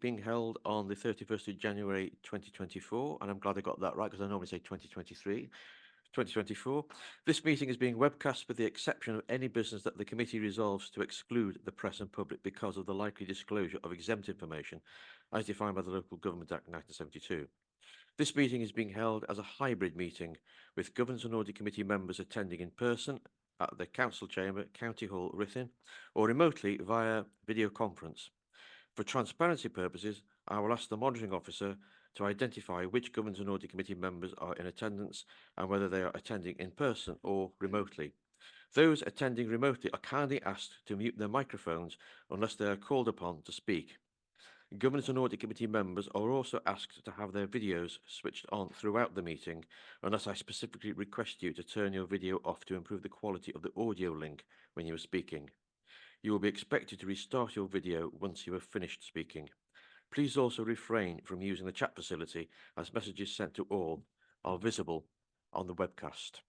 being held on the 31st of January 2024, and I'm glad I got that right because I normally say 2023. 2024. This meeting is being webcast with the exception of any business that the committee resolves to exclude the press and public because of the likely disclosure of exempt information as defined by the Local Government Act 1972. This meeting is being held as a hybrid meeting with Governance and Audit Committee members attending in person at the Council Chamber, County Hall, Ruthin, or remotely via video conference. For transparency purposes, I will ask the monitoring officer to identify which Governance and Audit Committee members are in attendance and whether they are attending in person or remotely. Those attending remotely are kindly asked to mute their microphones unless they are called upon to speak. Governance and Audit Committee members are also asked to have their videos switched on throughout the meeting, unless I specifically request you to turn your video off to improve the quality of the audio link when you are speaking. You will be expected to restart your video once you have finished speaking. Please also refrain from using the chat facility as messages sent to all are visible on the webcast.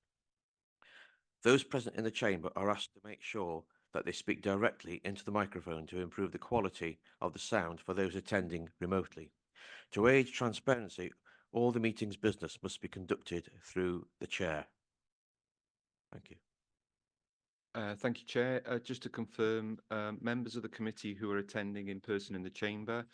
Those present in the chamber are asked to make sure that they speak directly into the microphone to improve the quality of the sound for those attending remotely. To aid transparency, all the meeting's business must be conducted through the chair. Thank you. Thank you, Chair. Just to confirm, members of the committee who are attending in person in the chamber,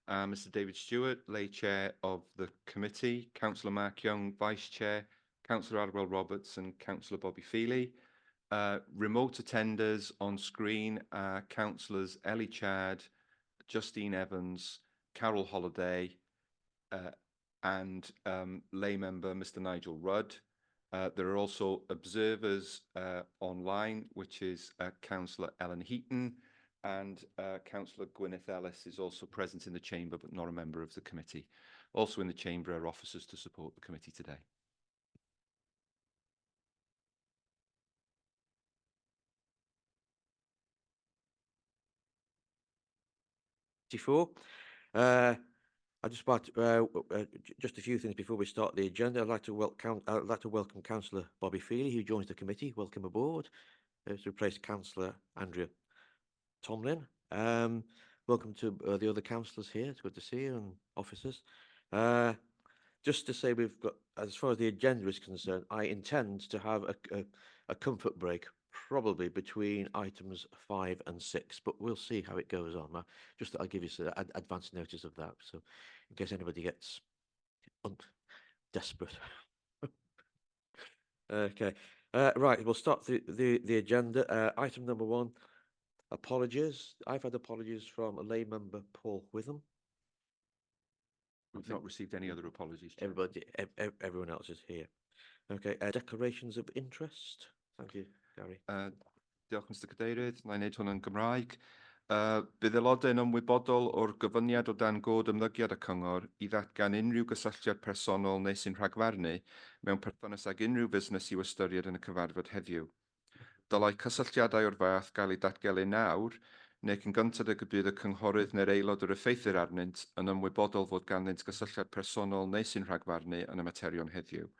Mr. David Stewart, lay chair of the committee, Councillor Mark Young, vice chair, Councillor Adwell Roberts and Councillor Bobby Feely. Remote attenders on screen are Councillors Ellie Chad, Justine Evans, Carol Holliday, and lay member Mr. Nigel Rudd. There are also observers online, which is Councillor Ellen Heaton, and Councillor Gwyneth Ellis is also present in the chamber but not a member of the committee. Also in the chamber are officers to support the committee today. I just want just a few things before we start the agenda. I'd like to welcome Councillor Bobby Feely, who joins the committee. Welcome aboard. To replace Councillor Andrea Tomlin. Welcome to the other councillors here. It's good to see you, and officers. Just to say, we've got, as far as the agenda is concerned, I intend to have a comfort break, probably between items 5 and 6, but we'll see how it goes on. Just I'll give you some advance notice of that, so in case anybody gets desperate. Okay, right. We'll start the agenda. Item number 1. Apologies. I've had apologies from a lay member, Paul Witham. We've not received any other apologies. Everyone else is here. Okay. Declarations of interest. Thank you, Gary. Diolch, Mr. Cadeirydd. Na i wneud hwn yn Gymraeg. Bydd aelodau yn ymwybodol o'r gyfyniad o dan god ymddygiad y cyngor i ddatgan unrhyw gysylltiad personol neu sy'n rhagfarnu mewn perthynas ag unrhyw busnes i'w ystyried yn y cyfarfod heddiw. Dylai cysylltiadau o'r fath gael eu datgelu nawr, neu cyn gyntad y bydd y cynghorydd neu'r aelod o'r effeithir arnynt yn ymwybodol fod ganddynt gysylltiad personol neu sy'n rhagfarnu yn y materion heddiw.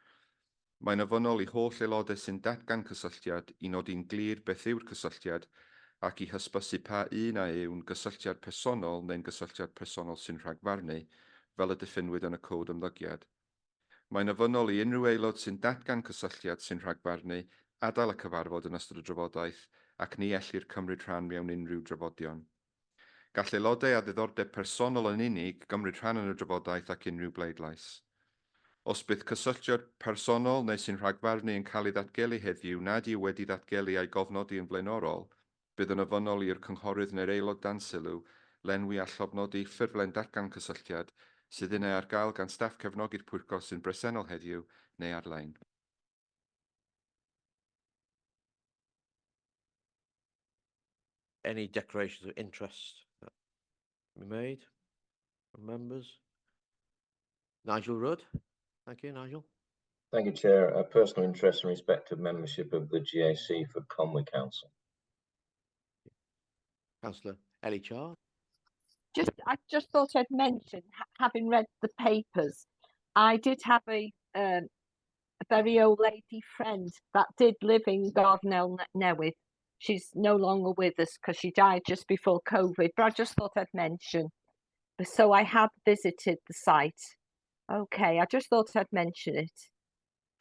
Mae'n ofynnol i holl aelodau sy'n datgan cysylltiad i nodi'n glir beth yw'r cysylltiad ac i hysbysu pa un a yw'n gysylltiad personol neu'n gysylltiad personol sy'n rhagfarnu, fel y diffinwyd yn y cod ymddygiad. Mae'n ofynnol i unrhyw aelod sy'n datgan cysylltiad sy'n rhagfarnu adael y cyfarfod yn ystod y drafodaeth ac ni ellir cymryd rhan mewn unrhyw drafodion. Gall aelodau a ddiddordeb personol yn unig gymryd rhan yn y drafodaeth ac unrhyw bleidlais. Os bydd cysylltiad personol neu sy'n rhagfarnu yn cael ei ddatgelu heddiw nad yw wedi ddatgelu a'i gofnodi yn blaenorol, bydd yn ofynnol i'r cynghorydd neu'r aelod dan sylw lenwi a llofnodi ffurflen datgan cysylltiad sydd yna ar gael gan staff cefnogi'r pwyllgor sy'n bresennol heddiw neu ar-lein. Any declarations of interest that can be made from members? Nigel Rudd. Thank you, Nigel. Thank you, Chair. A personal interest and respect of membership of the GAC for Conwy Council. Councillor Ellie Chard. I just thought I'd mention, having read the papers, I did have a very old lady friend that did live in Gardenell Newydd. She's no longer with us because she died just before COVID, but I just thought I'd mention So I have visited the site. Okay, I just thought I'd mention it.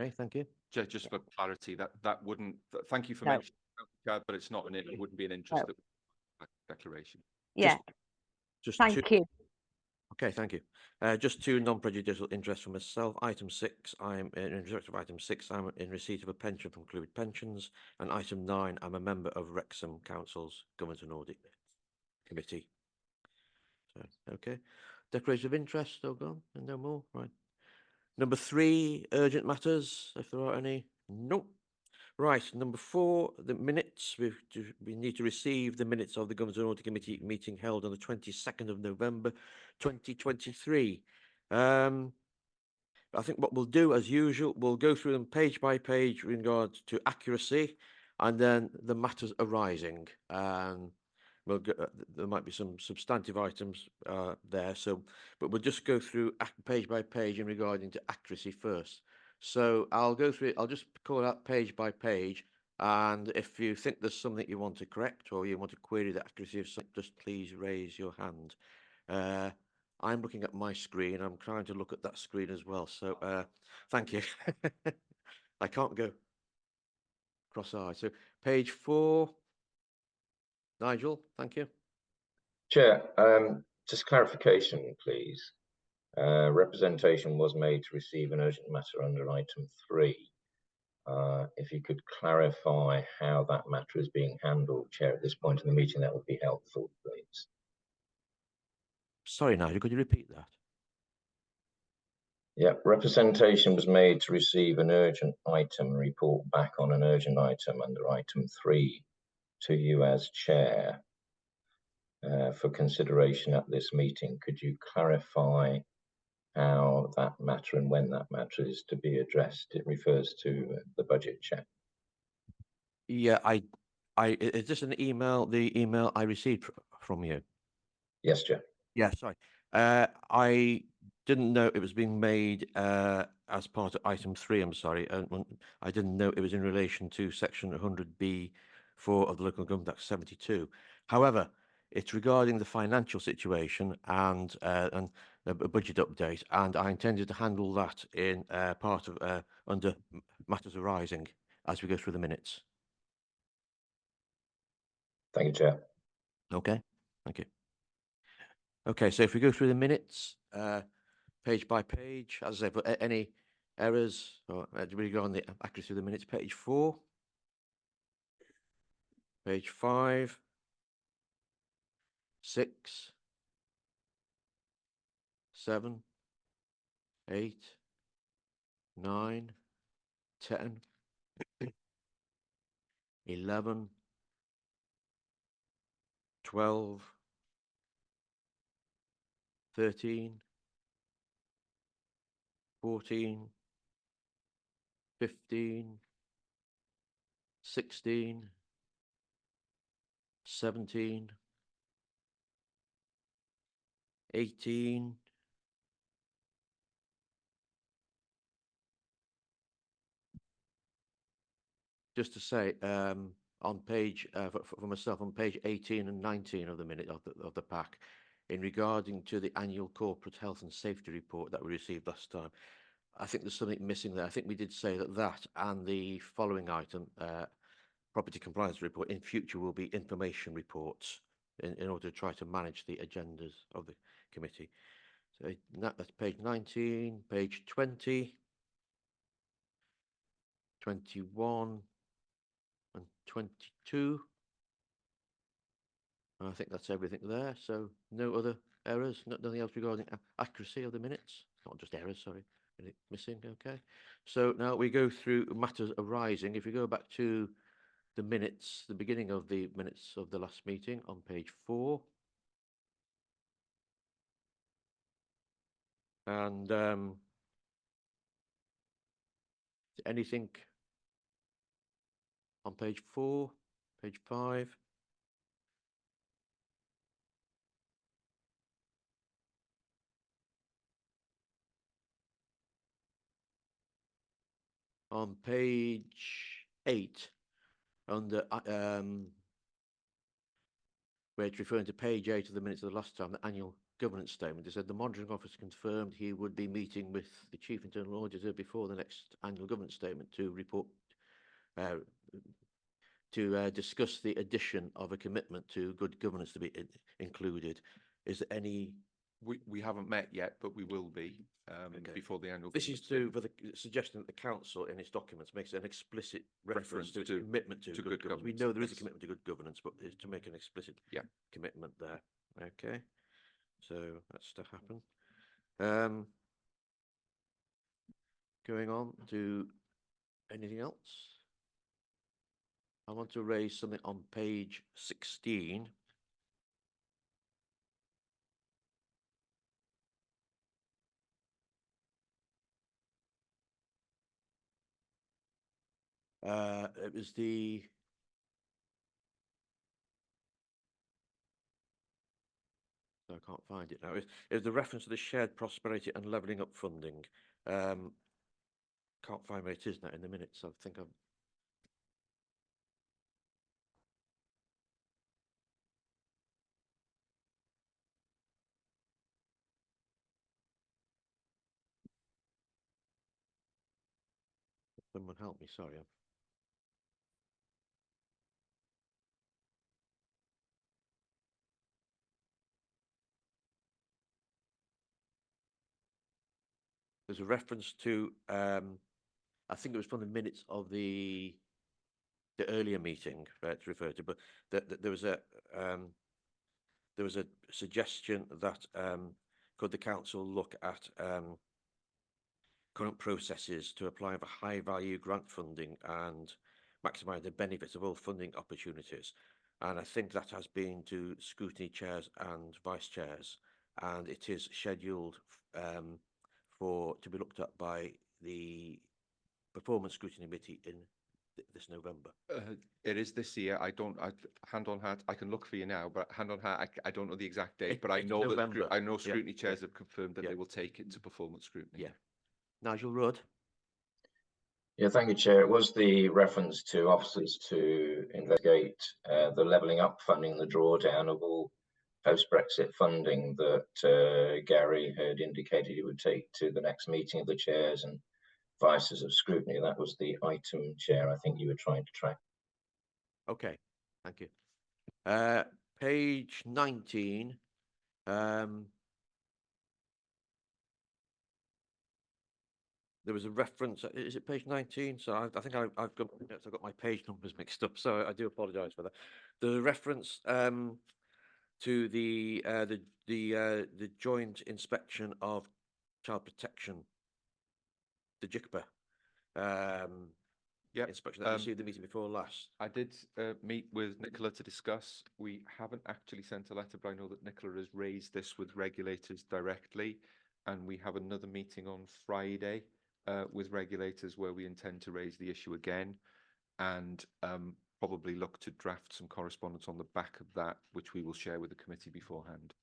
Okay, thank you. Just for clarity, that wouldn't, thank you for No. mentioning, Chad, but it's not it wouldn't be an interest declaration. Yeah, Just thank two. you. Okay, thank you. Just two non-prejudicial interests for myself. Item 6, I'm in respect of item 6, I'm in receipt of a pension from Clwyd Pensions, and item 9, I'm a member of Wrexham Council's Government and Audit Committee. So, okay. Declaration of interest, still gone, and no more, right. Number 3, urgent matters, if there are any. Nope. Right, number 4, the minutes. We need to receive the minutes of the Government and Audit Committee meeting held on the 22nd of November 2023. I think what we'll do, as usual, we'll go through them page by page in regard to accuracy and then the matters arising. We'll go, there might be some substantive items there, so but we'll just go through page by page in regarding to accuracy first. So I'll go through it. I'll just call out page by page, and if you think there's something you want to correct or you want to query the accuracy of something, just please raise your hand. I'm looking at my screen. I'm trying to look at that screen as well. So thank you. I can't go cross-eyed. So page 4. Nigel, thank you. Chair, just clarification, please. Representation was made to receive an urgent matter under item 3. If you could clarify how that matter is being handled, Chair, at this point in the meeting, that would be helpful, please. Sorry, Nigel, could you repeat that? Yeah, representation was made to receive an urgent item, report back on an urgent item under item 3 to you as chair for consideration at this meeting. Could you clarify how that matter and when that matter is to be addressed? It refers to the budget check. Yeah, is this an email, the email I received from you? Yes, Chair. Yeah, sorry. I didn't know it was being made as part of item 3, I'm sorry. I didn't know it was in relation to section 100B4 of the Local Government Act 72. However, it's regarding the financial situation and a budget update, and I intended to handle that in part of under matters arising as we go through the minutes. Thank you, Chair. Okay, thank you. Okay, so if we go through the minutes, page by page, as I say, but any errors, or do we go on the accuracy of the minutes? Page 4, page 5, 6, 7, 8, 9, 10, 11, 12, 13, 14, 15, 16, 17, 18, just to say, on page for myself, on page 18 and 19 of the minute of the pack, in regarding to the annual corporate health and safety report that we received last time, I think there's something missing there. I think we did say that and the following item, property compliance report, in future will be information reports in order to try to manage the agendas of the committee. So that's page 19, page 20, 21 and 22. And I think that's everything there. So no other errors, nothing else regarding accuracy of the minutes. Not just errors, sorry. Anything missing? Okay. So now we go through matters arising. If we go back to the minutes, the beginning of the minutes of the last meeting on page 4. And anything on page 4, page 5? On page 8, under where it's referring to page 8 of the minutes of the last time, the annual governance statement. They said the monitoring officer confirmed he would be meeting with the chief internal auditor before the next annual governance statement to report discuss the addition of a commitment to good governance to be included. Is there any? We haven't met yet, but we will be Okay. before the annual. This is for the suggestion that the council in its documents makes an explicit reference to its commitment to good governance. We know there is a commitment to good governance, but it's to make an explicit commitment there. Okay, so that's to happen. Going on to anything else? I want to raise something on page 16. It was the I can't find it now. It's the reference to the shared prosperity and levelling up funding. Can't find where it is now in the minutes. I think I'm. Someone help me, sorry. There's a reference to, I think it was from the minutes of the earlier meeting to refer to, but there was a suggestion that could the council look at current processes to apply for high value grant funding and maximise the benefits of all funding opportunities. And I think that has been to scrutiny chairs and vice chairs, and it is scheduled to be looked at by the performance scrutiny committee in this November. It is this year. Hand on heart, I can look for you now, but hand on heart, I don't know the exact date, but I know November. that I know scrutiny chairs have confirmed that Yeah. they will take it to performance scrutiny. Yeah. Nigel Rudd. Yeah, thank you, Chair. It was the reference to officers to investigate the levelling up funding, the drawdown of all post-Brexit funding that Gary had indicated he would take to the next meeting of the chairs and vices of scrutiny. That was the item, Chair, I think you were trying to track. Okay, thank you. Page 19. There was a reference. Is it page 19? So I think I've got my page numbers mixed up. So I do apologise for that. The reference to the joint inspection of child protection, the JICPA. Inspection that you see the meeting before last. I did meet with Nicola to discuss. We haven't actually sent a letter, but I know that Nicola has raised this with regulators directly, and we have another meeting on Friday with regulators where we intend to raise the issue again, and probably look to draft some correspondence on the back of that, which we will share with the committee beforehand.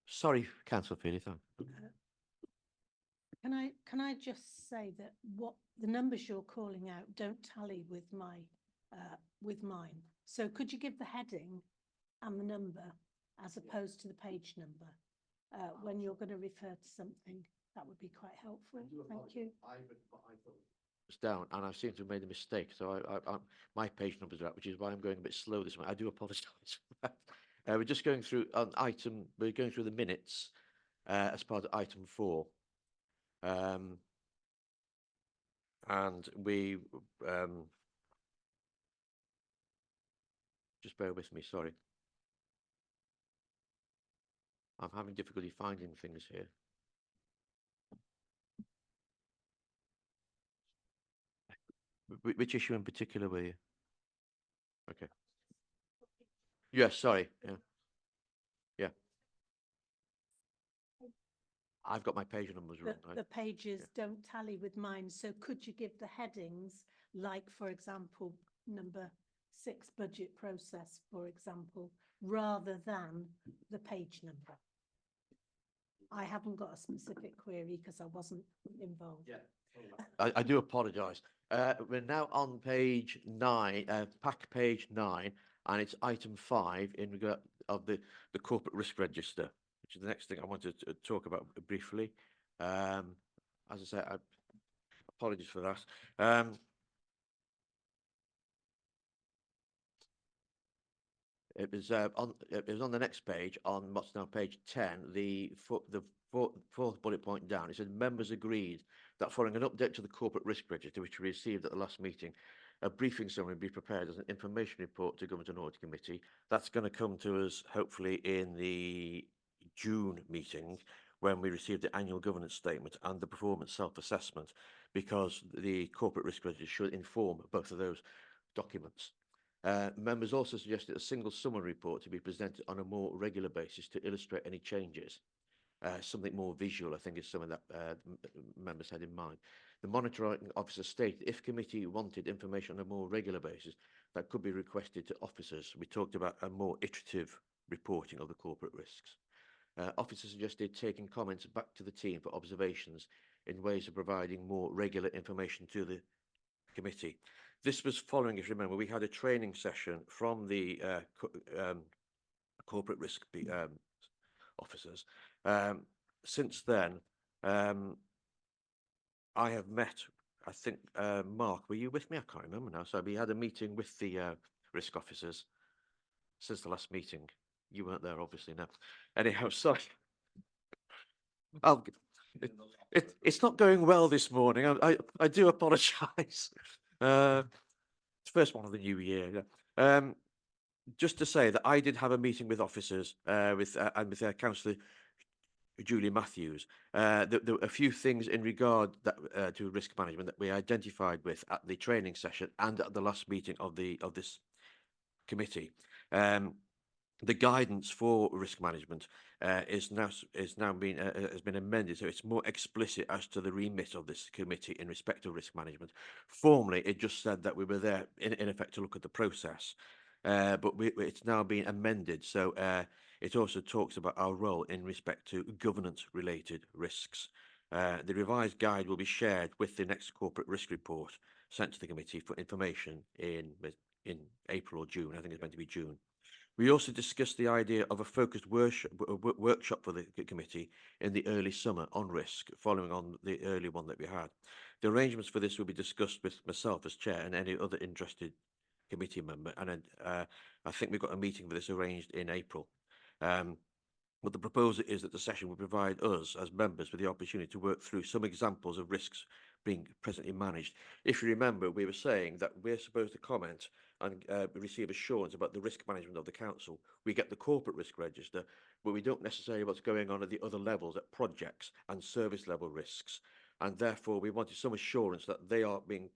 Sorry, Councillor Feely. Can I just say that what the numbers you're calling out don't tally with mine. So could you give the heading and the number as opposed to the page number when you're going to refer to something? That would be quite helpful. Thank you. It's down, and I seem to have made a mistake. So my page numbers are up, which is why I'm going a bit slow this morning. I do apologise for that. We're just going through we're going through the minutes as part of item 4. And we just bear with me, sorry. I'm having difficulty finding things here. Which issue in particular were you? Okay. Yes, sorry. Yeah. I've got my page numbers wrong. The pages don't tally with mine. So could you give the headings, like, for example, number 6 budget process, for example, rather than the page number? I haven't got a specific query because I wasn't involved. Yeah. I do apologise. We're now on page 9, pack page 9, and it's item 5 in regard of the corporate risk register, which is the next thing I wanted to talk about briefly. As I say, apologies for that. It was on the next page, on what's now page 10, the fourth bullet point down. It said members agreed that following an update to the corporate risk register, which we received at the last meeting, a briefing summary be prepared as an information report to Government and Audit Committee. That's going to come to us hopefully in the June meeting, when we receive the annual governance statement and the performance self-assessment, because the corporate risk register should inform both of those documents. Members also suggested a single summary report to be presented on a more regular basis to illustrate any changes. Something more visual, I think, is something that members had in mind. The monitoring officer stated if committee wanted information on a more regular basis, that could be requested to officers. We talked about a more iterative reporting of the corporate risks. Officers suggested taking comments back to the team for observations in ways of providing more regular information to the committee. This was following, if you remember, we had a training session from the corporate risk officers. Since then, I have met, I think, Mark, were you with me? I can't remember now. So we had a meeting with the risk officers since the last meeting. You weren't there, obviously, no. Anyhow, sorry. It's not going well this morning. I do apologise. It's first one of the new year. Yeah. Just to say that I did have a meeting with officers and with Councillor Julie Matthews. There were a few things in regard that to risk management that we identified with at the training session and at the last meeting of this committee. The guidance for risk management has been amended, so it's more explicit as to the remit of this committee in respect of risk management. Formally, it just said that we were there in effect to look at the process, but it's now been amended. So it also talks about our role in respect to governance-related risks. The revised guide will be shared with the next corporate risk report sent to the committee for information in April or June. I think it's meant to be June. We also discussed the idea of a focused workshop for the committee in the early summer on risk, following on the early one that we had. The arrangements for this will be discussed with myself as chair and any other interested committee member, and I think we've got a meeting for this arranged in April. But the proposal is that the session will provide us as members with the opportunity to work through some examples of risks being presently managed. If you remember, we were saying that we're supposed to comment and receive assurance about the risk management of the council. We get the corporate risk register, but we don't necessarily what's going on at the other levels, at projects and service level risks. And therefore, we wanted some assurance that they are being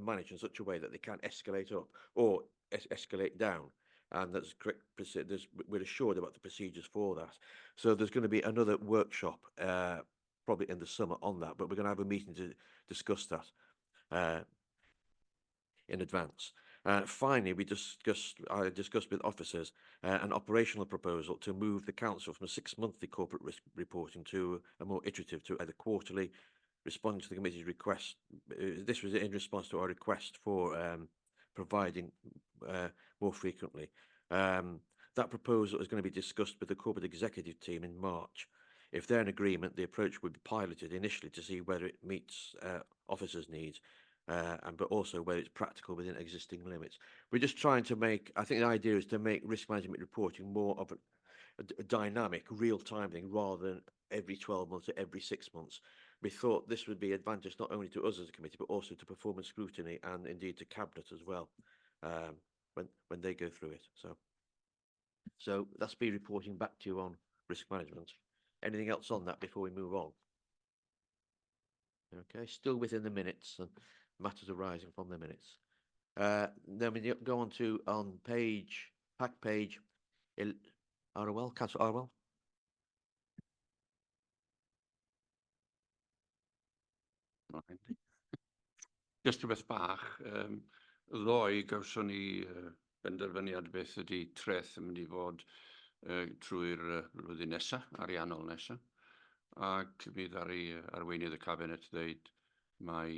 managed in such a way that they can't escalate up or escalate down. And that's correct. We're assured about the procedures for that. So there's going to be another workshop probably in the summer on that, but we're going to have a meeting to discuss that in advance. Finally, I discussed with officers an operational proposal to move the council from a 6-monthly corporate risk reporting to a more iterative, to either quarterly, responding to the committee's request. This was in response to our request for providing more frequently. That proposal is going to be discussed with the corporate executive team in March. If they're in agreement, the approach would be piloted initially to see whether it meets officers' needs, but also whether it's practical within existing limits. We're just trying to make, I think the idea is to make risk management reporting more of a dynamic, real-time thing rather than every 12 months or every 6 months. We thought this would be advantageous not only to us as a committee, but also to performance scrutiny and indeed to Cabinet as well, when they go through it. So that's me reporting back to you on risk management. Anything else on that before we move on? Okay, still within the minutes and matters arising from the minutes. Then we go on to pack page Arwell, Councillor Arwell. Just rhywbeth bach, ddoe gawson ni benderfyniad beth ydy treth yn mynd I fod trwy'r flwyddyn nesaf, ariannol nesaf. Ac mi ddari arweinydd y cabinet ddeud mai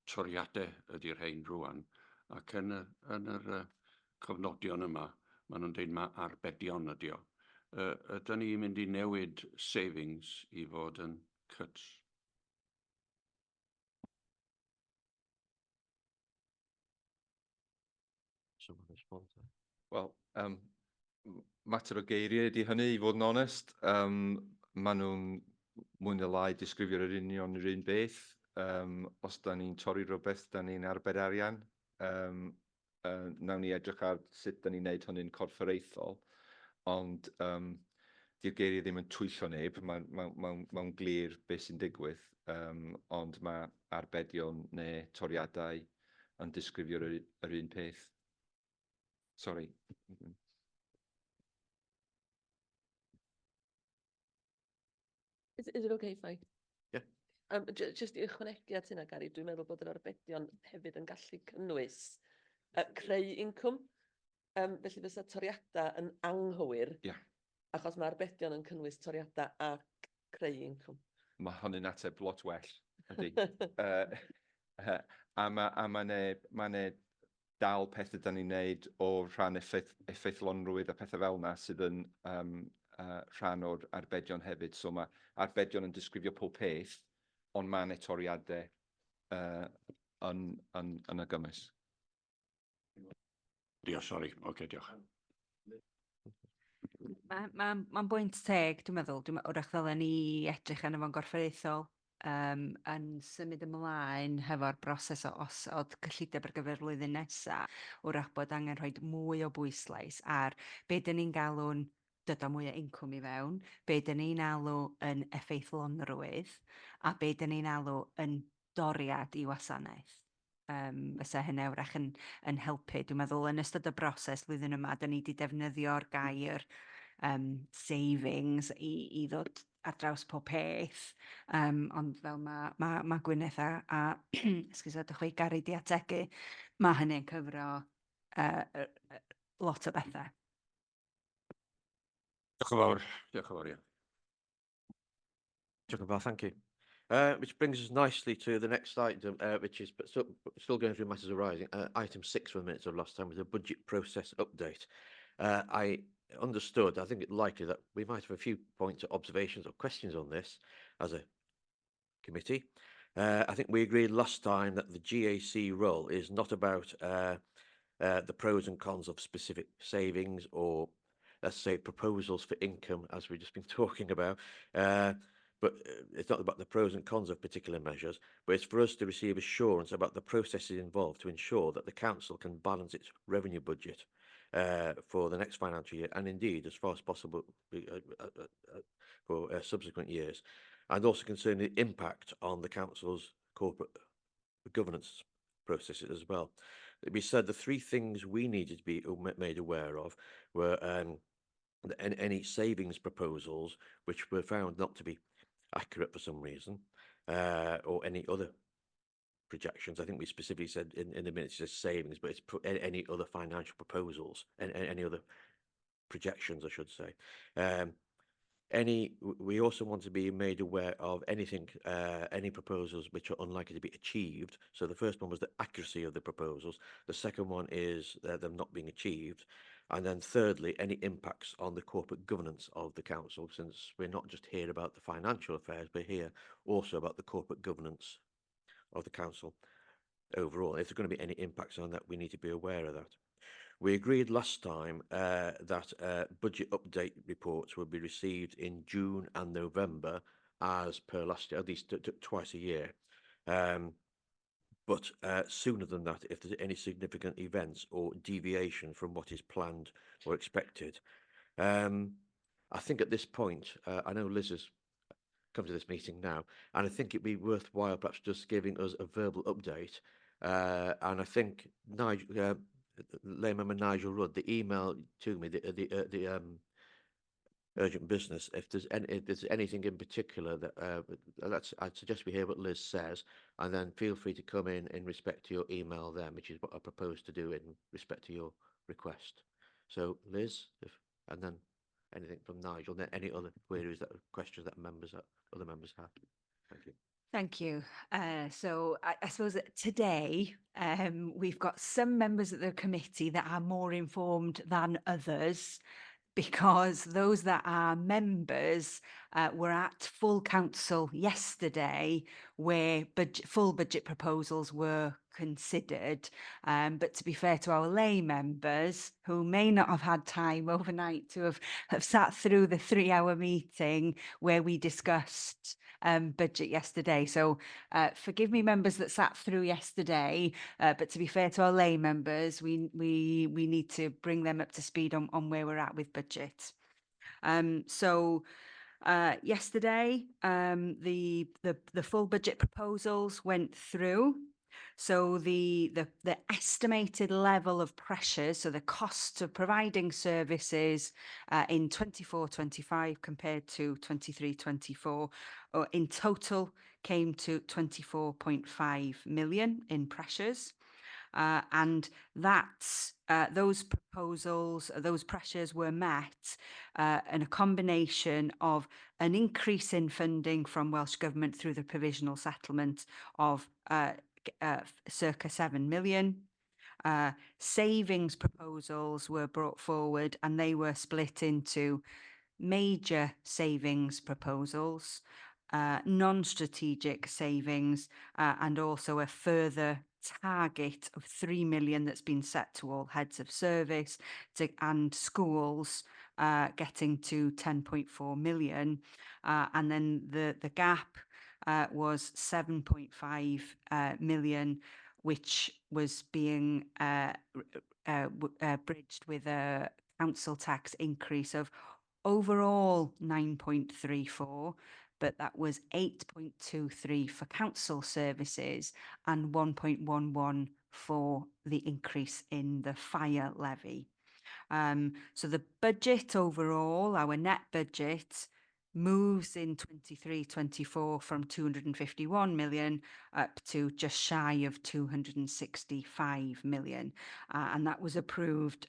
toriadau ydy'r rhain rwan. Ac yn yr cofnodion yma, maen nhw'n deud ma arbedion ydi o. Ydyn ni'n mynd i newid savings i fod yn cuts? Someone respond to that. Wel, mater o geiriau ydy hynny, i fod yn onest. Maen nhw'n mwy neu lai disgrifio'r union yr un beth. Os da ni'n torri rhywbeth, da ni'n arbed arian. Nawn ni edrych ar sut da ni'n neud hynny'n corfforaethol. Ond di'r geiriau ddim yn twyllo neb, mae'n glir beth sy'n digwydd. Ond mae arbedion neu toriadau yn disgrifio'r un peth. Sorry. Is it okay if I? Yeah. Just i ychwanegu at hynna, Gary, dwi'n meddwl bod yr arbedion hefyd yn gallu cynnwys creu incwm. Felly fysa toriadau yn anghywir. Ie. Achos mae arbedion yn cynnwys toriadau ac creu incwm. Mae hynny'n ateb lot well, ydy. A mae dal pethau da ni'n neud o rhan effeithlonrwydd a pethau fel yna sydd yn rhan o'r arbedion hefyd. So mae arbedion yn disgrifio pob peth, ond mae toriadau yn y gymys. Diolch, sori. Oce, diolch. Mae'n bwynt teg, dwi'n meddwl, wrach ddylen ni edrych arno fo'n gorfforaethol, yn symud ymlaen hefo'r broses o osod cyllideb ar gyfer flwyddyn nesaf, wrach bod angen rhoi mwy o bwyslais ar be dyn ni'n galw'n dod o mwy o incwm i fewn, be dyn ni'n alw yn effeithlonrwydd, a be dyn ni'n alw yn doriad i wasanaeth. Fysa hynny wrach yn helpu. Dwi'n meddwl yn ystod y broses flwyddyn yma, dyn ni wedi defnyddio'r gair savings i ddod ar draws pob peth, ond fel mae Gwyneth a ydych chi Gary di ategu, mae hynny'n cyfro lot o bethau. Diolch yn fawr. Diolch yn fawr, ie. Diolch yn fawr, thank you. Which brings us nicely to the next item, which is still going through matters arising. Item 6 for the minutes of last time was a budget process update. I understood, I think it's likely that we might have a few points of observations or questions on this as a committee. I think we agreed last time that the GAC role is not about the pros and cons of specific savings or, let's say, proposals for income, as we've just been talking about. But it's not about the pros and cons of particular measures, but it's for us to receive assurance about the processes involved to ensure that the council can balance its revenue budget for the next financial year, and indeed, as far as possible, for subsequent years, and also concerning the impact on the council's corporate governance processes as well. We said the three things we needed to be made aware of were any savings proposals which were found not to be accurate for some reason, or any other projections. I think we specifically said in the minutes it says savings, but it's any other financial proposals and any other projections, I should say. We also want to be made aware of anything, any proposals which are unlikely to be achieved. So the first one was the accuracy of the proposals. The second one is them not being achieved. And then thirdly, any impacts on the corporate governance of the council, since we're not just here about the financial affairs, but here also about the corporate governance of the council overall. If there's going to be any impacts on that, we need to be aware of that. We agreed last time that budget update reports will be received in June and November as per last year, at least twice a year. But sooner than that, if there's any significant events or deviation from what is planned or expected. I think at this point, I know Liz has come to this meeting now, and I think it'd be worthwhile perhaps just giving us a verbal update. And I think Nigel, Member Nigel Rudd, the email to me, the urgent business, if there's anything in particular that I'd suggest we hear what Liz says, and then feel free to come in respect to your email then, which is what I propose to do in respect to your request. So Liz, and then anything from Nigel, and then any other queries, questions that other members have. Thank you. Thank you. So I suppose that today we've got some members of the committee that are more informed than others, because those that are members were at full council yesterday where full budget proposals were considered. But to be fair to our lay members who may not have had time overnight to have sat through the 3-hour meeting where we discussed budget yesterday. So forgive me, members that sat through yesterday, but to be fair to our lay members, we need to bring them up to speed on where we're at with budget. Yesterday, the full budget proposals went through. So the estimated level of pressures, so the cost of providing services in 24-25 compared to 23-24, in total came to 24.5 million in pressures. And those proposals, those pressures were met in a combination of an increase in funding from Welsh Government through the provisional settlement of circa 7 million. Savings proposals were brought forward and they were split into major savings proposals, non-strategic savings, and also a further target of 3 million that's been set to all heads of service and schools, getting to 10.4 million. And then the gap was 7.5 million, which was being bridged with a council tax increase of overall 9.34, but that was 8.23 for council services and 1.11 for the increase in the fire levy. So the budget overall, our net budget, moves in 23-24 from 251 million up to just shy of 265 million. And that was approved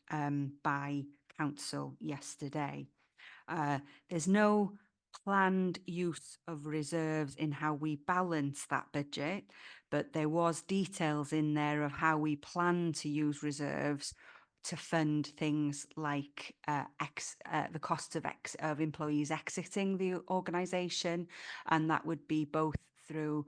by council yesterday. There's no planned use of reserves in how we balance that budget, but there was details in there of how we plan to use reserves to fund things like the cost of employees exiting the organisation, and that would be both through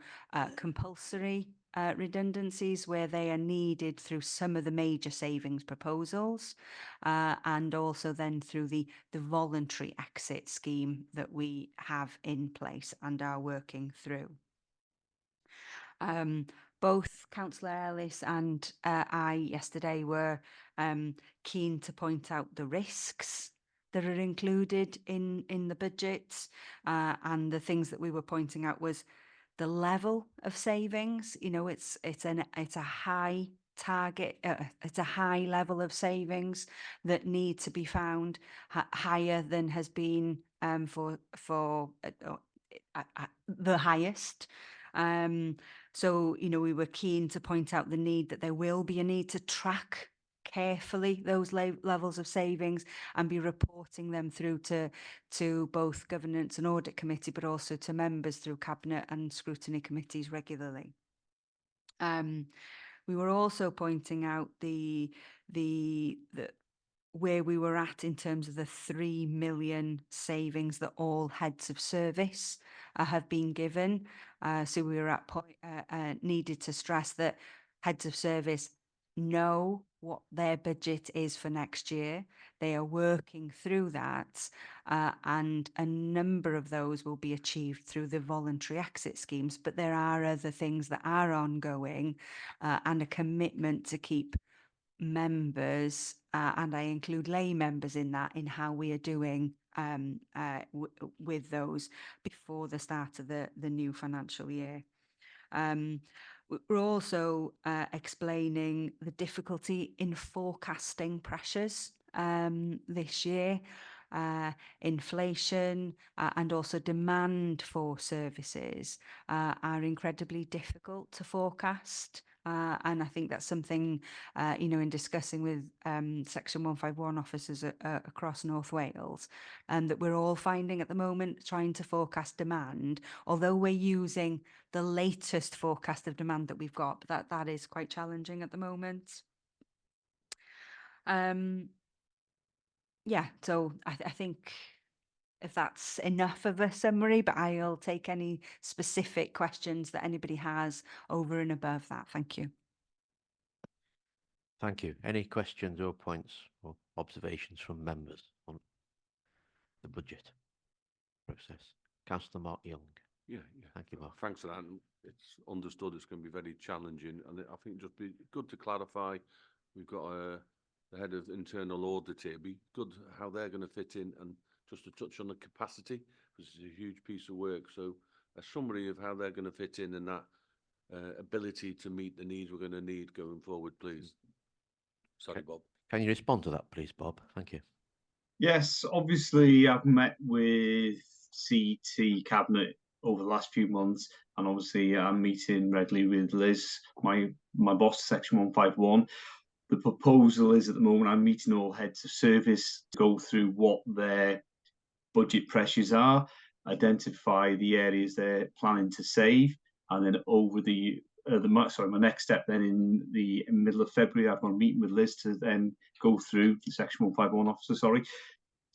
compulsory redundancies where they are needed through some of the major savings proposals, and also then through the voluntary exit scheme that we have in place and are working through. Both Councillor Ellis and I yesterday were keen to point out the risks that are included in the budgets, and the things that we were pointing out was the level of savings. You know, it's a high target, it's a high level of savings that need to be found, higher than has been for the highest. So, you know, we were keen to point out the need that there will be a need to track carefully those levels of savings and be reporting them through to both Governance and Audit Committee, but also to members through Cabinet and Scrutiny Committees regularly. We were also pointing out the where we were at in terms of the 3 million savings that all heads of service have been given. So we were at needed to stress that heads of service know what their budget is for next year. They are working through that, and a number of those will be achieved through the voluntary exit schemes, but there are other things that are ongoing, and a commitment to keep members, and I include lay members in that, in how we are doing with those before the start of the new financial year. We're also explaining the difficulty in forecasting pressures this year. Inflation and also demand for services are incredibly difficult to forecast. And I think that's something, in discussing with Section 151 officers across North Wales, that we're all finding at the moment, trying to forecast demand, although we're using the latest forecast of demand that we've got, but that is quite challenging at the moment. So I think if that's enough of a summary, but I'll take any specific questions that anybody has over and above that. Thank you. Thank you. Any questions or points or observations from members on the budget process? Councillor Mark Young. Yeah. Thank you, Mark. Thanks for that. And it's understood it's going to be very challenging, and I think just be good to clarify. We've got the head of internal audit here. It'd be good how they're going to fit in, and just to touch on the capacity, because it's a huge piece of work. So a summary of how they're going to fit in and that ability to meet the needs we're going to need going forward, please. Sorry, Bob. Can you respond to that, please, Bob? Thank you. Yes, obviously I've met with CT Cabinet over the last few months, and obviously I'm meeting regularly with Liz, my boss, Section 151. The proposal is at the moment I'm meeting all heads of service to go through what their budget pressures are, identify the areas they're planning to save, and then over my next step then in the middle of February, I've got a meeting with Liz to then go through, the Section 151 officer,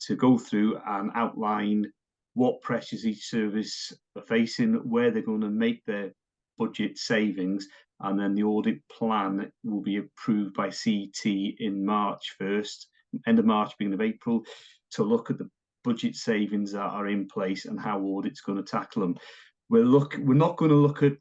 to go through and outline what pressures each service are facing, where they're going to make their budget savings, and then the audit plan will be approved by CT in March 1st, end of March, beginning of April, to look at the budget savings that are in place and how audit's going to tackle them. We're not going to look at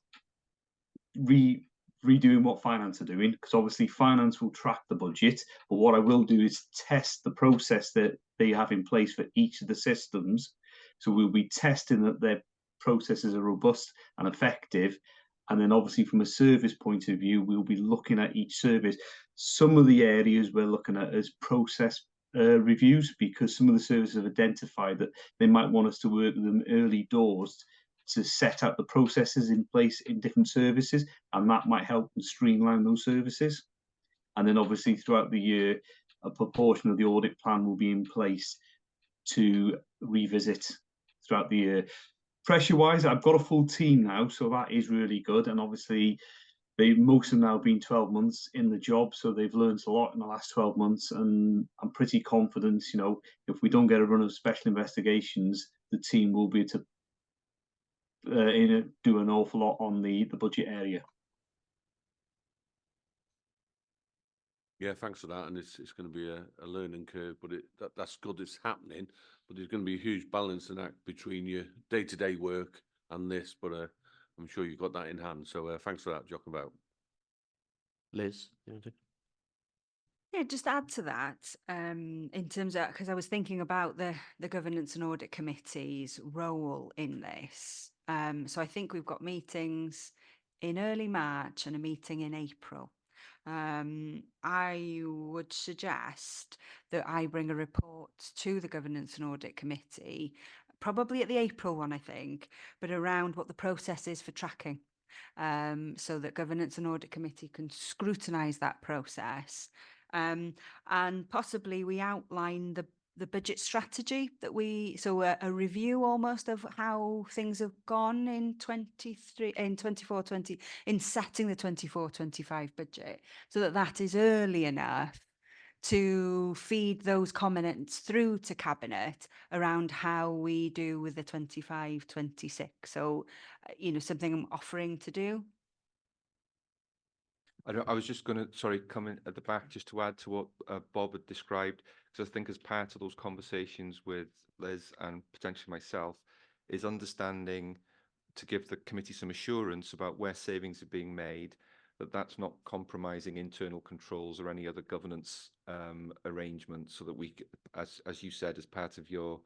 redoing what finance are doing, because obviously finance will track the budget, but what I will do is test the process that they have in place for each of the systems. So we'll be testing that their processes are robust and effective, and then obviously from a service point of view, we'll be looking at each service. Some of the areas we're looking at as process reviews, because some of the services have identified that they might want us to work with them early doors to set out the processes in place in different services, and that might help them streamline those services. And then obviously throughout the year, a proportion of the audit plan will be in place to revisit throughout the year. Pressure-wise, I've got a full team now, so that is really good. And obviously, most of them now been 12 months in the job, so they've learned a lot in the last 12 months. And I'm pretty confident, if we don't get a run of special investigations, the team will be able to do an awful lot on the budget area. Yeah, thanks for that. And it's going to be a learning curve, but that's good. It's happening, but there's going to be a huge balancing act between your day-to-day work and this. But I'm sure you've got that in hand. So thanks for that, Jock about. Liz, you want to? Yeah, just add to that, in terms of, because I was thinking about the Governance and Audit Committee's role in this. So I think we've got meetings in early March and a meeting in April. I would suggest that I bring a report to the Governance and Audit Committee, probably at the April one, I think, but around what the process is for tracking, so that Governance and Audit Committee can scrutinise that process. And possibly we outline the budget strategy that a review almost of how things have gone in 24-20 in setting the 24-25 budget, so that is early enough to feed those comments through to Cabinet around how we do with the 25-26. So, something I'm offering to do. I was just going to, come in at the back just to add to what Bob had described, because I think as part of those conversations with Liz and potentially myself, is understanding to give the committee some assurance about where savings are being made, that's not compromising internal controls or any other governance arrangements, so that we, as you said, as part of your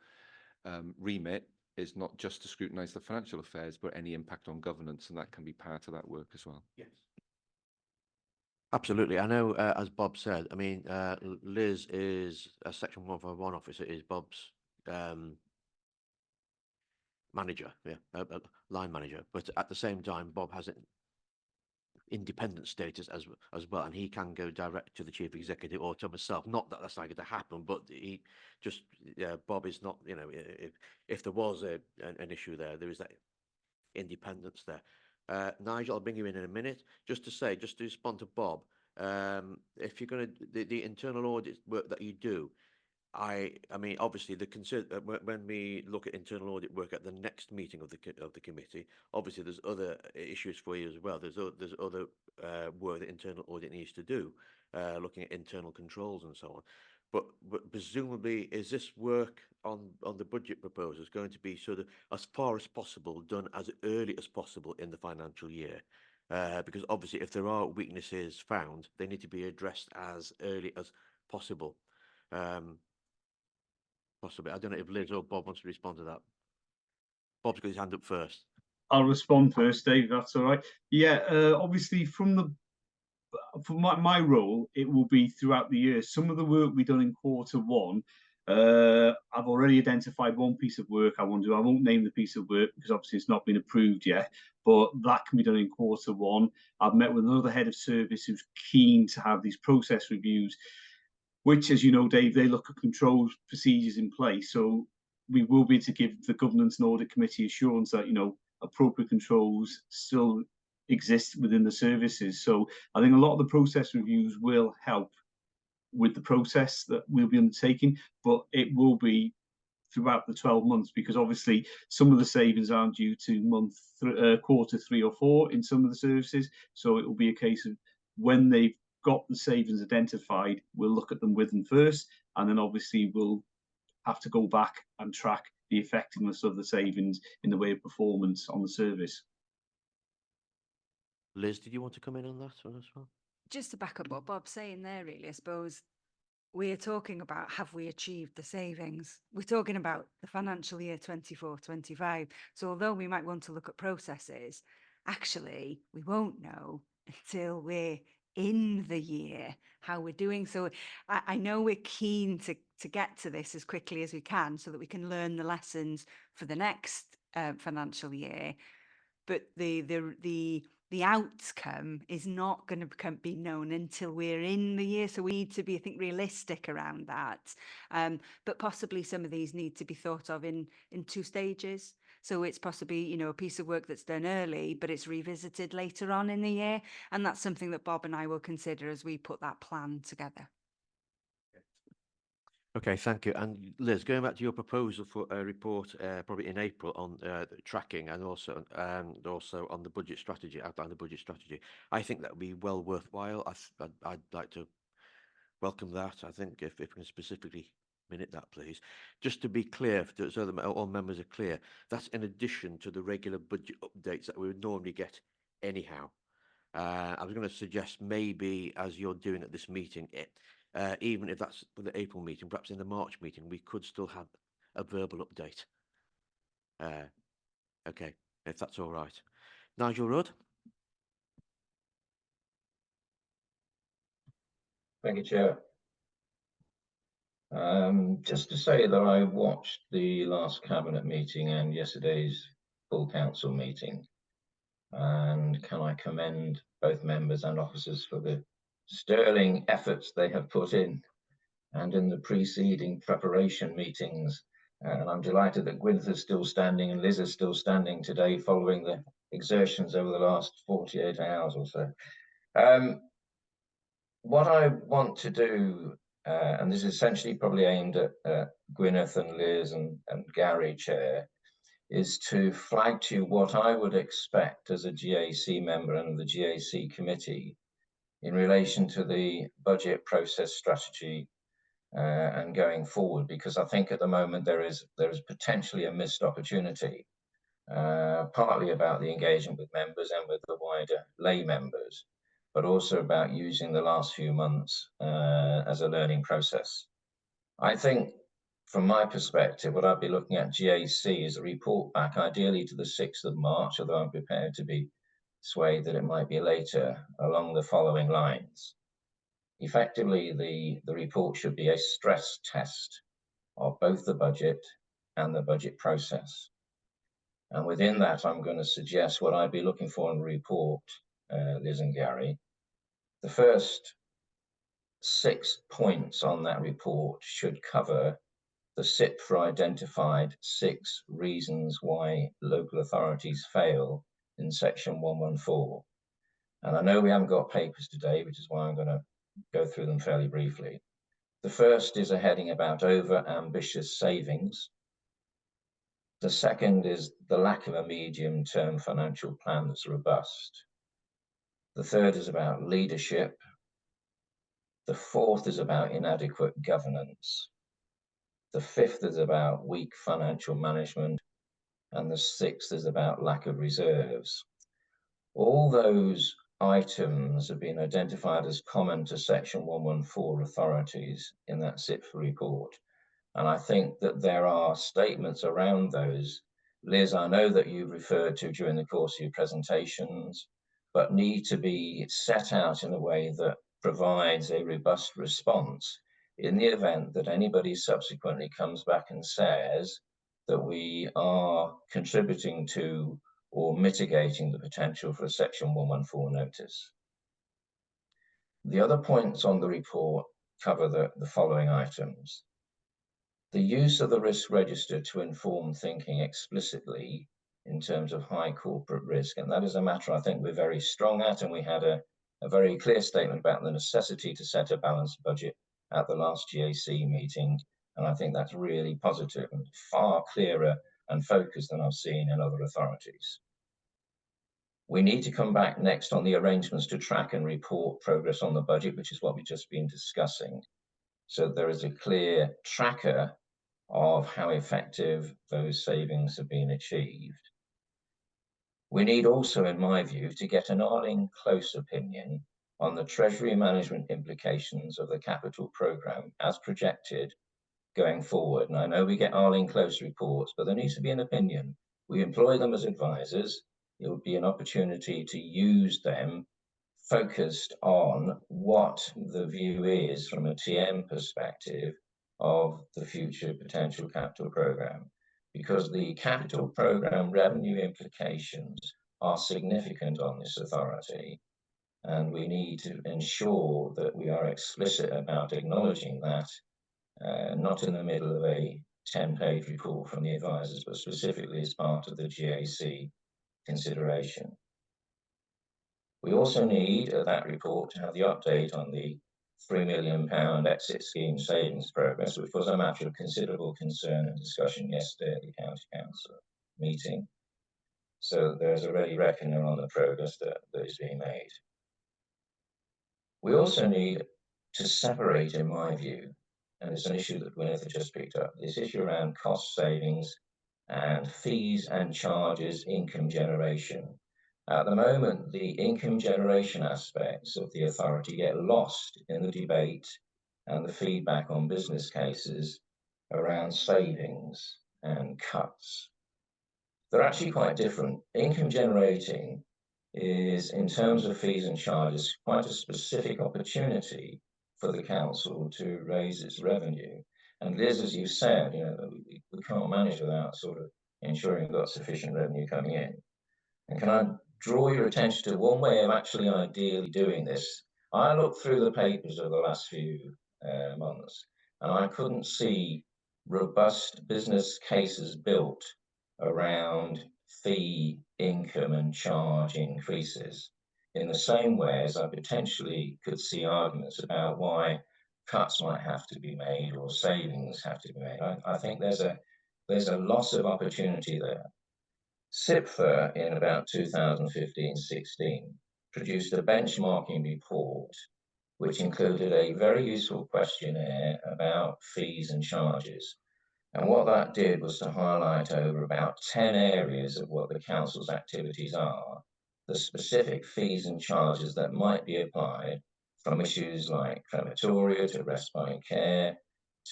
remit, is not just to scrutinise the financial affairs, but any impact on governance, and that can be part of that work as well. Yes. Absolutely. I know, as Bob said, I mean, Liz is a Section 151 officer, is Bob's manager, line manager. But at the same time, Bob hasn't independent status as well, and he can go direct to the chief executive or to myself. Not that that's likely to happen, but he just Bob is not, you know, if there was an issue there is that independence there. Nigel, I'll bring you in a minute. Just to respond to Bob, if you're going to the internal audit work that you do, I mean, obviously, when we look at internal audit work at the next meeting of the committee, obviously there's other issues for you as well. There's other work that internal audit needs to do, looking at internal controls and so on. But presumably, is this work on the budget proposals going to be sort of as far as possible done as early as possible in the financial year? Because obviously, if there are weaknesses found, they need to be addressed as early as possible. Possibly. I don't know if Liz or Bob wants to respond to that. Bob's got his hand up first. I'll respond first, Dave. That's all right. Yeah, obviously from my role, it will be throughout the year. Some of the work we done in Q1. I've already identified one piece of work I want to do. I won't name the piece of work because obviously it's not been approved yet, but that can be done in Q1. I've met with another head of service who's keen to have these process reviews, which, as you know, Dave, they look at control procedures in place. So we will be able to give the Governance and Audit Committee assurance that, you know, appropriate controls still exist within the services. So I think a lot of the process reviews will help with the process that we'll be undertaking, but it will be throughout the 12 months because obviously some of the savings aren't due to Q3 or 4 in some of the services. So it will be a case of when they've got the savings identified, we'll look at them with them first, and then obviously we'll have to go back and track the effectiveness of the savings in the way of performance on the service. Liz, did you want to come in on that one as well? Just to back up what Bob's saying there, really, I suppose we're talking about, have we achieved the savings? We're talking about the financial year 24-25. So although we might want to look at processes, actually we won't know until we're in the year how we're doing. So I know we're keen to get to this as quickly as we can so that we can learn the lessons for the next financial year. But the outcome is not going to be known until we're in the year. So we need to be, I think, realistic around that. But possibly some of these need to be thought of in 2 stages. So it's possibly, you know, a piece of work that's done early, but it's revisited later on in the year. And that's something that Bob and I will consider as we put that plan together. Okay, thank you. And Liz, going back to your proposal for a report probably in April on tracking and also on the budget strategy, outline the budget strategy, I think that would be well worthwhile. I'd like to welcome that. I think if we can specifically minute that, please. Just to be clear, so that all members are clear, that's in addition to the regular budget updates that we would normally get anyhow. I was going to suggest maybe as you're doing at this meeting, even if that's for the April meeting, perhaps in the March meeting, we could still have a verbal update. Okay, if that's all right. Nigel Rudd. Thank you, Chair. Just to say that I watched the last Cabinet meeting and yesterday's full Council meeting, and can I commend both members and officers for the sterling efforts they have put in and in the preceding preparation meetings. And I'm delighted that Gwyneth is still standing and Liz is still standing today following the exertions over the last 48 hours or so. What I want to do, and this is essentially probably aimed at Gwyneth and Liz and Gary, Chair, is to flag to you what I would expect as a GAC member and the GAC committee in relation to the budget process strategy and going forward, because I think at the moment there is potentially a missed opportunity, partly about the engagement with members and with the wider lay members, but also about using the last few months as a learning process. I think from my perspective, what I'd be looking at GAC is a report back ideally to the 6th of March, although I'm prepared to be swayed that it might be later, along the following lines. Effectively, the report should be a stress test of both the budget and the budget process. And within that, I'm going to suggest what I'd be looking for in the report Liz and Gary. The first 6 points on that report should cover the CYPFR identified 6 reasons why local authorities fail in section 114. And I know we haven't got papers today, which is why I'm going to go through them fairly briefly. The first is a heading about over-ambitious savings. The second is the lack of a medium-term financial plan that's robust. The third is about leadership. The fourth is about inadequate governance. The fifth is about weak financial management. And the sixth is about lack of reserves. All those items have been identified as common to section 114 authorities in that CYPFR report. And I think that there are statements around those. Liz, I know that you referred to during the course of your presentations, but need to be set out in a way that provides a robust response in the event that anybody subsequently comes back and says that we are contributing to or mitigating the potential for a section 114 notice. The other points on the report cover the following items. The use of the risk register to inform thinking explicitly in terms of high corporate risk, and that is a matter I think we're very strong at, and we had a very clear statement about the necessity to set a balanced budget at the last GAC meeting, and I think that's really positive and far clearer and focused than I've seen in other authorities. We need to come back next on the arrangements to track and report progress on the budget, which is what we've just been discussing. So there is a clear tracker of how effective those savings have been achieved. We need also, in my view, to get an Arling close opinion on the Treasury management implications of the capital programme as projected going forward. And I know we get Arling close reports, but there needs to be an opinion. We employ them as advisors. It would be an opportunity to use them focused on what the view is from a TM perspective of the future potential capital programme, because the capital programme revenue implications are significant on this authority, and we need to ensure that we are explicit about acknowledging that, not in the middle of a 10-page report from the advisors, but specifically as part of the GAC consideration. We also need that report to have the update on the £3 million exit scheme savings progress, which was a matter of considerable concern and discussion yesterday at the County Council meeting. So there's already reckoning on the progress that is being made. We also need to separate, in my view, and it's an issue that Gwyneth has just picked up, this issue around cost savings and fees and charges income generation. At the moment, the income generation aspects of the authority get lost in the debate and the feedback on business cases around savings and cuts. They're actually quite different. Income generating is, in terms of fees and charges, quite a specific opportunity for the council to raise its revenue. And Liz, as you said, we can't manage without sort of ensuring we've got sufficient revenue coming in. And can I draw your attention to one way of actually ideally doing this? I looked through the papers over the last few months, and I couldn't see robust business cases built around fee, income and charge increases in the same way as I potentially could see arguments about why cuts might have to be made or savings have to be made. I think there's a loss of opportunity there. CYPFR in about 2015-16 produced a benchmarking report which included a very useful questionnaire about fees and charges. And what that did was to highlight over about 10 areas of what the council's activities are, the specific fees and charges that might be applied, from issues like crematoria to respite care,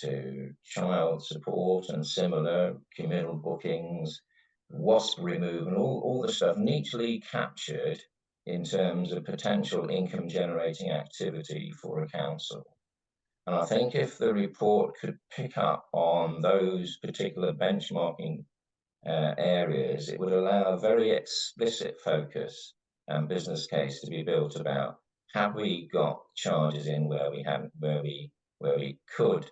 to child support and similar, communal bookings, wasp removal, all the stuff neatly captured in terms of potential income generating activity for a council. And I think if the report could pick up on those particular benchmarking areas, it would allow a very explicit focus and business case to be built about, have we got charges in where we haven't, where we could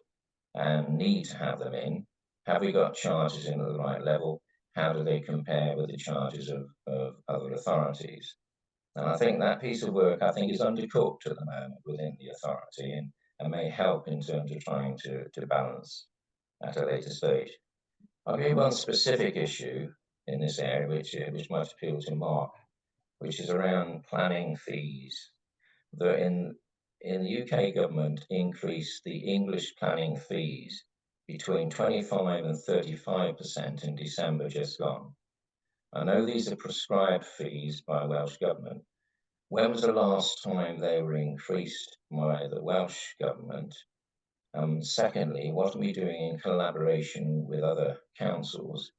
and need to have them in? Have we got charges in at the right level? How do they compare with the charges of other authorities? And I think that piece of work, I think, is undercooked at the moment within the authority, and may help in terms of trying to balance at a later stage. I'll give you one specific issue in this area, which might appeal to Mark, which is around planning fees. In the UK government increased the English planning fees between 25 and 35% in December just gone. I know these are prescribed fees by Welsh Government. When was the last time they were increased by the Welsh Government? Secondly, what are we doing in collaboration with other councils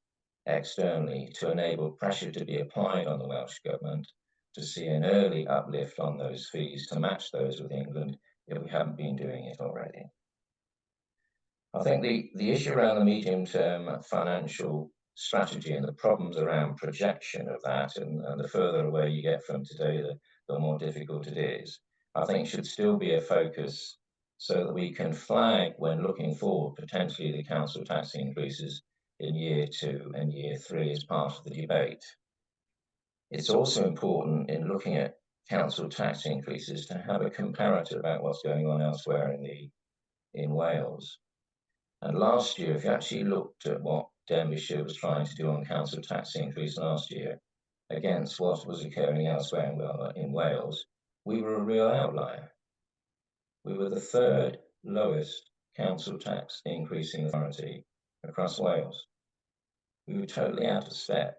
externally to enable pressure to be applied on the Welsh Government to see an early uplift on those fees to match those with England if we haven't been doing it already? I think the issue around the medium-term financial strategy and the problems around projection of that, and the further away you get from today, the more difficult it is, I think should still be a focus so that we can flag when looking forward potentially the council tax increases in year 2 and year 3 as part of the debate. It's also important in looking at council tax increases to have a comparative about what's going on elsewhere in Wales. And last year, if you actually looked at what Ddinbych was trying to do on council tax increase last year against what was occurring elsewhere in Wales, we were a real outlier. We were the 3rd lowest council tax increasing authority across Wales. We were totally out of step.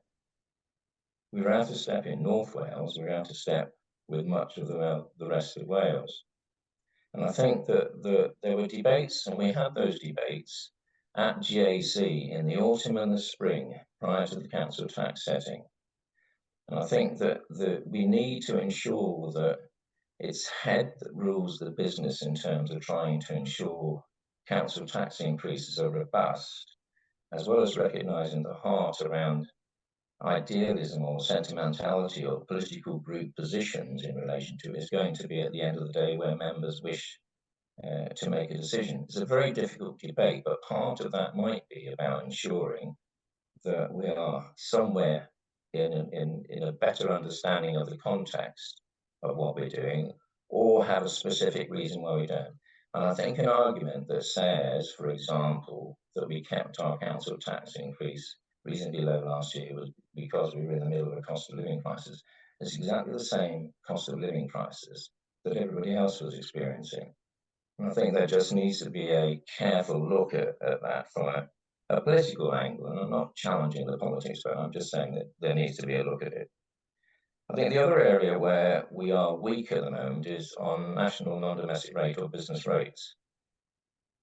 We were out of step in North Wales, we were out of step with much of the rest of Wales. And I think that there were debates, and we had those debates at GAC in the autumn and the spring prior to the council tax setting. And I think that we need to ensure that it's head that rules the business in terms of trying to ensure council tax increases are robust, as well as recognising the heart around idealism or sentimentality or political group positions in relation to it is going to be at the end of the day where members wish to make a decision. It's a very difficult debate, but part of that might be about ensuring that we are somewhere in a better understanding of the context of what we're doing, or have a specific reason why we don't. And I think an argument that says, for example, that we kept our council tax increase reasonably low last year was because we were in the middle of a cost of living crisis. It's exactly the same cost of living crisis that everybody else was experiencing. And I think there just needs to be a careful look at that from a political angle. And I'm not challenging the politics, but I'm just saying that there needs to be a look at it. I think the other area where we are weak at the moment is on national non-domestic rate or business rates.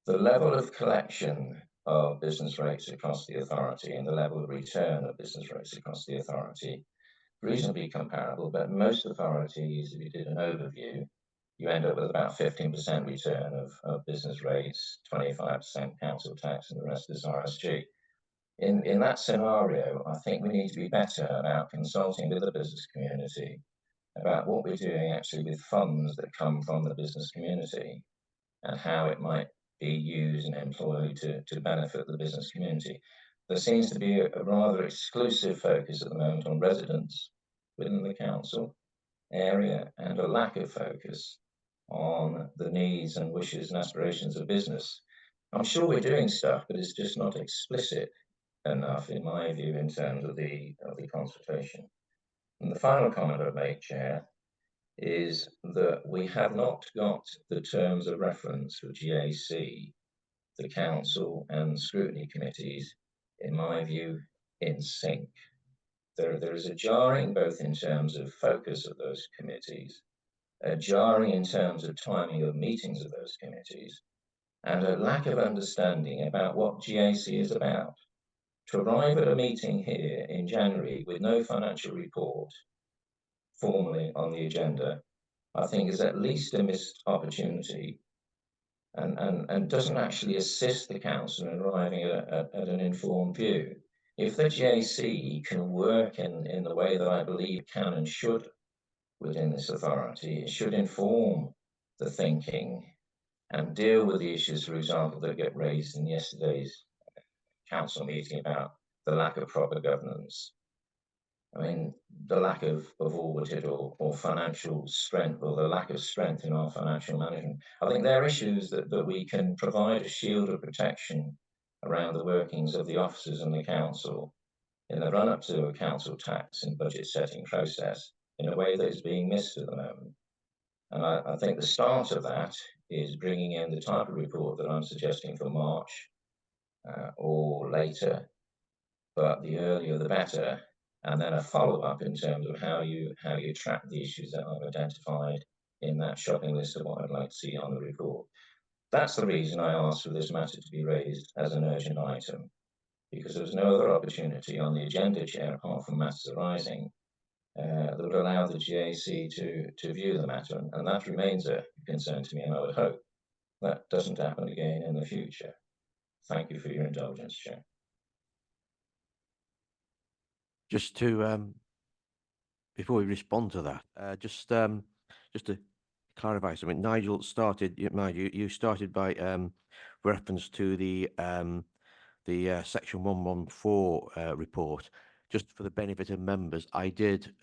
The level of collection of business rates across the authority and the level of return of business rates across the authority reasonably comparable, but most authorities, if you did an overview, you end up with about 15% return of business rates, 25% council tax, and the rest is RSG. In that scenario, I think we need to be better about consulting with the business community about what we're doing actually with funds that come from the business community and how it might be used and employed to benefit the business community. There seems to be a rather exclusive focus at the moment on residents within the council area and a lack of focus on the needs and wishes and aspirations of business. I'm sure we're doing stuff, but it's just not explicit enough, in my view, in terms of the consultation. And the final comment I'd make, Chair, is that we have not got the terms of reference for GAC, the council and scrutiny committees, in my view, in sync. There is a jarring both in terms of focus of those committees, a jarring in terms of timing of meetings of those committees, and a lack of understanding about what GAC is about. To arrive at a meeting here in January with no financial report formally on the agenda, I think is at least a missed opportunity and doesn't actually assist the council in arriving at an informed view. If the GAC can work in the way that I believe it can and should within this authority. It should inform the thinking and deal with the issues, for example, that get raised in yesterday's council meeting about the lack of proper governance. I mean, the lack of audited or financial strength, or the lack of strength in our financial management. I think there are issues that we can provide a shield of protection around the workings of the officers and the council in the run-up to a council tax and budget setting process in a way that is being missed at the moment. And I think the start of that is bringing in the type of report that I'm suggesting for March or later, but the earlier the better. And then a follow-up in terms of how you track the issues that I've identified in that shopping list of what I'd like to see on the report. That's the reason I asked for this matter to be raised as an urgent item, because there was no other opportunity on the agenda, Chair, apart from matters arising, that would allow the GAC to view the matter, and that remains a concern to me, and I would hope that doesn't happen again in the future. Thank you for your indulgence, Chair. Just to before we respond to that, just to clarify something, Nigel started. You started by reference to the section 114 report. Just for the benefit of members, I did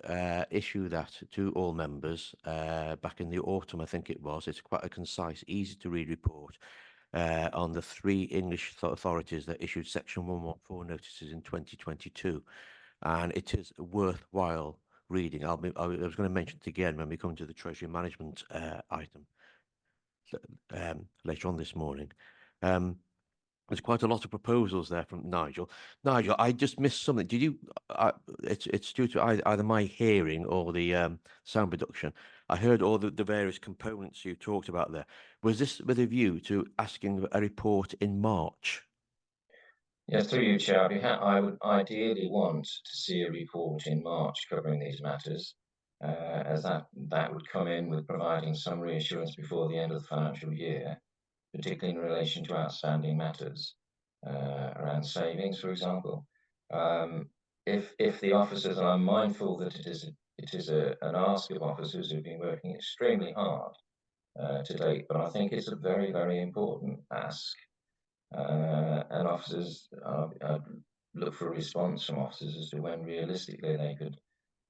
issue that to all members back in the autumn, I think it was. It's quite a concise, easy to read report on the 3 English authorities that issued section 114 notices in 2022. And it is worthwhile reading. I was going to mention it again when we come to the Treasury Management item later on this morning. There's quite a lot of proposals there from Nigel. Nigel, I just missed something. Did you? It's due to either my hearing or the sound reduction. I heard all the various components you talked about there. Was this with a view to asking a report in March? Yes, through you, Chair. I would ideally want to see a report in March covering these matters, as that would come in with providing some reassurance before the end of the financial year, particularly in relation to outstanding matters around savings, for example. If the officers, and I'm mindful that it is an ask of officers who've been working extremely hard to date, but I think it's a very, very important ask. And officers, I'd look for a response from officers as to when realistically they could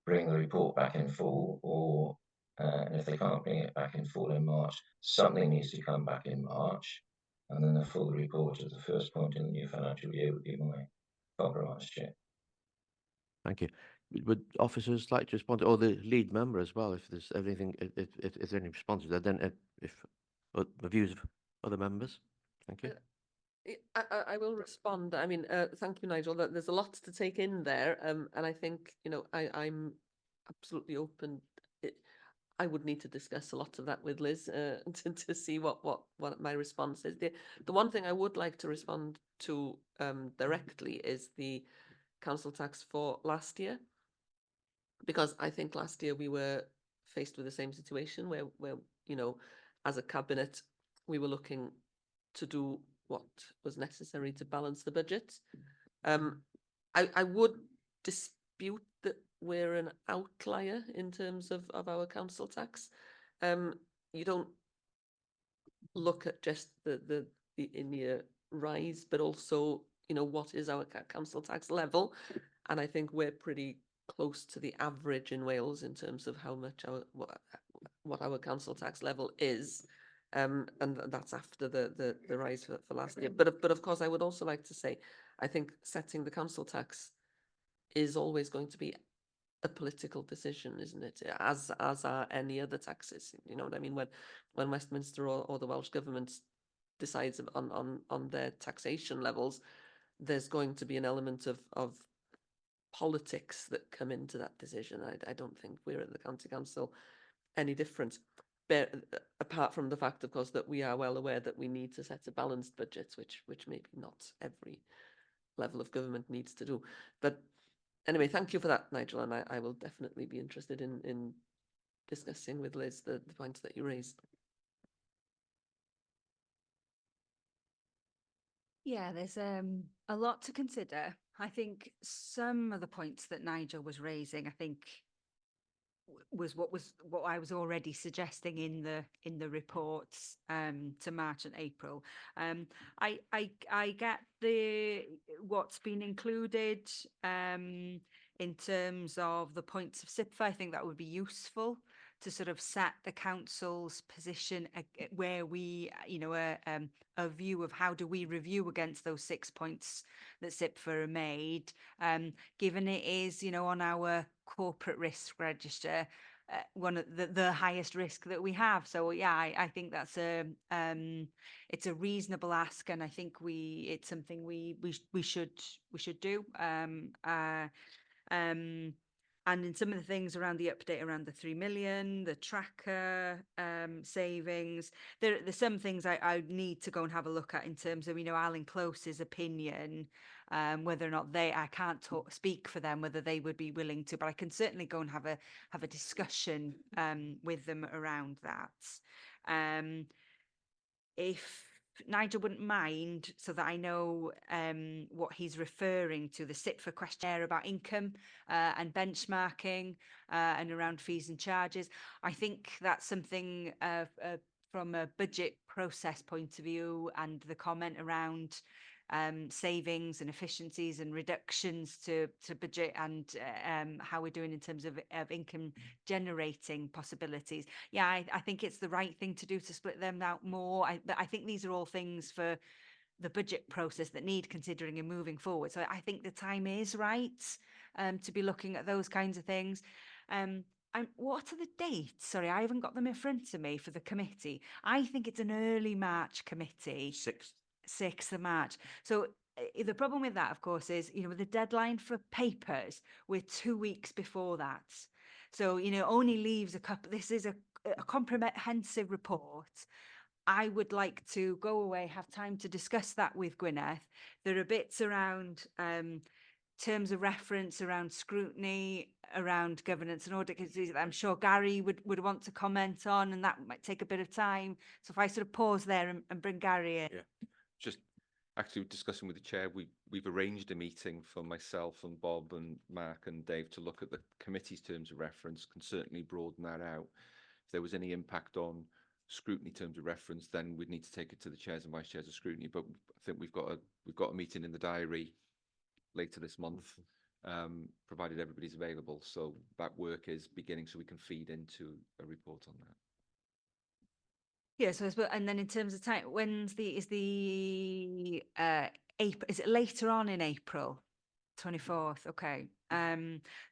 bring the report back in full, or and if they can't bring it back in full in March, something needs to come back in March, and then a full report at the first point in the new financial year would be my compromise, Chair. Thank you. Would officers like to respond, or the lead member as well, if there's anything, if there's any responses there, then if the views of other members? Thank you. I will respond. I mean, thank you, Nigel. There's a lot to take in there, and I think, you know, I'm absolutely open. I would need to discuss a lot of that with Liz to see what my response is. The one thing I would like to respond to directly is the council tax for last year, because I think last year we were faced with the same situation where you know, as a cabinet, we were looking to do what was necessary to balance the budget. I would dispute that we're an outlier in terms of our council tax. You don't look at just the in-year rise, but also, you know, what is our council tax level? And I think we're pretty close to the average in Wales in terms of how much what our council tax level is. And that's after the rise for last year. But of course, I would also like to say, I think setting the council tax is always going to be a political decision, isn't it? As are any other taxes. You know what I mean? When Westminster or the Welsh government decides on their taxation levels, there's going to be an element of politics that come into that decision. I don't think we're at the county council any different. Apart from the fact, of course, that we are well aware that we need to set a balanced budget, which maybe not every level of government needs to do. But anyway, thank you for that, Nigel, and I will definitely be interested in discussing with Liz the points that you raised. Yeah, there's a lot to consider. I think some of the points that Nigel was raising, I think was what I was already suggesting in the reports to March and April. I get what's been included in terms of the points of SIPFA. I think that would be useful to sort of set the council's position where we, a view of how do we review against those 6 points that SIPFA are made, given it is, on our corporate risk register, one of the highest risk that we have. So yeah, I think that's it's a reasonable ask, and I think it's something we should do. And in some of the things around the update around the 3 million, the tracker savings, there's some things I need to go and have a look at in terms of, Alan Close's opinion, whether or not I can't speak for them, whether they would be willing to, but I can certainly go and have a discussion with them around that. If Nigel wouldn't mind, so that I know what he's referring to, the SIPFA questionnaire about income and benchmarking and around fees and charges. I think that's something from a budget process point of view, and the comment around savings and efficiencies and reductions to budget, and how we're doing in terms of income generating possibilities. Yeah, I think it's the right thing to do to split them out more. But I think these are all things for the budget process that need considering and moving forward. So I think the time is right to be looking at those kinds of things. What are the dates? Sorry, I haven't got them in front of me for the committee. I think it's an early March committee. 6th of March. So the problem with that, of course, is, the deadline for papers, we're 2 weeks before that. So, only leaves a couple. This is a comprehensive report. I would like to go away, have time to discuss that with Gwyneth. There are bits around terms of reference, around scrutiny, around governance and audit that I'm sure Gary would want to comment on, and that might take a bit of time. So if I sort of pause there and bring Gary in. Yeah. Just actually discussing with the chair, we've arranged a meeting for myself and Bob and Mark and Dave to look at the committee's terms of reference, can certainly broaden that out. If there was any impact on scrutiny terms of reference, then we'd need to take it to the chairs and vice chairs of scrutiny. But I think we've got a meeting in the diary later this month, provided everybody's available. So that work is beginning, so we can feed into a report on that. Yeah, so and then in terms of time, is it later on in April? 24th, okay.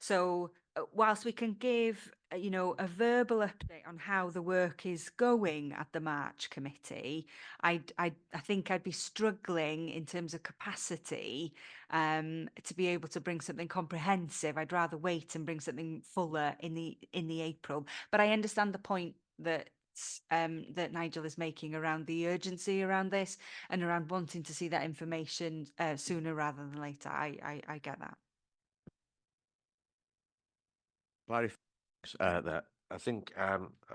So whilst we can give a verbal update on how the work is going at the March committee, I think I'd be struggling in terms of capacity to be able to bring something comprehensive. I'd rather wait and bring something fuller in the April. But I understand the point that Nigel is making around the urgency around this and around wanting to see that information sooner rather than later. I get that. That I think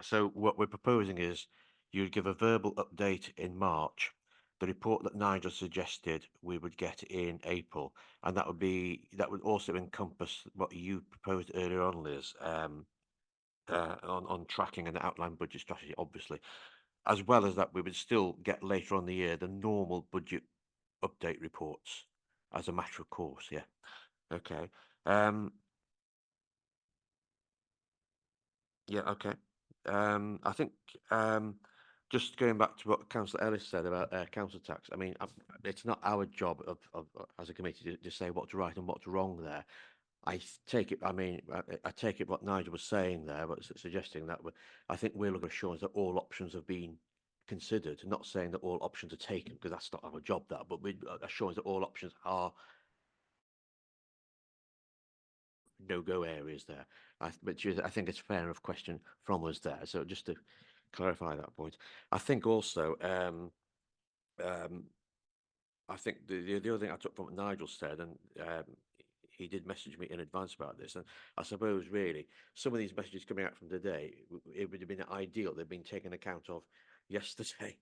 so. What we're proposing is you'd give a verbal update in March. The report that Nigel suggested we would get in April, and that would also encompass what you proposed earlier on, Liz. On tracking and the outline budget strategy, obviously, as well as that we would still get later on the year the normal budget update reports as a matter of course. Yeah, okay. Yeah, okay. I think just going back to what Councillor Ellis said about council tax, I mean, it's not our job of as a committee to say what's right and what's wrong there. I take it what Nigel was saying there, but suggesting that I think we're looking for assurance that all options have been considered, not saying that all options are taken, because that's not our job, but we're assurance that all options are no-go areas there. Which is, I think it's a fair enough question from us there. So just to clarify that point, I think also, I think the other thing I took from what Nigel said, and he did message me in advance about this, and I suppose really some of these messages coming out from today, it would have been ideal they've been taken account of yesterday.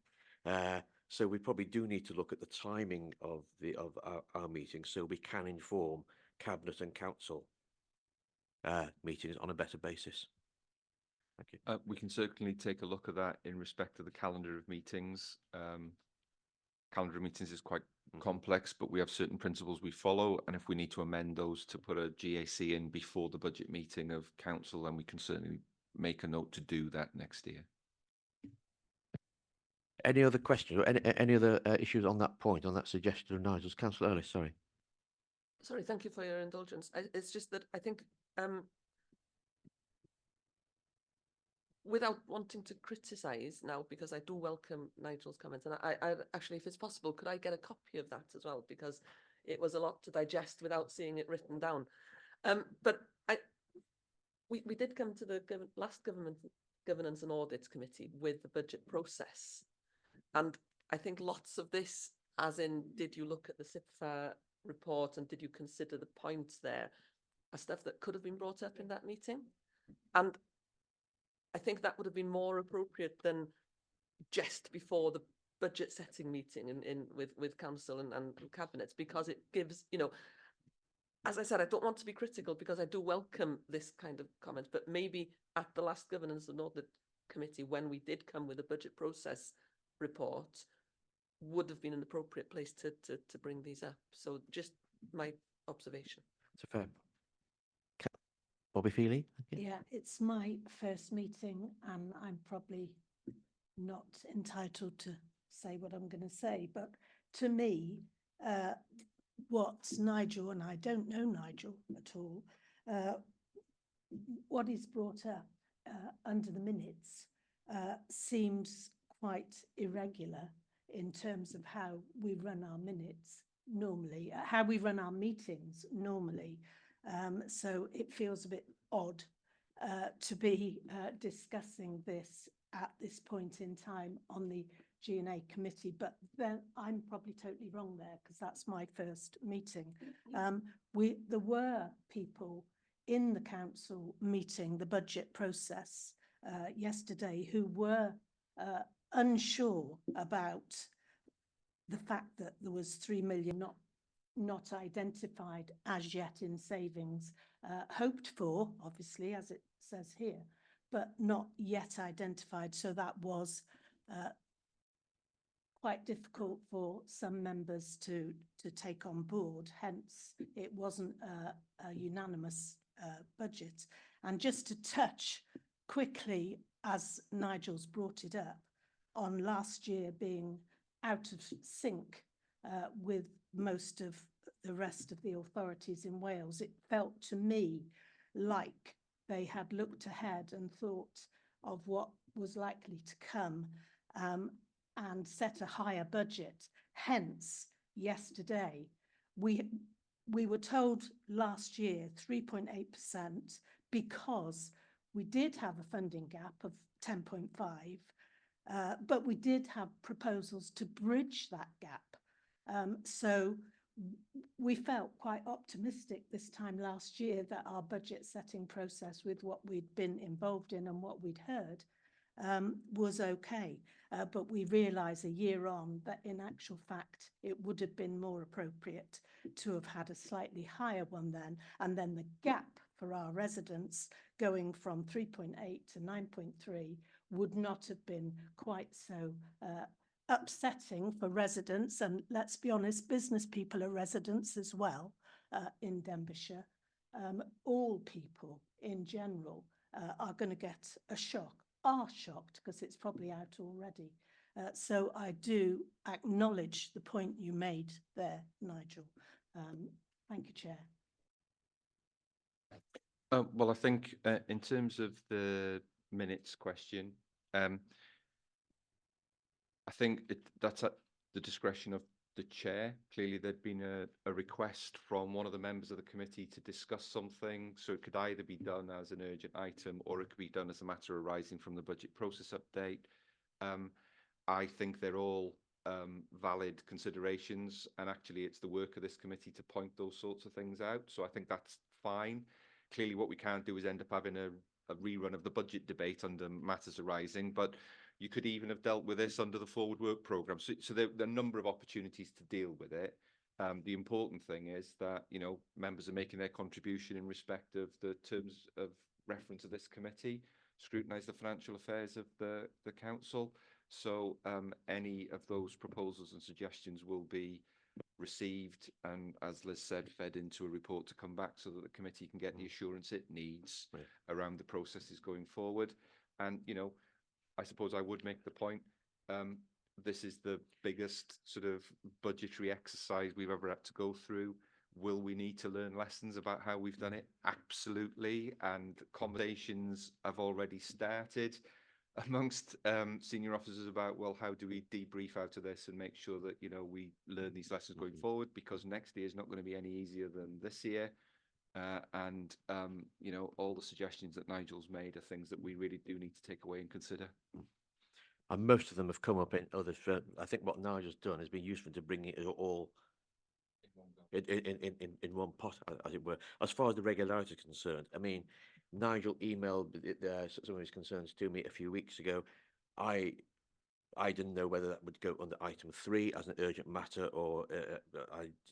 So we probably do need to look at the timing of our meetings so we can inform cabinet and council meetings on a better basis. Thank you. We can certainly take a look at that in respect to the calendar of meetings. Calendar of meetings is quite complex, but we have certain principles we follow, and if we need to amend those to put a GAC in before the budget meeting of council, then we can certainly make a note to do that next year. Any other questions or any other issues on that point, on that suggestion of Nigel's? Councillor Early, sorry. Sorry, thank you for your indulgence. It's just that I think, without wanting to criticise now, because I do welcome Nigel's comments, and I actually, if it's possible, could I get a copy of that as well? Because it was a lot to digest without seeing it written down. But we did come to the last Governance and Audits Committee with the budget process. And I think lots of this, as in, did you look at the CYPFA report and did you consider the points there, are stuff that could have been brought up in that meeting. And I think that would have been more appropriate than just before the budget setting meeting with council and cabinets, because it gives, you know, as I said, I don't want to be critical because I do welcome this kind of comment, but maybe at the last Governance and Audit Committee, when we did come with a budget process report, would have been an appropriate place to bring these up. So just my observation. It's a fair. Bobby Feely? Yeah, it's my first meeting and I'm probably not entitled to say what I'm going to say, but to me, what Nigel, and I don't know Nigel at all, what is brought up under the minutes seems quite irregular in terms of how we run our minutes normally, how we run our meetings normally. So it feels a bit odd to be discussing this at this point in time on the G&A committee, but then I'm probably totally wrong there because that's my first meeting. There were people in the council meeting the budget process yesterday who were unsure about the fact that there was 3 million not identified as yet in savings, hoped for, obviously, as it says here, but not yet identified. So that was quite difficult for some members to take on board. Hence, it wasn't a unanimous budget. And just to touch quickly, as Nigel's brought it up, on last year being out of sync with most of the rest of the authorities in Wales, it felt to me like they had looked ahead and thought of what was likely to come and set a higher budget. Hence, yesterday, we were told last year 3.8% because we did have a funding gap of 10.5, but we did have proposals to bridge that gap. So we felt quite optimistic this time last year that our budget setting process, with what we'd been involved in and what we'd heard, was okay. But we realise a year on that in actual fact, it would have been more appropriate to have had a slightly higher one then. And then the gap for our residents going from 3.8 to 9.3 would not have been quite so upsetting for residents. And let's be honest, business people are residents as well in Denbighshire. All people in general are going to get a shock, are shocked because it's probably out already. So I do acknowledge the point you made there, Nigel. Thank you, Chair. Well, I think in terms of the minutes question, I think that's at the discretion of the chair. Clearly, there'd been a request from one of the members of the committee to discuss something, so it could either be done as an urgent item or it could be done as a matter arising from the budget process update. I think they're all valid considerations, and actually it's the work of this committee to point those sorts of things out, so I think that's fine. Clearly, what we can't do is end up having a rerun of the budget debate under matters arising, but you could even have dealt with this under the forward work programme. So there are a number of opportunities to deal with it. The important thing is that, you know, members are making their contribution in respect of the terms of reference of this committee. scrutinise the financial affairs of the council. So any of those proposals and suggestions will be received and, as Liz said, fed into a report to come back so that the committee can get the assurance it needs around the processes going forward. And, you know, I suppose I would make the point, this is the biggest sort of budgetary exercise we've ever had to go through. Will we need to learn lessons about how we've done it? Absolutely. And conversations have already started amongst senior officers about, well, how do we debrief out of this and make sure that, you know, we learn these lessons going forward, because next year is not going to be any easier than this year. You know, all the suggestions that Nigel's made are things that we really do need to take away and consider. And most of them have come up in others. I think what Nigel's done has been useful to bring it all in one pot, as it were. As far as the regularity is concerned, I mean, Nigel emailed some of his concerns to me a few weeks ago. I didn't know whether that would go under item 3 as an urgent matter, or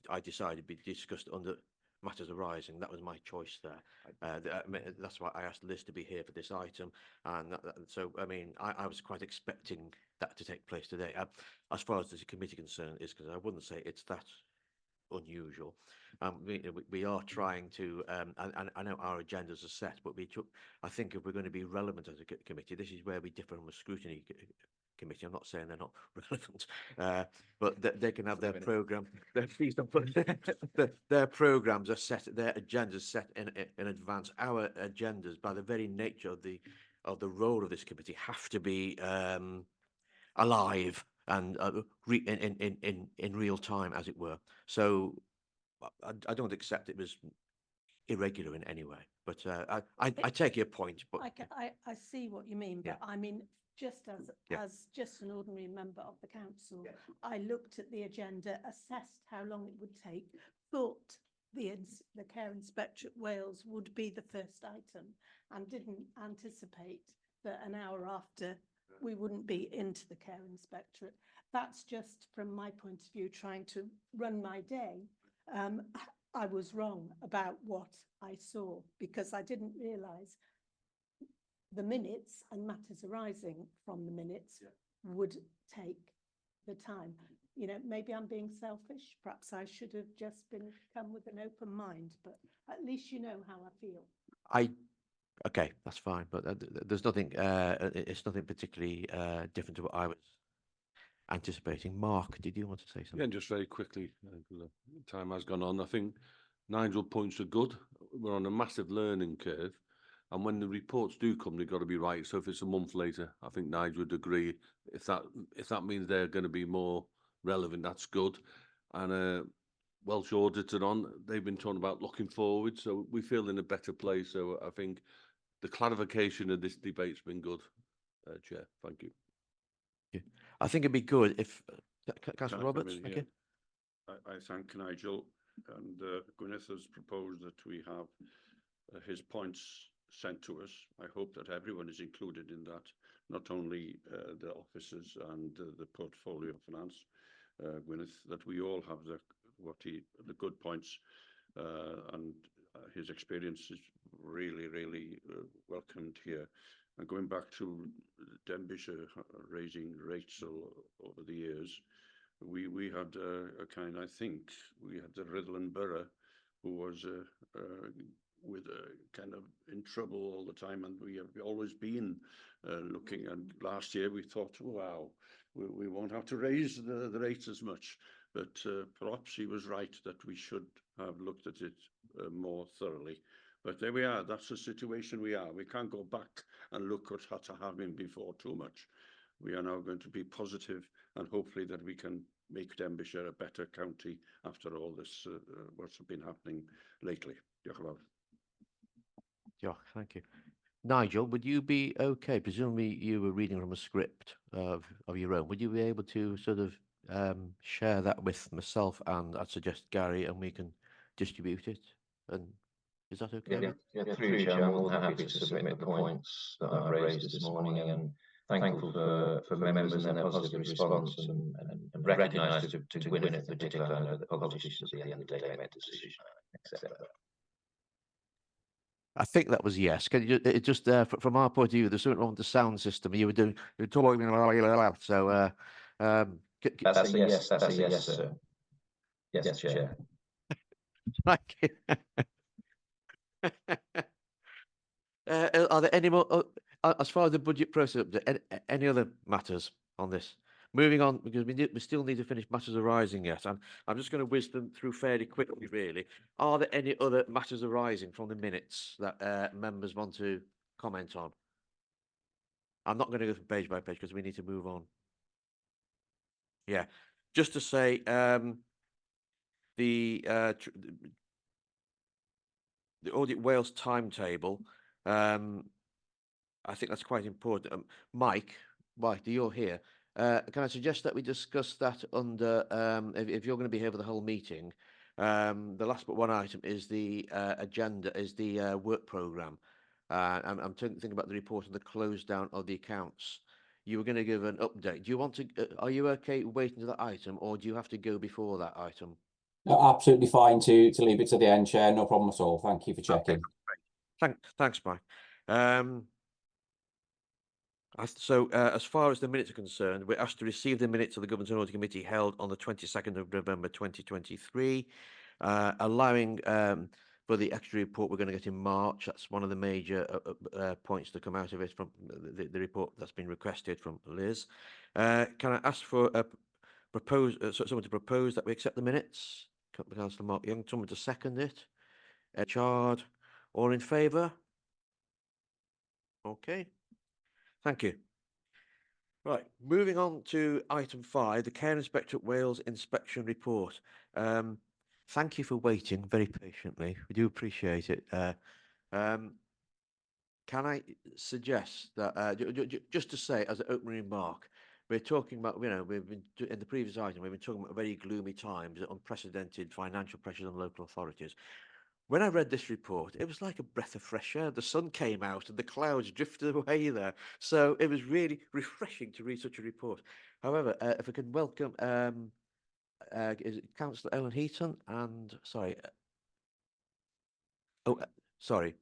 I decided to be discussed under matters arising. That was my choice there. That's why I asked Liz to be here for this item, and so I mean I was quite expecting that to take place today. As far as the committee concern is, because I wouldn't say it's that unusual. We are trying to, and I know our agendas are set, but I think if we're going to be relevant as a committee, this is where we differ from a scrutiny committee. I'm not saying they're not relevant, but they can have their program. Please don't put their programs are set, their agendas set in advance. Our agendas, by the very nature of the role of this committee, have to be alive and in real time, as it were. So I don't accept it was irregular in any way, but I take your point. But I see what you mean, but Yeah. I mean, just as just an ordinary member of the council, I looked at the agenda, assessed how long it would take, thought the care inspectorate Wales would be the first item, and didn't anticipate that an hour after we wouldn't be into the care inspectorate. That's just from my point of view, trying to run my day. I was wrong about what I saw, because I didn't realise the minutes and matters arising from the minutes would take the time. You know, maybe I'm being selfish. Perhaps I should have just come with an open mind, but at least you know how I feel. Okay, that's fine, but there's nothing. It's nothing particularly different to what I was anticipating. Mark, did you want to say something? Yeah, just very quickly, time has gone on. I think Nigel points are good. We're on a massive learning curve, and when the reports do come, they've got to be right. So if it's a month later, I think Nigel would agree. If that means they're going to be more relevant, that's good. And Welsh auditor on, they've been talking about looking forward, so we feel in a better place. So I think the clarification of this debate's been good, Chair. Thank you. I think it'd be good if Councillor Can I come Roberts. in Thank here? you. I thank Nigel, and Gwyneth has proposed that we have his points sent to us. I hope that everyone is included in that, not only the officers and the portfolio finance, Gwyneth, that we all have the good points, and his experience is really welcomed here. And going back to Ddinbych raising rates over the years, we had a kind, I think, we had the Rhyglyn Borough, who was with kind of in trouble all the time, and we have always been looking. And last year we thought, wow, we won't have to raise the rates as much, but perhaps he was right that we should have looked at it more thoroughly. But there we are. That's the situation we are. We can't go back and look what had to happen before too much. We are now going to be positive, and hopefully that we can make Ddinbych a better county after all this, what's been happening lately. Diolch yn fawr. Diolch, thank you. Nigel, would you be okay? Presumably you were reading from a script of your own. Would you be able to sort of share that with myself, and I'd suggest Gary, and we can distribute it? And is that okay? Yeah, through you, Chair, I'm more than happy to submit the points that I've raised this morning, and thankful for members and their positive response, and recognise to Gwyneth in particular, I know that politicians at the end of the day make the decision, accept that. I think that was yes. Can you it just from our point of view, there's something wrong with the sound system. You were talking so That's a yes, sir. Yes, Chair. Thank you. Are there any more as far as the budget process? Any other matters on this? Moving on, because we still need to finish matters arising yet. I'm just going to whiz them through fairly quickly, really. Are there any other matters arising from the minutes that members want to comment on? I'm not going to go from page by page because we need to move on. Yeah, just to say, the Audit Wales timetable, I think that's quite important. Mike, you're here. Can I suggest that we discuss that under, if you're going to be here for the whole meeting, the last but one item is the agenda, is the work programme. I'm thinking about the report on the close down of the accounts. You were going to give an update. Do you want to, are you okay waiting to that item, or do you have to go before that item? No, absolutely fine to leave it to the end, Chair. No problem at all. Thank you for checking. Okay, thanks, Mike. As far as the minutes are concerned, we're asked to receive the minutes of the Governance and Audit Committee held on the 22nd of November 2023, allowing for the extra report we're going to get in March. That's one of the major points to come out of it from the report that's been requested from Liz. Can I ask for someone to propose that we accept the minutes? Councillor Mark Young, someone to second it? Chard, all in favour? Okay. Thank you. Right, moving on to item 5, the Care Inspector at Wales Inspection Report. Thank you for waiting very patiently. We do appreciate it. Can I suggest that, just to say as an opening remark, we're talking about, we've been, in the previous item, we've been talking about very gloomy times, unprecedented financial pressures on local authorities. When I read this report, it was like a breath of fresh air. The sun came out and the clouds drifted away there. So it was really refreshing to read such a report. However, if I could welcome is it Councillor Ellen Heaton and, sorry. Sorry.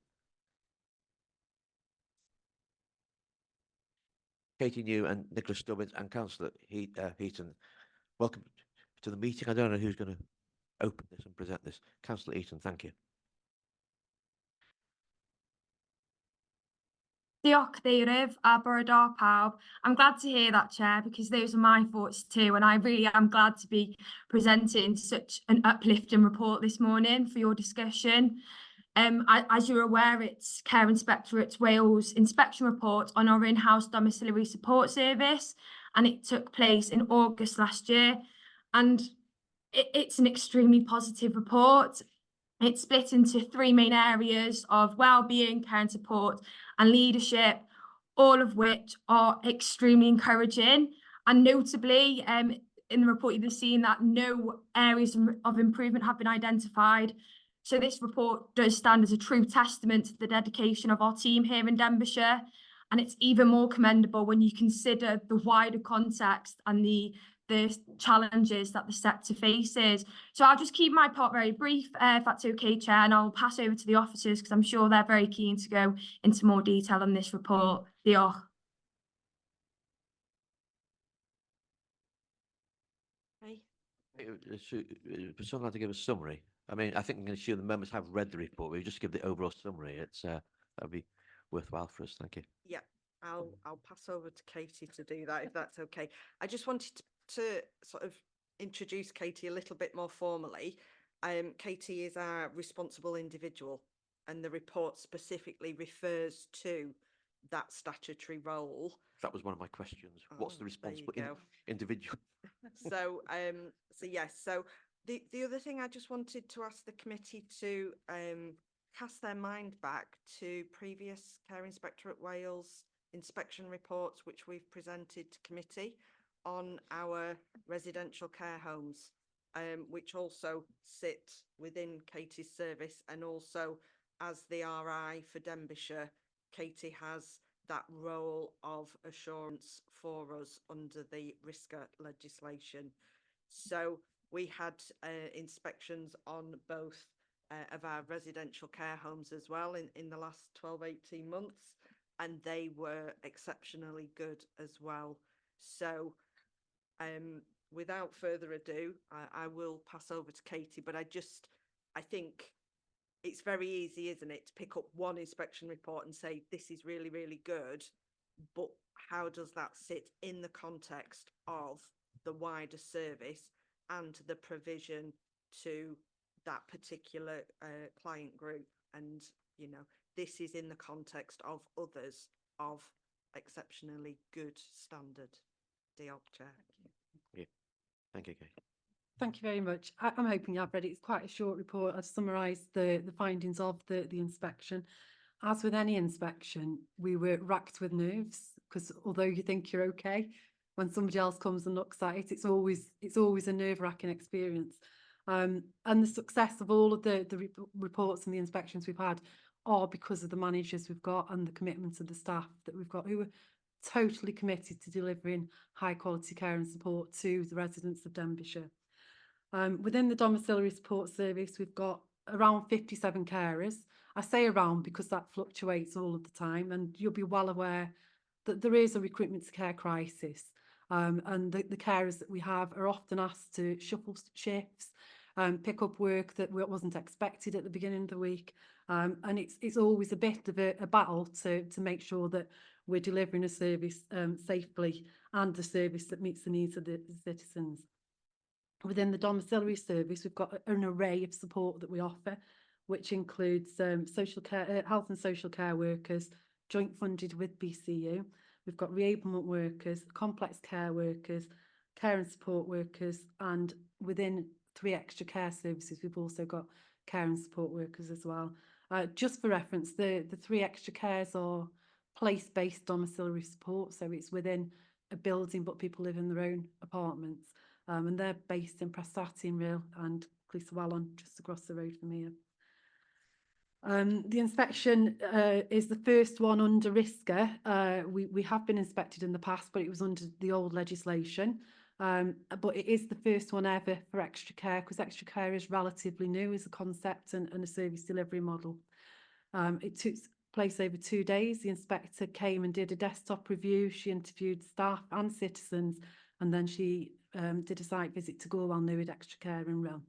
Katie New and Nicholas Stubbins and Councillor Heaton. Welcome to the meeting. I don't know who's going to open this and present this. Councillor Heaton, thank you. Diolch Cadeirydd a bore pawb. I'm glad to hear that, Chair, because those are my thoughts too, and I really am glad to be presenting such an uplifting report this morning for your discussion. As you're aware, it's Care Inspectorate Wales inspection report on our in-house domiciliary support service, and it took place in August last year. And it's an extremely positive report. It's split into 3 main areas of wellbeing, care and support, and leadership, all of which are extremely encouraging. And notably, in the report, you've seen that no areas of improvement have been identified. So this report does stand as a true testament to the dedication of our team here in Denbighshire. And it's even more commendable when you consider the wider context and the challenges that the sector faces. So I'll just keep my part very brief, if that's okay, Chair, and I'll pass over to the officers because I'm sure they're very keen to go into more detail on this report. Diolch. Someone like to give a summary. I mean, I think I'm going to assume the members have read the report. We just give the overall summary. It's that'd be worthwhile for us. Thank you. Yeah, I'll pass over to Katie to do that if that's okay. I just wanted to sort of introduce Katie a little bit more formally. Katie is our responsible individual, and the report specifically refers to that statutory role. That was one of my questions. What's the responsible individual? So yes. So the other thing I just wanted to ask the committee to cast their mind back to previous Care Inspectorate Wales inspection reports, which we've presented to committee on our residential care homes, which also sit within Katie's service, and also as the RI for Denbighshire, Katie has that role of assurance for us under the RISCA legislation. So we had inspections on both of our residential care homes as well in the last 12-18 months, and they were exceptionally good as well. So without further ado, I will pass over to Katie, but I think it's very easy, isn't it, to pick up one inspection report and say this is really, really good, but how does that sit in the context of the wider service and the provision to that particular client group? And, you know, this is in the context of others of exceptionally good standard. Diolch, Chair. Yeah. Thank you, Kate. Thank you very much. I'm hoping you have read it. It's quite a short report. I've summarised the findings of the inspection. As with any inspection, we were racked with nerves because although you think you're okay, when somebody else comes and looks at it, it's always a nerve-wracking experience. And the success of all of the reports and the inspections we've had are because of the managers we've got and the commitment of the staff that we've got, who are totally committed to delivering high quality care and support to the residents of Denbighshire. Within the domiciliary support service, we've got around 57 carers. I say around because that fluctuates all of the time, and you'll be well aware that there is a recruitment to care crisis. And the carers that we have are often asked to shuffle shifts, pick up work that wasn't expected at the beginning of the week. And it's always a bit of a battle to make sure that we're delivering a service safely and a service that meets the needs of the citizens. Within the domiciliary service, we've got an array of support that we offer, which includes social care, health and social care workers, joint funded with BCU. We've got reablement workers, complex care workers, care and support workers, and within 3 extra care services, we've also got care and support workers as well. Just for reference, the 3 extra cares are place-based domiciliary support, so it's within a building, but people live in their own apartments. And they're based in Prestati and Real and Clyswellon, just across the road from here. The inspection is the first one under RISCA. We have been inspected in the past, but it was under the old legislation. But it is the first one ever for extra care, because extra care is relatively new as a concept and a service delivery model. It took place over 2 days. The inspector came and did a desktop review. She interviewed staff and citizens, and then she did a site visit to Gorwell Newid Extra Care in Real.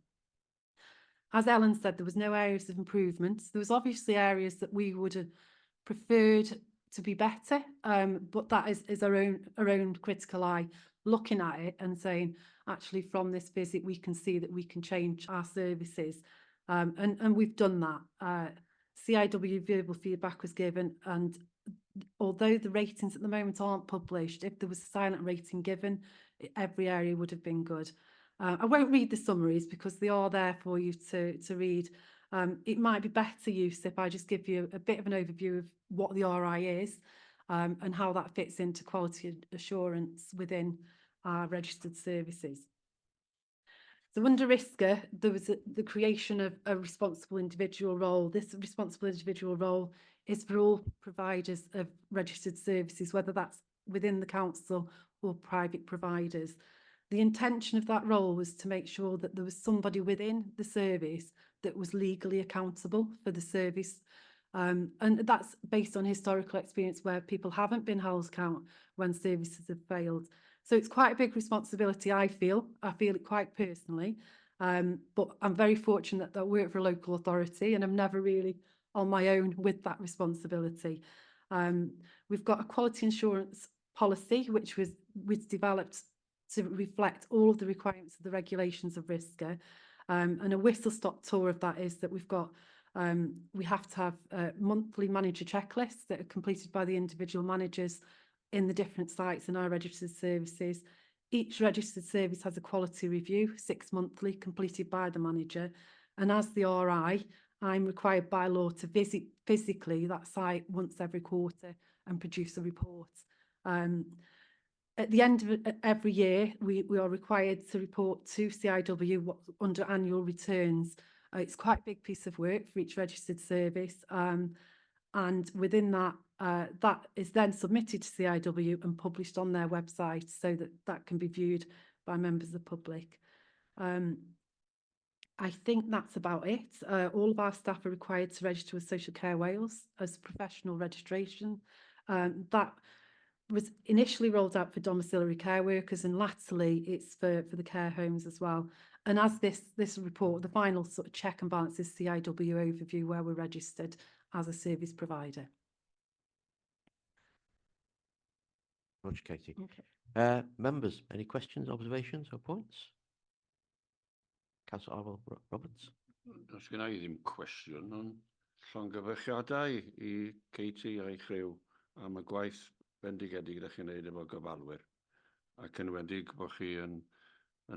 As Ellen said, there was no areas of improvement. There was obviously areas that we would have preferred to be better, but that is our own critical eye looking at it and saying, actually, from this visit, we can see that we can change our services. And we've done that. CIW verbal feedback was given, and although the ratings at the moment aren't published, if there was a silent rating given, every area would have been good. I won't read the summaries because they are there for you to read. It might be better use if I just give you a bit of an overview of what the RI is and how that fits into quality assurance within our registered services. So under RISCA, there was the creation of a responsible individual role. This responsible individual role is for all providers of registered services, whether that's within the council or private providers. The intention of that role was to make sure that there was somebody within the service that was legally accountable for the service. And that's based on historical experience where people haven't been held account when services have failed. So it's quite a big responsibility, I feel it quite personally, but I'm very fortunate that I work for a local authority and I'm never really on my own with that responsibility. We've got a quality insurance policy, which was developed to reflect all of the requirements of the regulations of RISCA. And a whistle-stop tour of that is that we've got, we have to have monthly manager checklists that are completed by the individual managers in the different sites in our registered services. Each registered service has a quality review, 6 monthly, completed by the manager. And as the RI, I'm required by law to visit physically that site once every quarter and produce a report. At the end of every year, we are required to report to CIW under annual returns. It's quite a big piece of work for each registered service. And within that, that is then submitted to CIW and published on their website so that that can be viewed by members of the public. I think that's about it. All of our staff are required to register with Social Care Wales as professional registration. That was initially rolled out for domiciliary care workers, and latterly it's for the care homes as well. And as this report, the final sort of check and balance is CIW overview, where we're registered as a service provider. Roger, Katie. Okay. Members, any questions, observations or points? Councillor Arwell Roberts. Os gynna i ddim cwestiwn, ond llongyfarchiadau i Katie a'i chryw am y gwaith bendigedig ydych chi'n neud efo gofalwyr, ac yn enwedig bod chi yn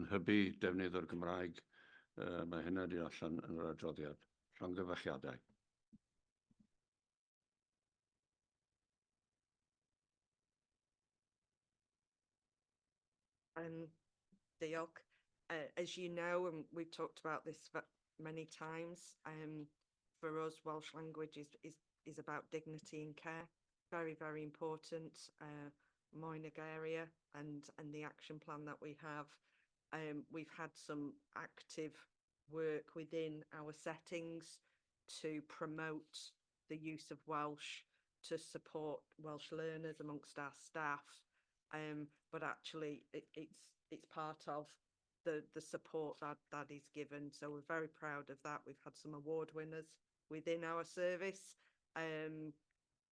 hybu defnydd o'r Gymraeg. Mae hynna wedi allan yn yr adroddiad. Llongyfarchiadau. Diolch. As you know, and we've talked about this many times, for us, Welsh language is about dignity and care. Very, very important. Moynag area and the action plan that we have. We've had some active work within our settings to promote the use of Welsh to support Welsh learners amongst our staff. But actually it's part of the support that is given. So we're very proud of that. We've had some award winners within our service,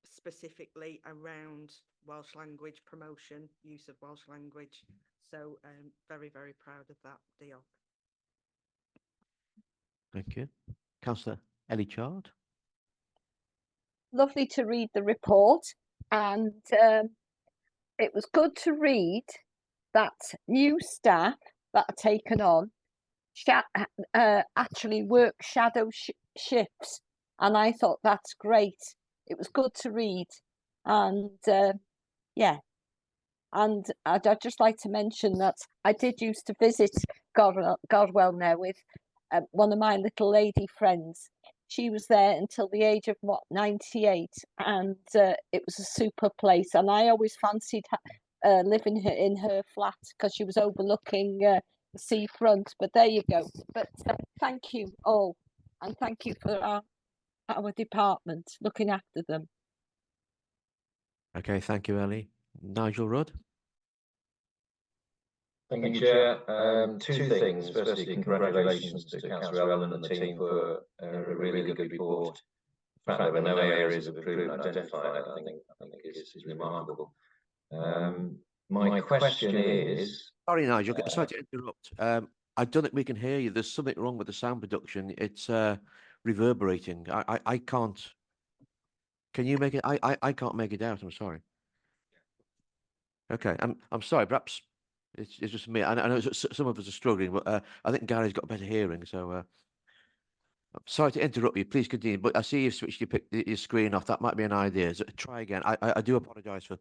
specifically around Welsh language promotion, use of Welsh language. So very, very proud of that. Diolch. Thank you. Councillor Ellie Chard. Lovely to read the report, and it was good to read that new staff that are taken on actually work shadow shifts, and I thought that's great. It was good to read, and yeah, and I'd just like to mention that I did used to visit Godwell now with one of my little lady friends. She was there until the age of 98, and it was a super place, and I always fancied living in her flat because she was overlooking the seafront. But there you go. But thank you all, and thank you for our department looking after them. Okay, thank you, Ellie. Nigel Rudd. Thank you, Chair. Two things. Firstly, congratulations to Councillor Ellen and the team for a really good report. The fact there were no areas of improvement identified, I think is remarkable. My question is... Sorry, Nigel, sorry to interrupt. I don't think we can hear you. There's something wrong with the sound production. It's reverberating. I can't... Can you make it? I can't make it out. I'm sorry. Okay, I'm sorry. Perhaps it's just me. I know some of us are struggling, but I think Gary's got better hearing. So I'm sorry to interrupt you. Please continue. But I see you've switched your screen off. That might be an idea. So try again. I do apologise for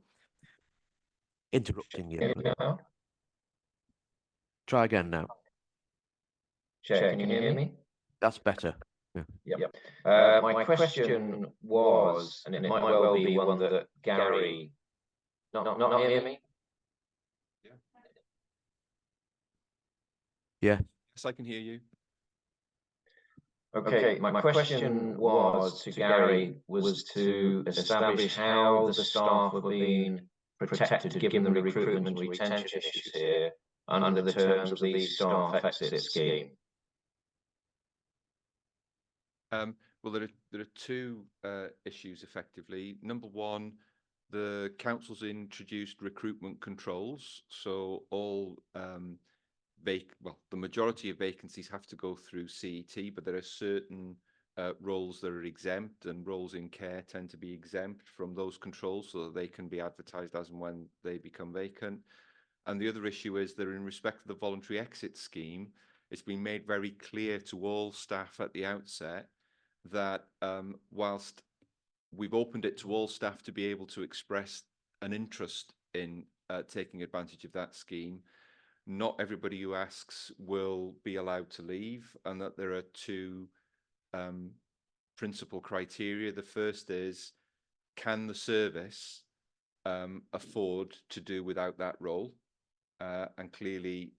interrupting you. Try again now. Chair, can you hear me? That's better. Yep. My question was, and it might well be one that Gary, not hear me? Yeah. Yes, I can hear you. Okay, my question was to Gary was to establish how the staff were being protected given the recruitment and retention issues here under the terms of the staff exit scheme. Well, there are two issues effectively. Number one, the council's introduced recruitment controls, so all the majority of vacancies have to go through CET, but there are certain roles that are exempt, and roles in care tend to be exempt from those controls so that they can be advertised as and when they become vacant. And the other issue is that in respect of the voluntary exit scheme, it's been made very clear to all staff at the outset that whilst we've opened it to all staff to be able to express an interest in taking advantage of that scheme, not everybody who asks will be allowed to leave, and that there are two principal criteria. The first is, can the service afford to do without that role? And clearly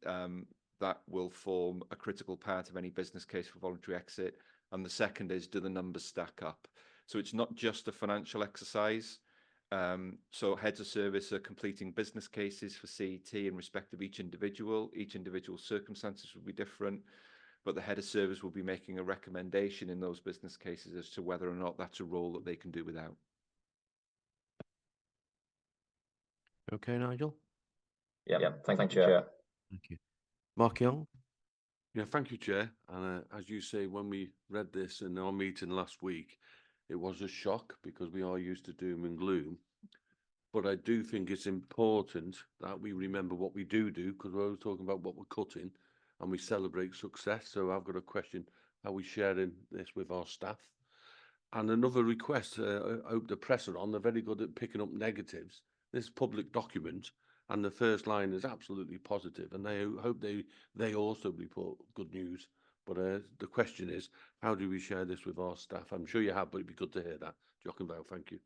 that will form a critical part of any business case for voluntary exit. And the second is, do the numbers stack up? So it's not just a financial exercise. So heads of service are completing business cases for CET in respect of each individual. Each individual's circumstances will be different, but the head of service will be making a recommendation in those business cases as to whether or not that's a role that they can do without. Okay, Nigel? Yeah, thank you, Chair. Thank you. Mark Young? Yeah, thank you, Chair. And as you say, when we read this in our meeting last week, it was a shock because we are used to doom and gloom. But I do think it's important that we remember what we do because we're always talking about what we're cutting and we celebrate success. So I've got a question, how we sharing this with our staff? And another request, I hope the press are on, they're very good at picking up negatives. This is public document, and the first line is absolutely positive, and they hope they also report good news. But the question is, how do we share this with our staff? I'm sure you have, but it'd be good to hear that. Jochen, thank you.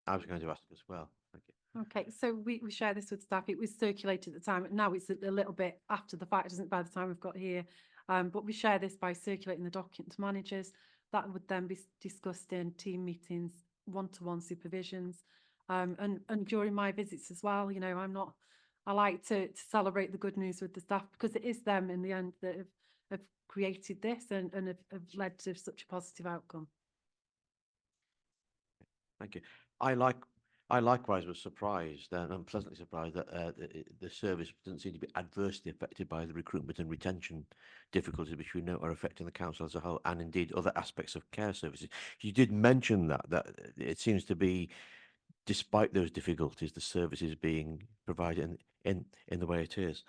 I was going to ask as well. Thank you. Okay, so we share this with staff. It was circulated at the time. Now it's a little bit after the fact, isn't it, by the time we've got here. But we share this by circulating the document to managers. That would then be discussed in team meetings, one-to-one supervisions, and during my visits as well. You know, I like to celebrate the good news with the staff because it is them in the end that have created this and have led to such a positive outcome. Thank you. I likewise was surprised, and I'm pleasantly surprised that the service doesn't seem to be adversely affected by the recruitment and retention difficulties which we know are affecting the council as a whole, and indeed other aspects of care services. You did mention that it seems to be, despite those difficulties, the service is being provided in the way it is.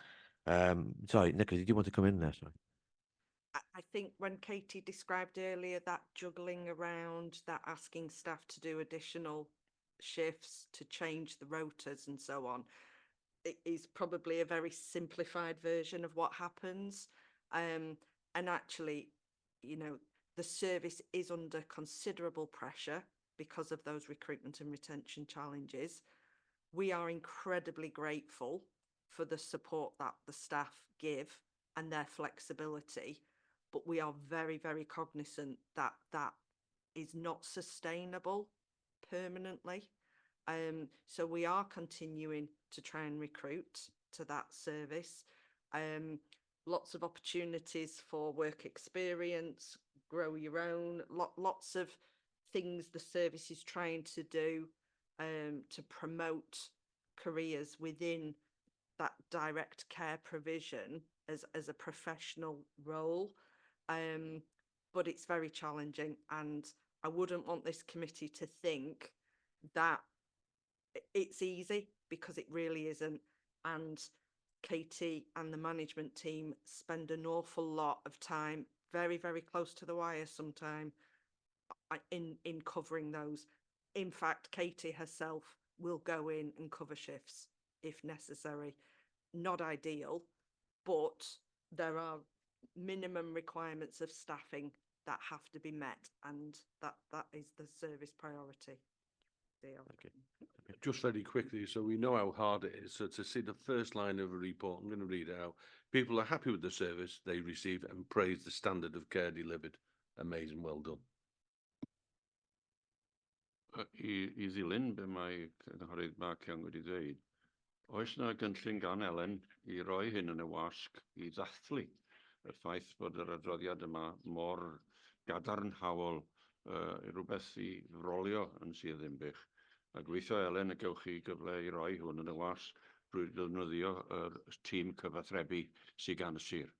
Sorry, Nicola, did you want to come in there? Sorry. I think when Katie described earlier that juggling around, that asking staff to do additional shifts, to change the rotas and so on, it is probably a very simplified version of what happens. And actually, you know, the service is under considerable pressure because of those recruitment and retention challenges. We are incredibly grateful for the support that the staff give and their flexibility, but we are very, very cognizant that that is not sustainable permanently. So we are continuing to try and recruit to that service. Lots of opportunities for work experience, grow your own, lots of things the service is trying to do to promote careers within that direct care provision as a professional role. But it's very challenging, and I wouldn't want this committee to think that it's easy, because it really isn't. And Katie and the management team spend an awful lot of time, very, very close to the wire sometimes, in covering those. In fact, Katie herself will go in and cover shifts if necessary. Not ideal, but there are minimum requirements of staffing that have to be met, and that is the service priority. Okay. Just very quickly, so we know how hard it is. So to see the first line of a report, I'm going to read it out. People are happy with the service they receive and praise the standard of care delivered. Amazing, well done. I ddilyn be mae Cynghorydd Mark Young wedi dweud, oes na gynllun gan Elen I roi hyn yn y wasg I ddathlu y ffaith bod yr adroddiad yma mor gadarnhaol rhywbeth I frolio yn Sir Ddinbych. A gweithio Elen y gewch chi gyfle I roi hwn yn y wasg drwy ddefnyddio yr tîm cyfathrebu sydd gan y sir.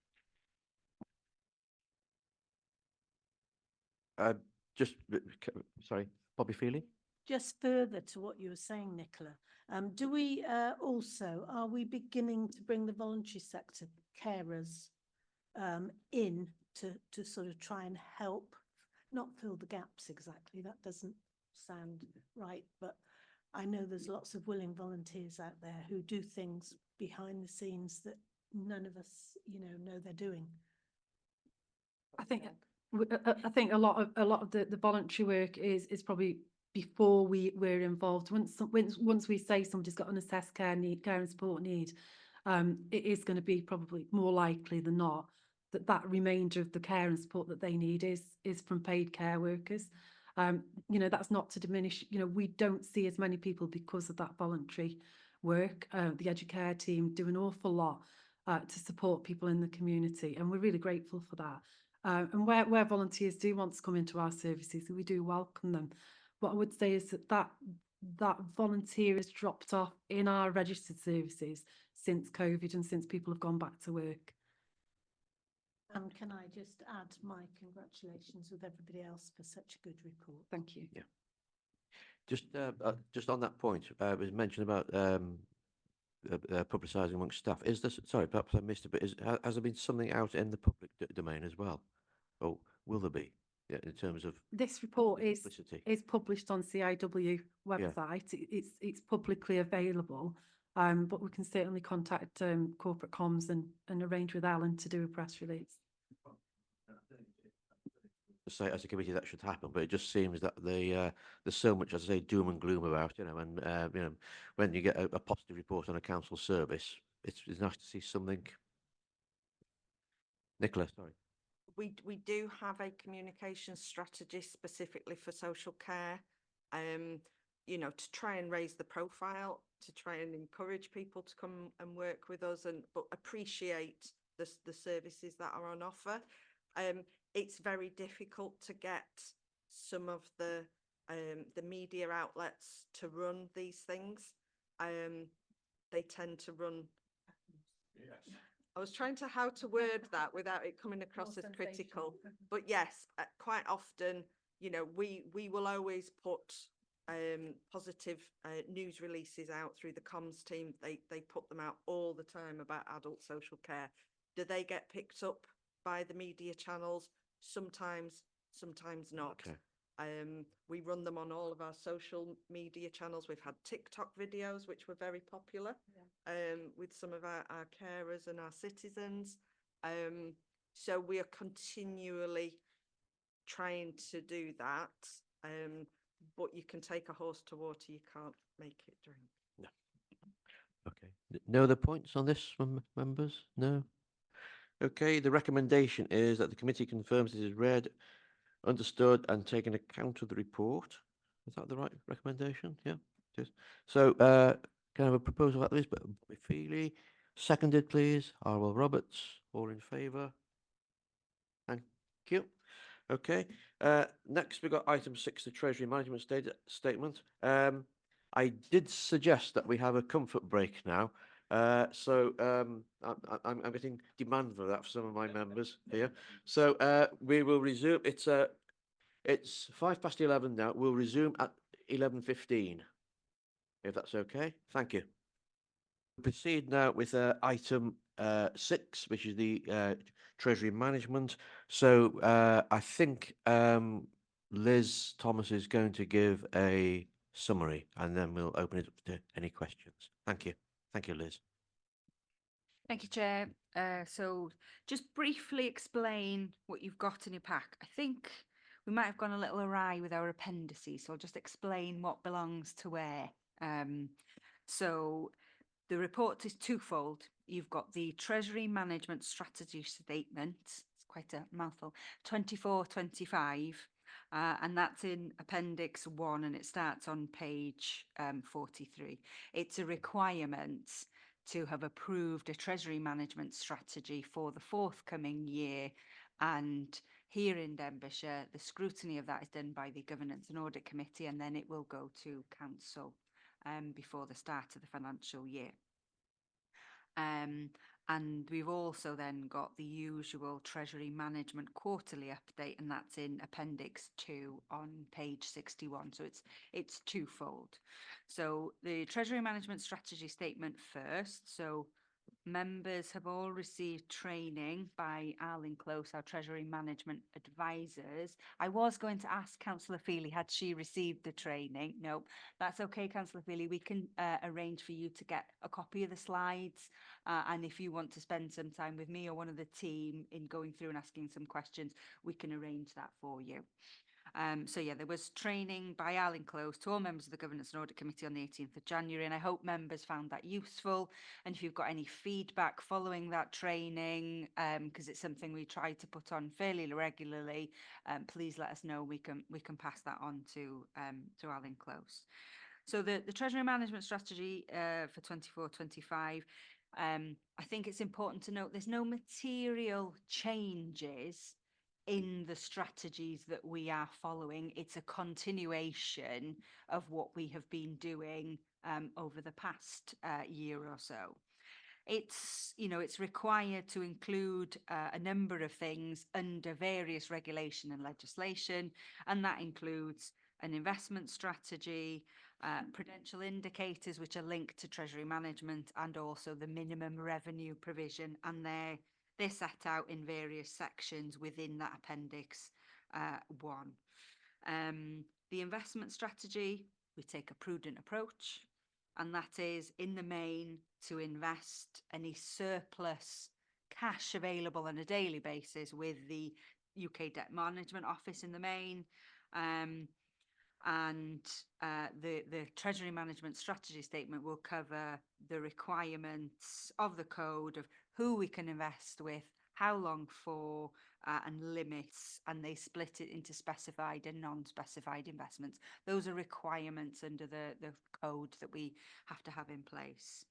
Sorry, Bobby Feely? Just further to what you were saying, Nicola, do we are we beginning to bring the voluntary sector carers in to sort of try and help, not fill the gaps exactly, that doesn't sound right, but I know there's lots of willing volunteers out there who do things behind the scenes that none of us, know they're doing. I think a lot of the voluntary work is probably before we're involved. Once we say somebody's got an assessed care and support need, it is going to be probably more likely than not that that remainder of the care and support that they need is from paid care workers. You know, that's not to diminish, you know, we don't see as many people because of that voluntary work. The Educare team do an awful lot to support people in the community, and we're really grateful for that. And where volunteers do want to come into our services, we do welcome them. What I would say is that volunteer has dropped off in our registered services since COVID and since people have gone back to work. And can I just add my congratulations with everybody else for such a good report? Thank you. Yeah. Just on that point, it was mentioned about publicising amongst staff. Is this, sorry, perhaps I missed it, but has there been something out in the public domain as well? Or will there be, yeah, in terms of This report publicity? is published on CIW website. It's publicly available, but we can certainly contact corporate comms and arrange with Alan to do a press release. Say as a committee that should happen, but it just seems that there's so much, as I say, doom and gloom about, you know, and you know, when you get a positive report on a council service, it's nice to see something. Nicola, sorry. We do have a communication strategy specifically for social care, you know, to try and raise the profile, to try and encourage people to come and work with us, but appreciate the services that are on offer. It's very difficult to get some of the media outlets to run these things. They tend to run. Yes. I was trying to how to word that without it coming across as critical, but yes, quite often, you know, we will always put positive news releases out through the comms team. They put them out all the time about adult social care. Do they get picked up by the media channels? Sometimes not. Okay. We run them on all of our social media channels. We've had TikTok videos, which were very popular, with some of our carers and our citizens. So we are continually trying to do that. But you can take a horse to water, you can't make it drink. No. Okay. No other points on this from members? No. Okay, the recommendation is that the committee confirms it is read, understood and taken account of the report. Is that the right recommendation? Yeah, it is. So can I have a proposal like this? But Bobby Feely, seconded please. Arwell Roberts, all in favour? Thank you. Okay, next we've got item 6, the Treasury Management Statement. I did suggest that we have a comfort break now. So I'm getting demand for that for some of my members here. So we will resume. It's 11:05 now. We'll resume at 11:15, if that's okay. Thank you. We'll proceed now with item 6, which is the Treasury Management. So I think Liz Thomas is going to give a summary, and then we'll open it up to any questions. Thank you. Thank you, Liz. Thank you, Chair. So just briefly explain what you've got in your pack. I think we might have gone a little awry with our appendices, so I'll just explain what belongs to where. So the report is twofold. You've got the Treasury Management Strategy Statement, it's quite a mouthful, 24-25, and that's in Appendix 1, and it starts on page 43. It's a requirement to have approved a Treasury Management Strategy for the forthcoming year, and here in Denbighshire, the scrutiny of that is done by the Governance and Audit Committee, and then it will go to Council before the start of the financial year. And we've also then got the usual Treasury Management Quarterly Update, and that's in Appendix 2 on page 61. So it's twofold. So the Treasury Management Strategy Statement first. So members have all received training by Arlene Close, our Treasury Management Advisors. I was going to ask Councillor Feely, had she received the training? No, that's okay, Councillor Feely. We can arrange for you to get a copy of the slides. And if you want to spend some time with me or one of the team in going through and asking some questions, we can arrange that for you. So yeah, there was training by Alan Close to all members of the Governance and Audit Committee on the 18th of January, and I hope members found that useful. And if you've got any feedback following that training, because it's something we try to put on fairly regularly, please let us know. We can pass that on to Alan Close. So the Treasury Management Strategy for 24-25, I think it's important to note there's no material changes in the strategies that we are following. It's a continuation of what we have been doing over the past year or so. It's, you know, it's required to include a number of things under various regulation and legislation, and that includes an investment strategy, prudential indicators which are linked to Treasury management, and also the minimum revenue provision, and they're set out in various sections within that Appendix 1. The investment strategy, we take a prudent approach, and that is in the main to invest any surplus cash available on a daily basis with the UK Debt Management Office in the main. And the Treasury Management Strategy Statement will cover the requirements of the code of who we can invest with, how long for, and limits, and they split it into specified and non-specified investments. Those are requirements under the code that we have to have in place.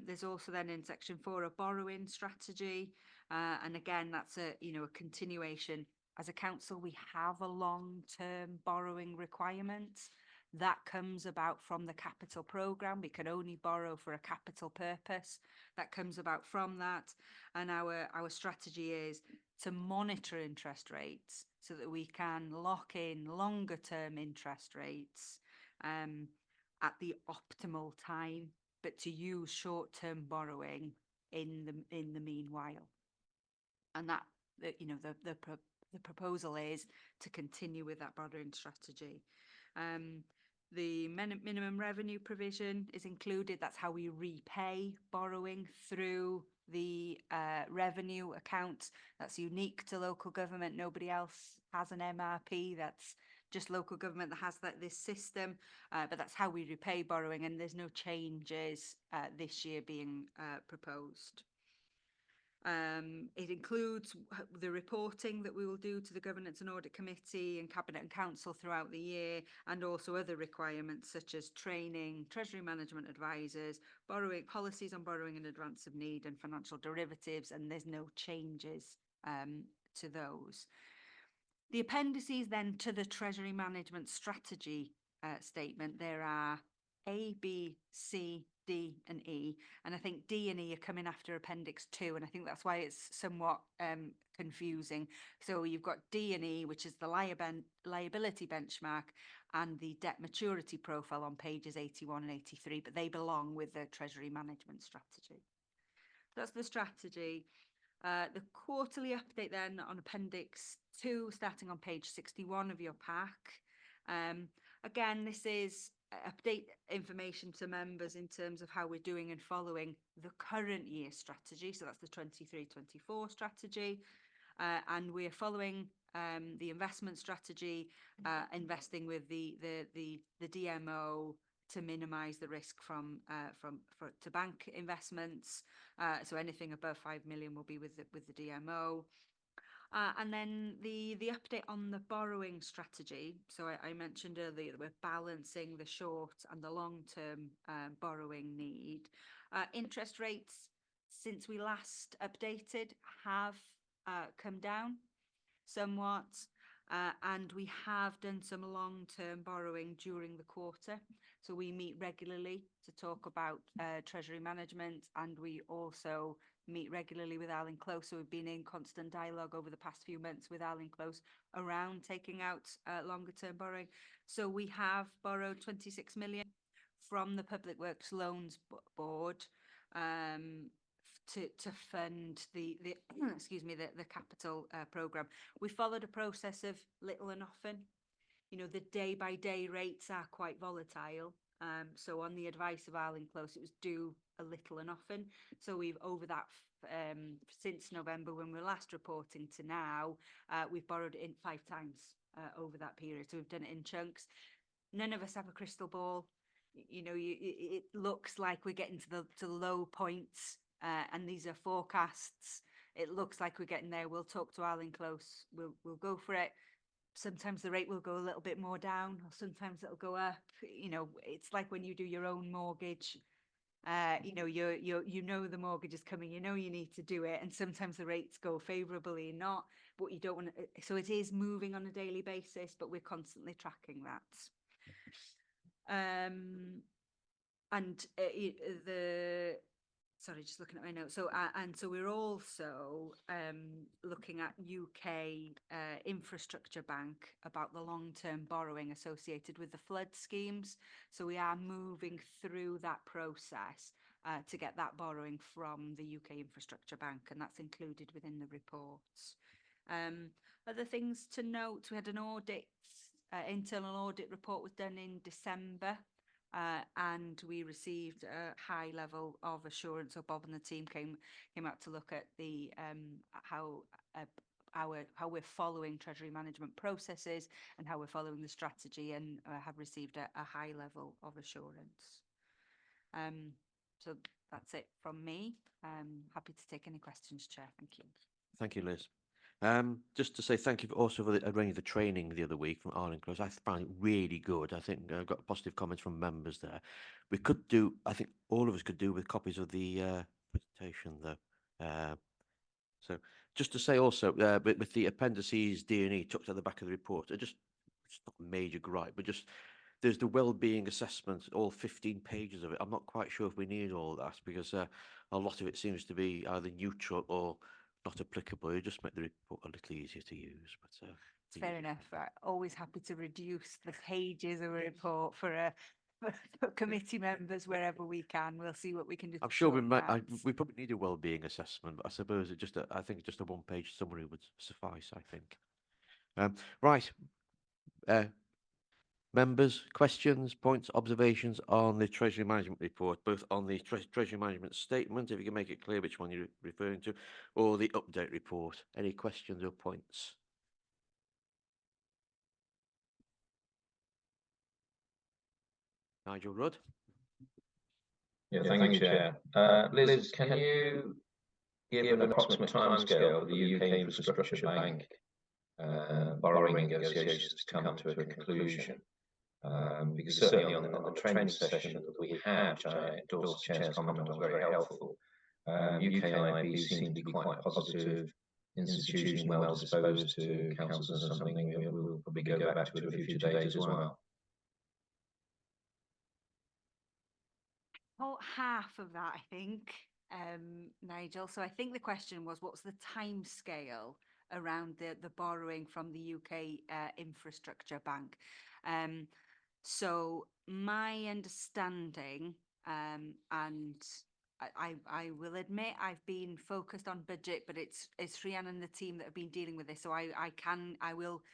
There's also then in section 4 a borrowing strategy, and again that's a continuation. As a council, we have a long-term borrowing requirement that comes about from the capital programme. We can only borrow for a capital purpose. That comes about from that, and our strategy is to monitor interest rates so that we can lock in longer-term interest rates at the optimal time, but to use short-term borrowing in the meanwhile. And that the proposal is to continue with that borrowing strategy. The minimum revenue provision is included. That's how we repay borrowing through the revenue account. That's unique to local government. Nobody else has an MRP. That's just local government that has this system. But that's how we repay borrowing, and there's no changes this year being proposed. It includes the reporting that we will do to the Governance and Audit Committee and Cabinet and Council throughout the year, and also other requirements such as training, Treasury Management Advisors, borrowing policies on borrowing in advance of need, and financial derivatives, and there's no changes to those. The appendices then to the Treasury Management Strategy Statement, there are A, B, C, D and E, and I think D and E are coming after Appendix 2, and I think that's why it's somewhat confusing. So you've got D and E, which is the liability benchmark and the debt maturity profile on pages 81 and 83, but they belong with the Treasury Management Strategy. That's the strategy. The quarterly update then on Appendix 2, starting on page 61 of your pack. Again, this is update information to members in terms of how we're doing and following the current year strategy. So that's the 23-24 strategy. And we're following the investment strategy, investing with the DMO to minimise the risk to bank investments. So anything above 5 million will be with the DMO. And then the update on the borrowing strategy. So I mentioned earlier that we're balancing the short and the long-term borrowing need. Interest rates since we last updated have come down somewhat, and we have done some long-term borrowing during the quarter. So we meet regularly to talk about Treasury management, and we also meet regularly with Alan Close. So we've been in constant dialogue over the past few months with Alan Close around taking out longer term borrowing. So we have borrowed 26 million from the Public Works Loans Board to fund the the capital programme. We followed a process of little and often. You know, the day-by-day rates are quite volatile. So on the advice of Alan Close, it was do a little and often. So we've over that since November when we were last reporting to now, we've borrowed it in 5 times over that period. So we've done it in chunks. None of us have a crystal ball. You know, it looks like we're getting to the low points, and these are forecasts. It looks like we're getting there. We'll talk to Alan Close. We'll go for it. Sometimes the rate will go a little bit more down, or sometimes it'll go up. You know, it's like when you do your own mortgage. You know, you know the mortgage is coming. You know you need to do it, and sometimes the rates go favourably, not. But you don't want to. So it is moving on a daily basis, but we're constantly tracking that. Sorry, just looking at my notes. So, and so we're also looking at UK Infrastructure Bank about the long-term borrowing associated with the flood schemes. So we are moving through that process to get that borrowing from the UK Infrastructure Bank, and that's included within the reports. Other things to note, we had an audit, internal audit report was done in December. And we received a high level of assurance. So Bob and the team came out to look at the how we're following treasury management processes and how we're following the strategy, and have received a high level of assurance. So that's it from me. Happy to take any questions, Chair. Thank you. Thank you, Liz. Just to say thank you also for arranging the training the other week from Arlen Close. I found it really good. I think I got positive comments from members there. We could do, I think all of us could do with copies of the presentation though. So just to say also, with the appendices D&E tucked at the back of the report, it's not a major gripe, but just there's the well-being assessment, all 15 pages of it. I'm not quite sure if we need all that, because a lot of it seems to be either neutral or not applicable. You just make the report a little easier to use. But it's fair enough. Always happy to reduce the pages of a report for committee members wherever we can. We'll see what we can do. I'm sure we might. We probably need a well-being assessment, but I suppose it just I think just a one-page summary would suffice. I think. Right. Members, questions, points, observations on the Treasury Management Report, both on the Treasury Management Statement, if you can make it clear which one you're referring to, or the update report. Any questions or points? Nigel Rudd. Yeah, thank you, Chair. Liz, can you give an approximate timescale for the UK Infrastructure Bank borrowing negotiations to come to a conclusion? Because certainly on the training session that we had, which I endorse the Chair's comment on, was very helpful. UKIB seemed to be quite positive, institution well disposed to councils, and something we'll probably go back to at a future date as well. About half of that, I think, Nigel. So I think the question was, what's the time scale around the borrowing from the UK Infrastructure Bank? So my understanding, and I will admit I've been focused on budget, but it's Rhiannon and the team that have been dealing with this. So I will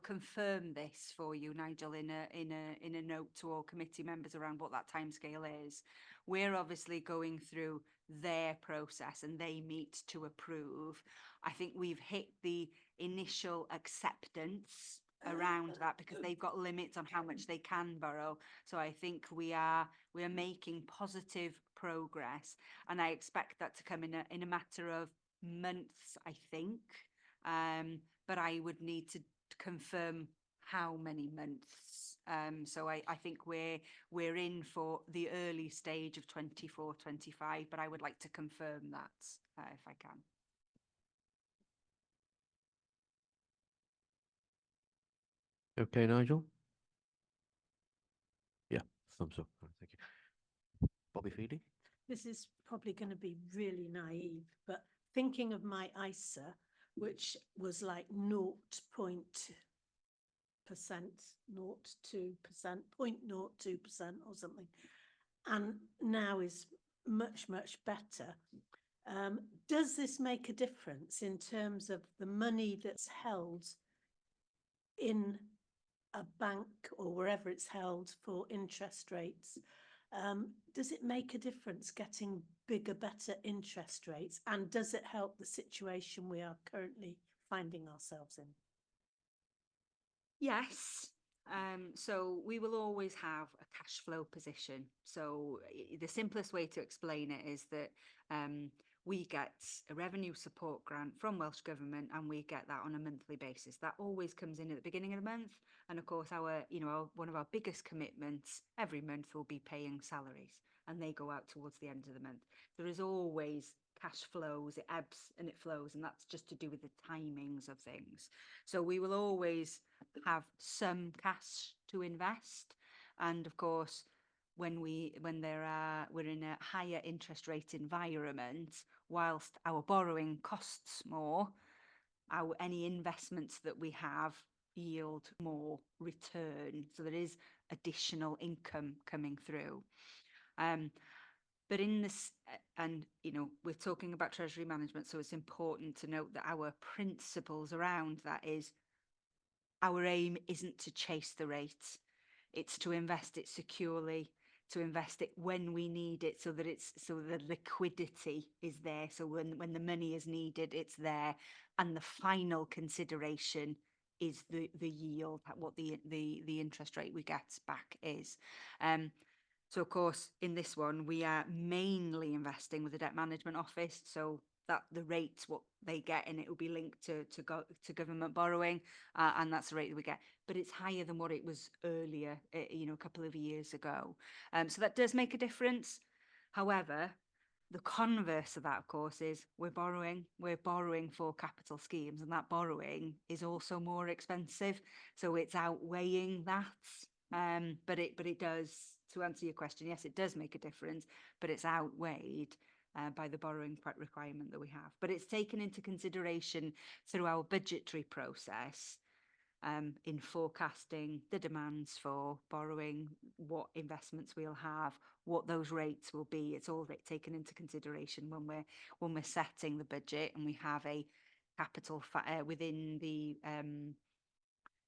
confirm this for you, Nigel, in a note to all committee members around what that timescale is. We're obviously going through their process and they meet to approve. I think we've hit the initial acceptance around that because they've got limits on how much they can borrow. So I think we are making positive progress, and I expect that to come in a matter of months, I think. But I would need to confirm how many months. So I think we're in for the early stage of 24-25, but I would like to confirm that if I can. Okay, Nigel? Yeah, thumbs up. Thank you. Bobby Feely? This is probably going to be really naive, but thinking of my ISA, which was like 0.2%, 0.02%, 0.02% or something, and now is much, much better. Does this make a difference in terms of the money that's held in a bank or wherever it's held for interest rates? Does it make a difference getting bigger, better interest rates? And does it help the situation we are currently finding ourselves in? Yes. So we will always have a cash flow position. So the simplest way to explain it is that we get a revenue support grant from Welsh Government, and we get that on a monthly basis. That always comes in at the beginning of the month. And of course, one of our biggest commitments every month will be paying salaries, and they go out towards the end of the month. There is always cash flows, it ebbs and it flows, and that's just to do with the timings of things. So we will always have some cash to invest, and of course, when we're in a higher interest rate environment, whilst our borrowing costs more, any investments that we have yield more return. So there is additional income coming through. But in this, and we're talking about treasury management, so it's important to note that our principles around that is our aim isn't to chase the rate, it's to invest it securely, to invest it when we need it, so that the liquidity is there. So when the money is needed, it's there, and the final consideration is the yield, what the interest rate we get back is. So of course, in this one, we are mainly investing with the Debt Management Office, so that the rates what they get, and it will be linked to government borrowing, and that's the rate that we get. But it's higher than what it was earlier, a couple of years ago. So that does make a difference. However, the converse of that, of course, is we're borrowing for capital schemes, and that borrowing is also more expensive. So it's outweighing that. But it does, to answer your question, yes, it does make a difference, but it's outweighed by the borrowing requirement that we have. But it's taken into consideration through our budgetary process in forecasting the demands for borrowing, what investments we'll have, what those rates will be. It's all taken into consideration when we're setting the budget, and we have a capital within the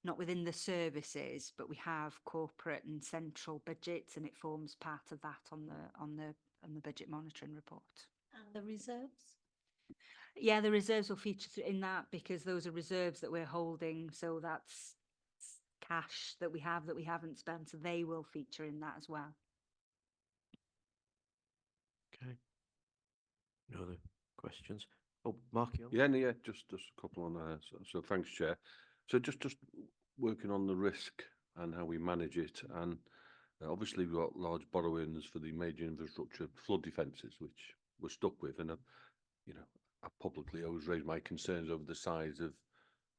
not within the services, but we have corporate and central budgets, and it forms part of that on the budget monitoring report. And the reserves? Yeah, the reserves will feature in that, because those are reserves that we're holding. So that's cash that we haven't spent. So they will feature in that as well. Okay. No other questions? Oh, Mark. Yeah, just a couple on there. So thanks, Chair. So just working on the risk and how we manage it, and obviously we've got large borrowings for the major infrastructure flood defences, which we're stuck with, and I publicly always raise my concerns over the size of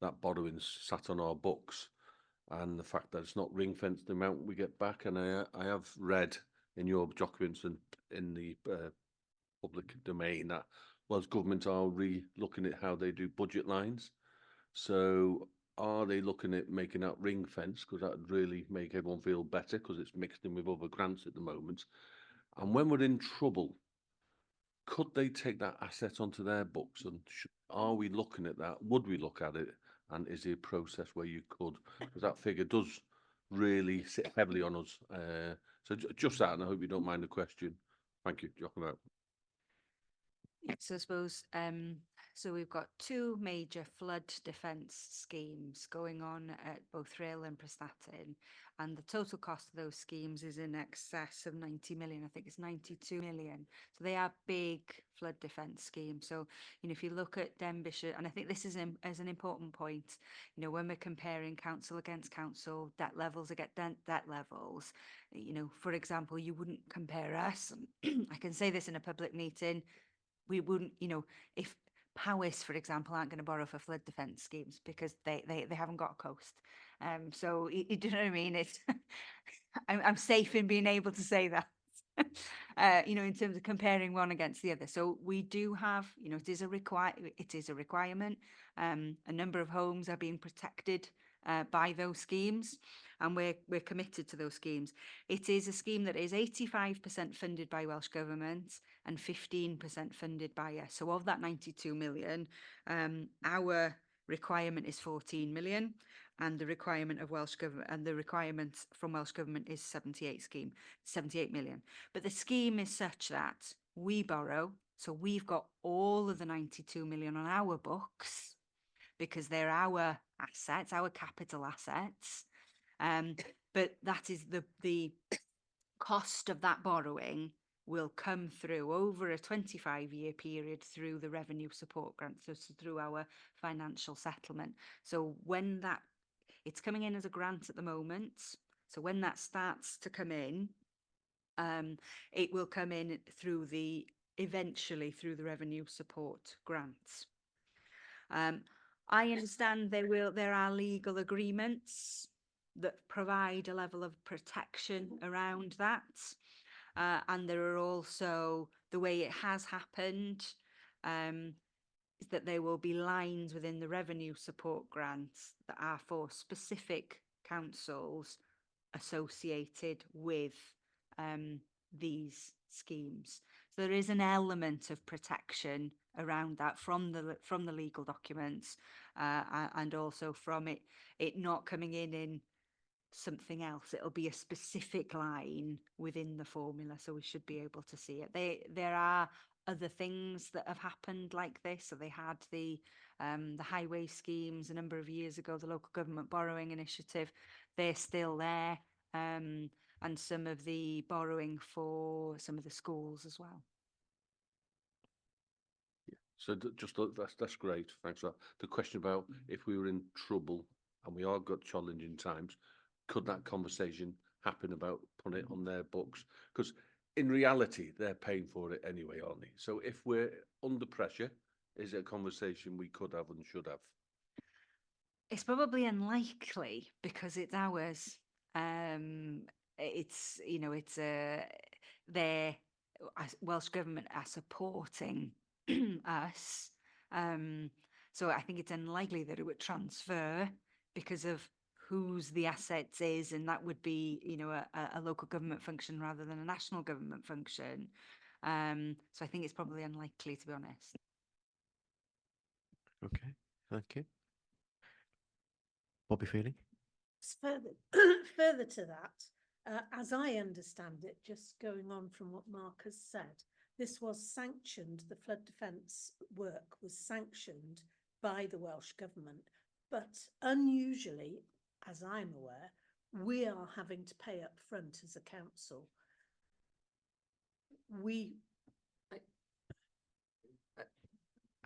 that borrowing sat on our books, and the fact that it's not ring fenced the amount we get back. And I have read in your documents and in the public domain that Welsh Government are re-looking at how they do budget lines. So are they looking at making that ring fence? Because that would really make everyone feel better, because it's mixed in with other grants at the moment. And when we're in trouble, could they take that asset onto their books? And are we looking at that? Would we look at it? And is there a process where you could? Because that figure does really sit heavily on us. So just that, and I hope you don't mind the question. Thank you. Joking out. So I suppose, so we've got two major flood defence schemes going on at both RHEOLI and Prestatyn, and the total cost of those schemes is in excess of 90 million. I think it's 92 million. So they are big flood defence schemes. So, if you look at Ddinbych, and I think this is an important point, when we're comparing council against council, debt levels against debt levels, for example, you wouldn't compare us. I can say this in a public meeting. We wouldn't, if Powys, for example, aren't going to borrow for flood defence schemes because they haven't got a coast. So you know what I mean? It's I'm safe in being able to say that. In terms of comparing one against the other. So we do have, it is a requirement. A number of homes are being protected by those schemes, and we're committed to those schemes. It is a scheme that is 85% funded by Welsh Government and 15% funded by us. So of that 92 million, our requirement is 14 million, and the requirement of Welsh government and the requirement from Welsh government is 78 million. But the scheme is such that we borrow, so we've got all of the 92 million on our books because they're our assets, our capital assets. But that is the cost of that borrowing will come through over a 25-year period through the revenue support grant, so through our financial settlement. So when that, it's coming in as a grant at the moment, so when that starts to come in, it will come in through eventually through the revenue support grants. I understand there are legal agreements that provide a level of protection around that. And there are also, the way it has happened, is that there will be lines within the revenue support grants that are for specific councils associated with these schemes. So there is an element of protection around that from the legal documents, and also from it not coming in something else. It'll be a specific line within the formula, so we should be able to see it. There are other things that have happened like this. So they had the highway schemes a number of years ago, the local government borrowing initiative. They're still there, and some of the borrowing for some of the schools as well. So that's great. Thanks for that. The question about if we were in trouble and we are got challenging times, could that conversation happen about putting it on their books? Because in reality, they're paying for it anyway, aren't they? So if we're under pressure, is it a conversation we could have and should have? It's probably unlikely because it's ours. It's, you know, it's their Welsh government are supporting us. So I think it's unlikely that it would transfer because of whose the assets is, and that would be, you know, a local government function rather than a national government function. So I think it's probably unlikely, to be honest. Okay, thank you. Bobby Feeling? Further to that, as I understand it, just going on from what Mark has said, this was sanctioned, the flood defence work was sanctioned by the Welsh Government, but unusually, as I'm aware, we are having to pay up front as a council.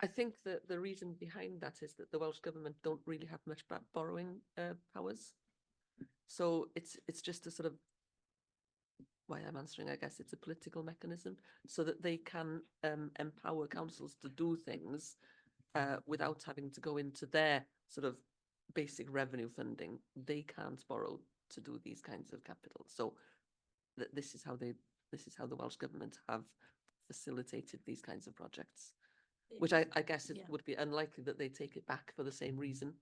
I think that the reason behind that is that the Welsh Government don't really have much borrowing powers. So it's just a sort of, why I'm answering, I guess it's a political mechanism so that they can empower councils to do things without having to go into their sort of basic revenue funding. They can't borrow to do these kinds of capital. So this is how the Welsh Government have facilitated these kinds of projects, which I guess it would be unlikely that they take it back for the same reason.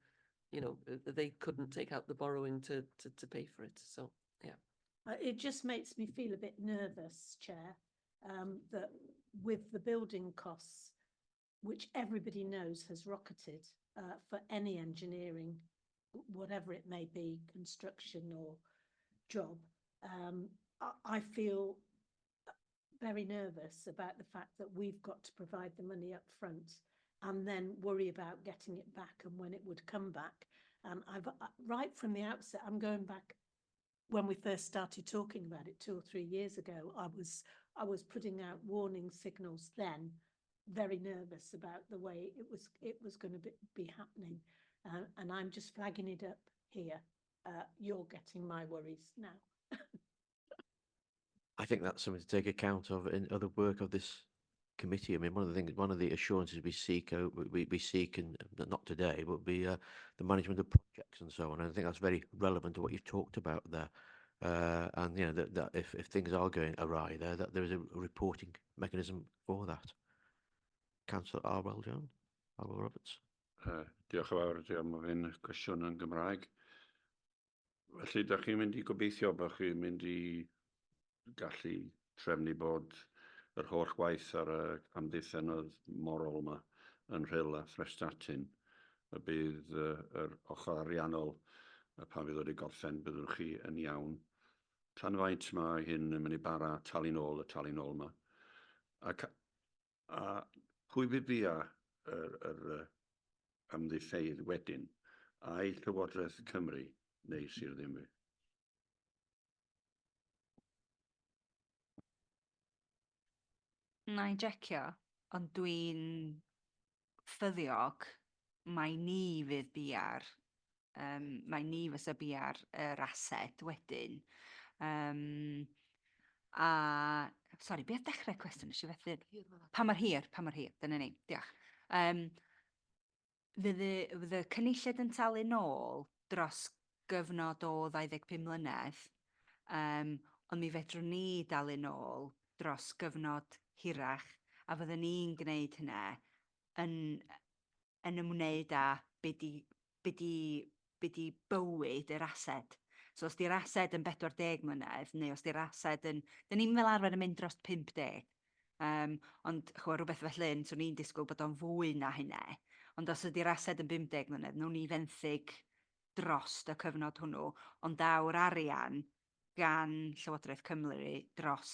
You know, they couldn't take out the borrowing to pay for it. So yeah. It just makes me feel a bit nervous, Chair, that with the building costs, which everybody knows has rocketed for any engineering, whatever it may be, construction or job, I feel very nervous about the fact that we've got to provide the money up front and then worry about getting it back and when it would come back. I've right from the outset, I'm going back when we first started talking about it 2 or 3 years ago. I was putting out warning signals then, very nervous about the way it was going to be happening, and I'm just flagging it up here. You're getting my worries now. I think that's something to take account of in other work of this committee. I mean, one of the assurances we seek, and not today, but the management of projects and so on. And I think that's very relevant to what you've talked about there. And you know that if things are going awry there, that there is a reporting mechanism for that. Councillor Arwel Roberts. Diolch yn fawr, am ofyn cwestiwn yn Gymraeg. Felly, da chi'n mynd i gobeithio bod chi'n mynd i gallu trefnu bod yr holl waith ar y amddiffyn moral yma yn rhyl a threstatyn y bydd yr ochr ariannol pan fydd wedi gorffen byddwch chi yn iawn. Tan faint mae hyn yn mynd i bara talu nôl y talu nôl yma. A pwy fydd bia yr ymddiffeidd wedyn? A'i Llywodraeth Cymru neu Sir Ddinbych? Na i jecio, ond dwi'n ffyddiog mai ni fydd biar, mai ni fysa biar yr ased wedyn. Sori, beth dechrau cwestiwn nes i fethu? Pa mor hir, dyna ni, diolch. Fydd y cynulliad yn talu nôl dros gyfnod o 25 mlynedd, ond mi fedrwn ni dalu nôl dros gyfnod hirach, a fyddwn ni'n gwneud hynna yn ymwneud â be di bywyd yr ased. So os di'r ased yn 40 mlynedd, neu os di'r ased yn... Dyn ni'n fel arfer yn mynd dros 50. Ond chwa rhywbeth felly, so ni'n disgwyl bod o'n fwy na hynna. Ond os ydi'r ased yn 50 mlynedd, nhw'n ni fenthyg dros y cyfnod hwnnw, ond daw'r arian gan Llywodraeth Cymru dros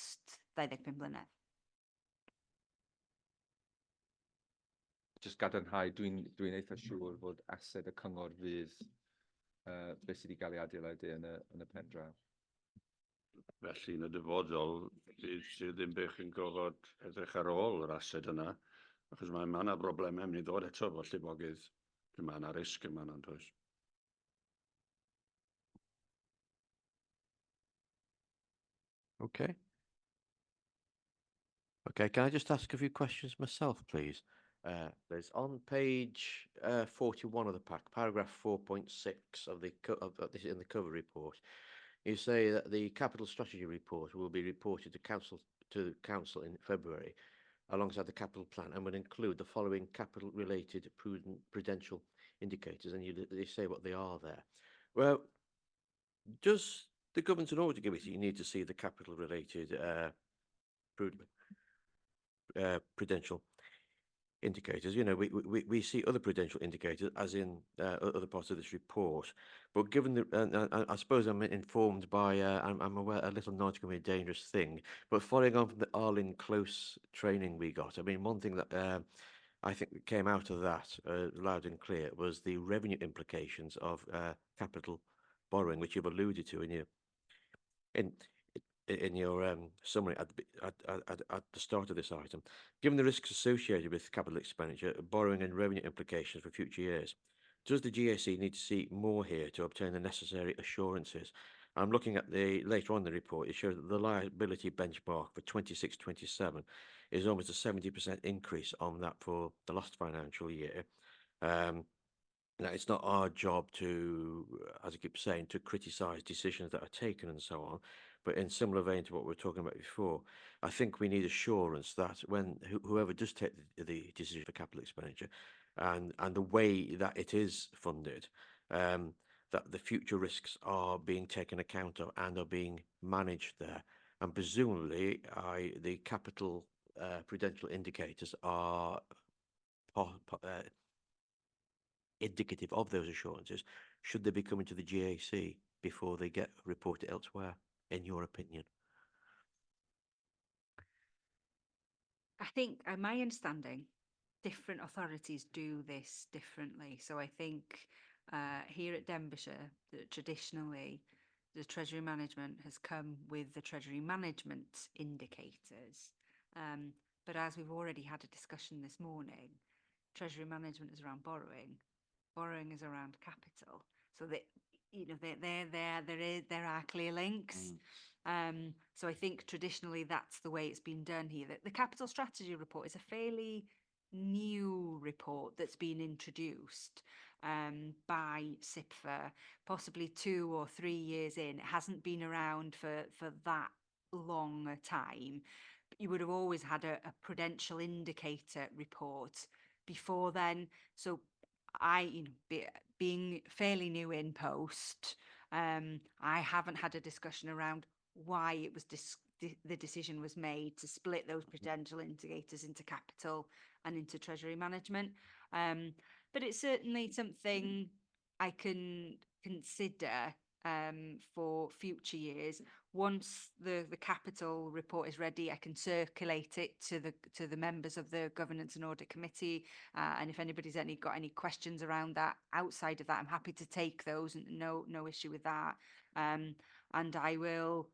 25 mlynedd. Just gadarnhau, dwi'n eitha siŵr fod ased y cyngor fydd beth sydd wedi cael ei adeiladu yn y pen draw. Felly yn y dyfodol, bydd Sir Ddinbych yn gofod edrych ar ôl yr ased yna, achos mae yna broblemau yn mynd i ddod eto fo llifogydd. Mae yna risg yma yna'n does. Okay. Okay, can I just ask a few questions myself, please? There's on page 41 of the pack, paragraph 4.6 of this in the cover report. You say that the capital strategy report will be reported to council in February, alongside the capital plan, and will include the following capital-related prudential indicators, and they say what they are there. Well, does the Governance and Audit Committee need to see the capital-related prudential indicators? You know, we see other prudential indicators, as in other parts of this report. But given the, I suppose I'm informed by, I'm aware a little not going to be a dangerous thing. But following on from the Arlene Close training we got, I mean, one thing that I think that came out of that loud and clear was the revenue implications of capital borrowing, which you've alluded to in your summary at the start of this item. Given the risks associated with capital expenditure, borrowing and revenue implications for future years, does the GAC need to see more here to obtain the necessary assurances? I'm looking at later on in the report, it shows that the liability benchmark for 26-27 is almost a 70% increase on that for the last financial year. Now, it's not our job to, as I keep saying, to criticise decisions that are taken and so on, but in similar vein to what we were talking about before, I think we need assurance that when whoever does take the decision for capital expenditure and the way that it is funded, that the future risks are being taken account of and are being managed there. And presumably, the capital prudential indicators are indicative of those assurances, should they be coming to the GAC before they get reported elsewhere, in your opinion? I think, my understanding, different authorities do this differently. So I think here at Denbighshire, traditionally, the Treasury Management has come with the Treasury Management indicators. But as we've already had a discussion this morning, Treasury Management is around borrowing. Borrowing is around capital. So that, you know, there are clear links. So I think traditionally that's the way it's been done here. The capital strategy report is a fairly new report that's been introduced by CYPFA, possibly 2 or 3 years in. It hasn't been around for that long a time. But you would have always had a prudential indicator report before then. So being fairly new in post, I haven't had a discussion around why it was the decision was made to split those prudential indicators into capital and into Treasury Management. but it's certainly something I can consider for future years. Once the capital report is ready, I can circulate it to the members of the Governance and Audit Committee. And if anybody's got any questions around that, outside of that, I'm happy to take those, and no issue with that. And I will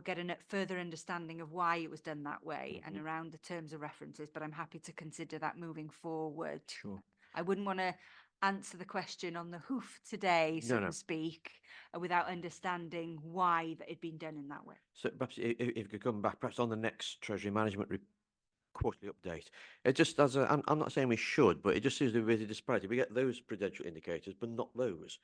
get a further understanding of why it was done that way and around the terms of references, but I'm happy to consider that moving forward. Sure. I wouldn't want to answer the question on the hoof today, so No. to speak, without understanding why that had been done in that way. So perhaps if you could come back, perhaps on the next Treasury Management quarterly update. It just as I'm not saying we should, but it just seems to be a bit of disparity. We get those prudential indicators, but not those.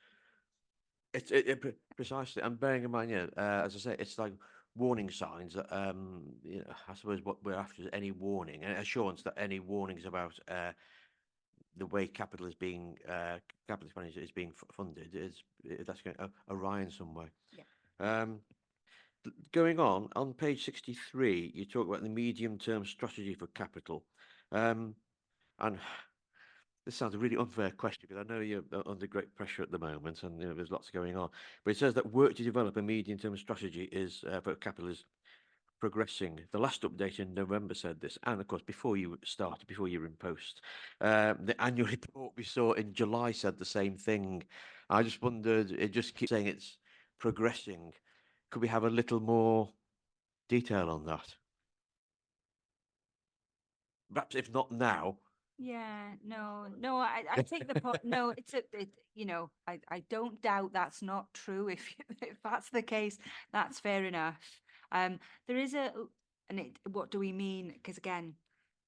Precisely. And bearing in mind, as I say, it's like warning signs that I suppose what we're after is any warning, and assurance that any warnings about the way capital is being capital expenditure is being funded that's going awry in some way. Yeah. Going on page 63, you talk about the medium-term strategy for capital, and this sounds a really unfair question because I know you're under great pressure at the moment, and there's lots going on. But it says that work to develop a medium-term strategy is for capital is progressing. The last update in November said this, and of course, before you were in post, the annual report we saw in July said the same thing. I just wondered, it just keeps saying it's progressing. Could we have a little more detail on that? Perhaps if not now. Yeah, no, I take the point. No, I don't doubt that's not true. If that's the case, that's fair enough. There is what do we mean? Because again,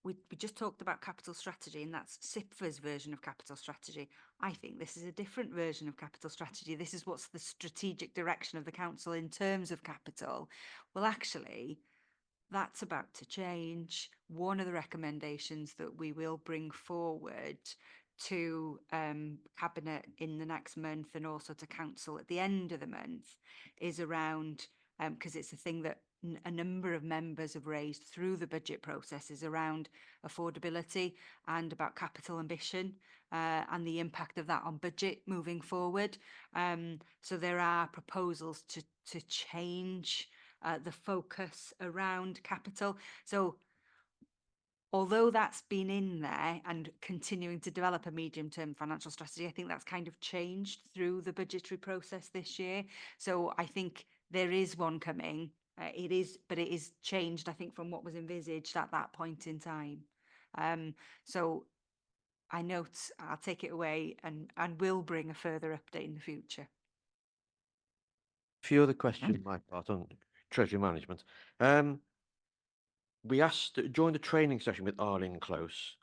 we just talked about capital strategy, and that's SIPFA's version of capital strategy. I think this is a different version of capital strategy. This is what's the strategic direction of the council in terms of capital. Well, actually, that's about to change. One of the recommendations that we will bring forward to Cabinet in the next month, and also to Council at the end of the month, is around, because it's a thing that a number of members have raised through the budget process, is around affordability and about capital ambition and the impact of that on budget moving forward. So there are proposals to change the focus around capital. So although that's been in there and continuing to develop a medium-term financial strategy, I think that's kind of changed through the budgetary process this year. So I think there is one coming. It is changed, I think, from what was envisaged at that point in time. So I note, I'll take it away and will bring a further update in the future. A few other questions on my part on Treasury Management. We asked during the training session with Arlene Close,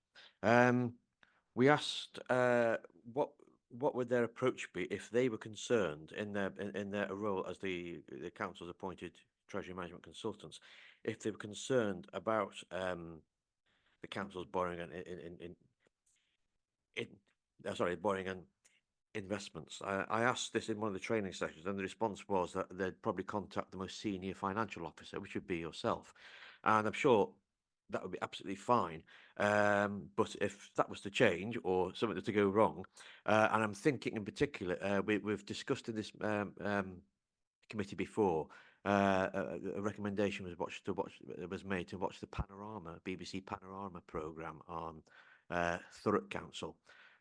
we asked what would their approach be if they were concerned in their role as the council's appointed Treasury Management consultants, if they were concerned about the council's borrowing borrowing and investments. I asked this in one of the training sessions, and the response was that they'd probably contact the most senior financial officer, which would be yourself. And I'm sure that would be absolutely fine. But if that was to change or something was to go wrong, and I'm thinking in particular, we've discussed in this committee before, a recommendation was made to watch the BBC Panorama programme on Thurrock Council.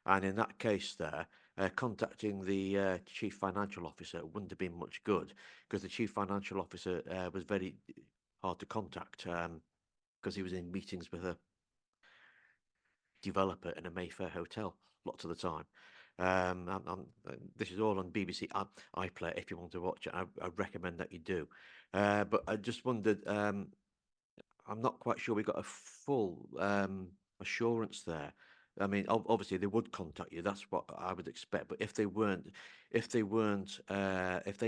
And in that case there, contacting the chief financial officer wouldn't have been much good, because the chief financial officer was very hard to contact, because he was in meetings with a developer in a Mayfair hotel lots of the time. This is all on BBC iPlayer if you want to watch it. I recommend that you do. But I just wondered, I'm not quite sure we got a full assurance there. I mean, obviously they would contact you. That's what I would expect. But if they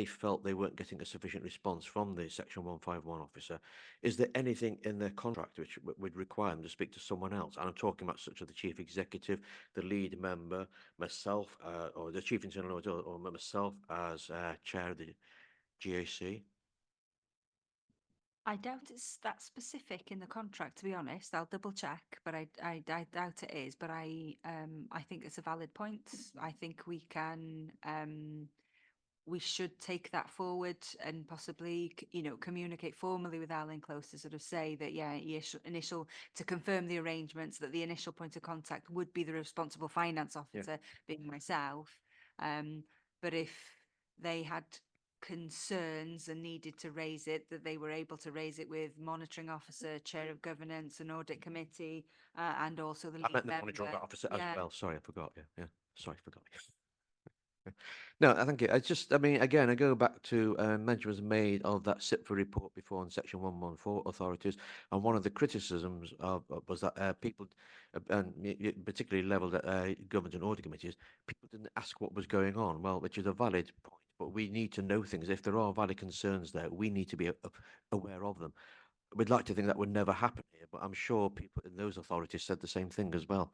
felt they weren't getting a sufficient response from the Section 151 officer, is there anything in their contract which would require them to speak to someone else? And I'm talking about such as the chief executive, the lead member, myself, or the chief internal auditor, or myself as chair of the GAC. I doubt it's that specific in the contract, to be honest. I'll double check, but I doubt it is. But I think it's a valid point. I think we can, we should take that forward and possibly, communicate formally with Alan Close to sort of say that, yeah, initial to confirm the arrangements, that the initial point of contact would be the responsible finance officer, being myself. But if they had concerns and needed to raise it, that they were able to raise it with monitoring officer, chair of governance and audit committee, and also the I lead meant the member. monitoring officer as Yeah. well. Sorry, I forgot. Yeah. Sorry, I forgot. No, I think I just, I mean, again, I go back to mention was made of that CYPFA report before on section 114 authorities, and one of the criticisms was that people, and particularly levelled at government and audit committees, people didn't ask what was going on. Well, which is a valid point, but we need to know things. If there are valid concerns there, we need to be aware of them. We'd like to think that would never happen here, but I'm sure people in those authorities said the same thing as well.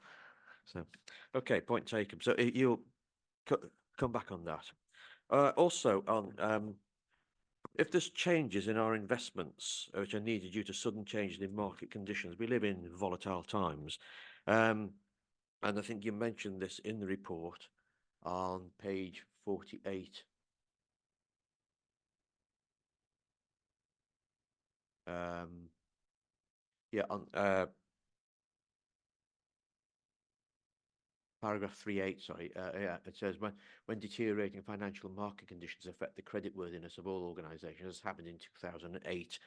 So, okay, point taken. So you'll come back on that. Also, on if there's changes in our investments which are needed due to sudden changes in market conditions, we live in volatile times, and I think you mentioned this in the report on page 48. Yeah, on paragraph 3.8, sorry, yeah, it says when deteriorating financial market conditions affect the creditworthiness of all organisations, as happened in 2008,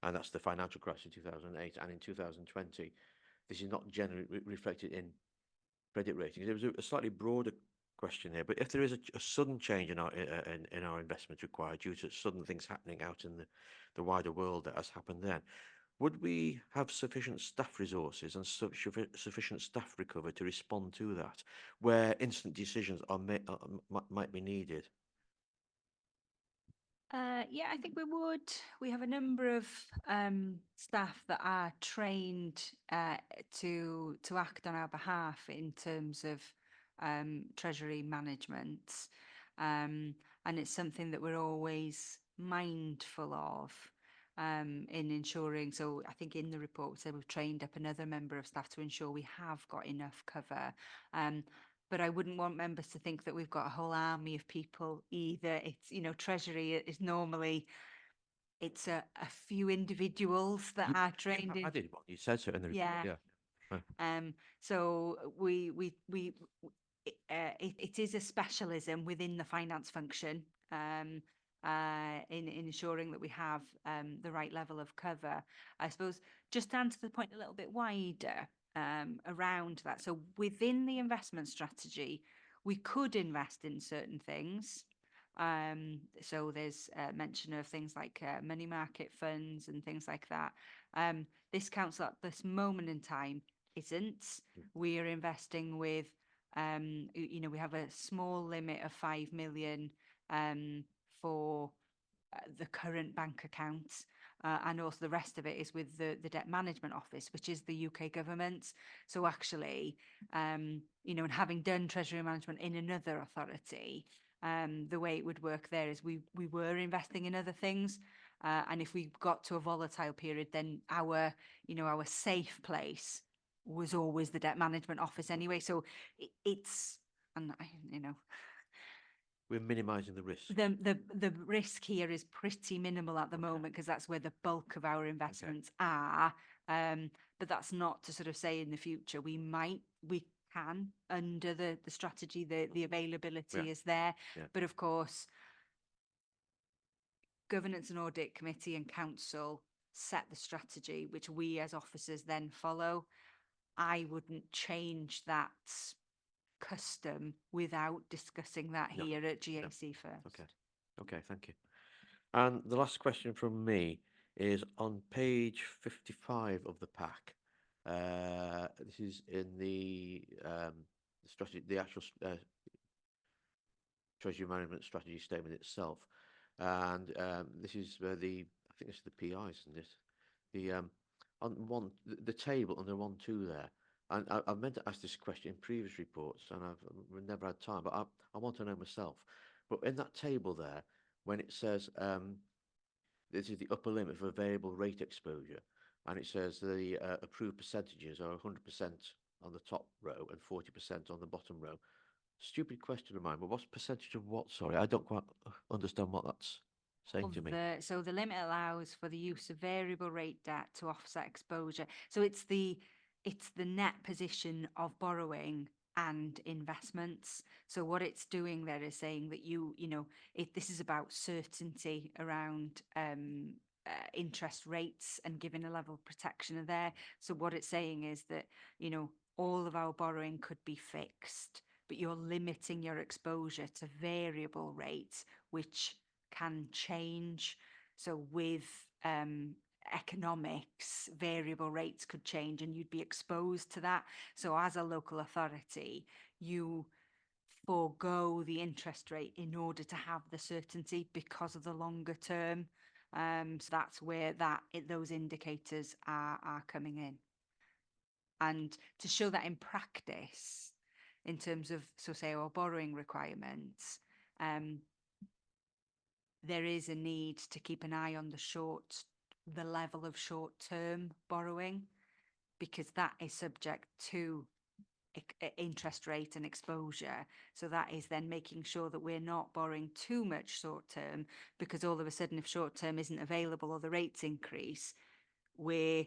and that's the financial crisis in 2008, and in 2020, this is not generally reflected in credit ratings. There was a slightly broader question here, but if there is a sudden change in our investments required due to sudden things happening out in the wider world that has happened then, would we have sufficient staff resources and sufficient staff recovery to respond to that, where instant decisions might be needed? Yeah, I think we would. We have a number of staff that are trained to act on our behalf in terms of treasury management, and it's something that we're always mindful of in ensuring. So I think in the report we said we've trained up another member of staff to ensure we have got enough cover. But I wouldn't want members to think that we've got a whole army of people either. It's, treasury is normally, it's a few individuals that are trained in. I did what you said so in the report. Yeah. So it is a specialism within the finance function in ensuring that we have the right level of cover. I suppose just to answer the point a little bit wider, around that. So within the investment strategy, we could invest in certain things. So there's mention of things like money market funds and things like that. This council at this moment in time isn't. We are investing with, we have a small limit of 5 million for the current bank accounts. And also the rest of it is with the Debt Management Office, which is the UK government. So actually, and having done treasury management in another authority, the way it would work there is we were investing in other things. And if we got to a volatile period, then our safe place was always the Debt Management Office anyway. So it's, and we're minimising the risk. The risk here is pretty minimal at the moment because that's where the bulk of our investments are. But that's not to sort of say in the future we can under the strategy, the availability is there. But of course, governance and audit committee and council set the strategy, which we as officers then follow. I wouldn't change that custom without discussing that here at GAC first. Okay, thank you. And the last question from me is on page 55 of the pack. This is in the strategy, the actual treasury management strategy statement itself, and this is where I think this is the PIs, isn't it? The on the table under 1.2 there. And I've meant to ask this question in previous reports, and I've never had time, but I want to know myself. But in that table there, when it says this is the upper limit for variable rate exposure, and it says the approved percentages are 100% on the top row and 40% on the bottom row. Stupid question of mine, but what's percentage of what? Sorry, I don't quite understand what that's saying Well, to me. so the limit allows for the use of variable rate debt to offset exposure. So it's the net position of borrowing and investments. So what it's doing there is saying that this is about certainty around interest rates and giving a level of protection there. So what it's saying is that, all of our borrowing could be fixed, but you're limiting your exposure to variable rates, which can change. So with economics, variable rates could change and you'd be exposed to that. So as a local authority, you forego the interest rate in order to have the certainty because of the longer term. So that's where those indicators are coming in. And to show that in practice, in terms of, say, our borrowing requirements, there is a need to keep an eye on the level of short-term borrowing, because that is subject to interest rate and exposure. So that is then making sure that we're not borrowing too much short-term, because all of a sudden, if short-term isn't available or the rates increase, we're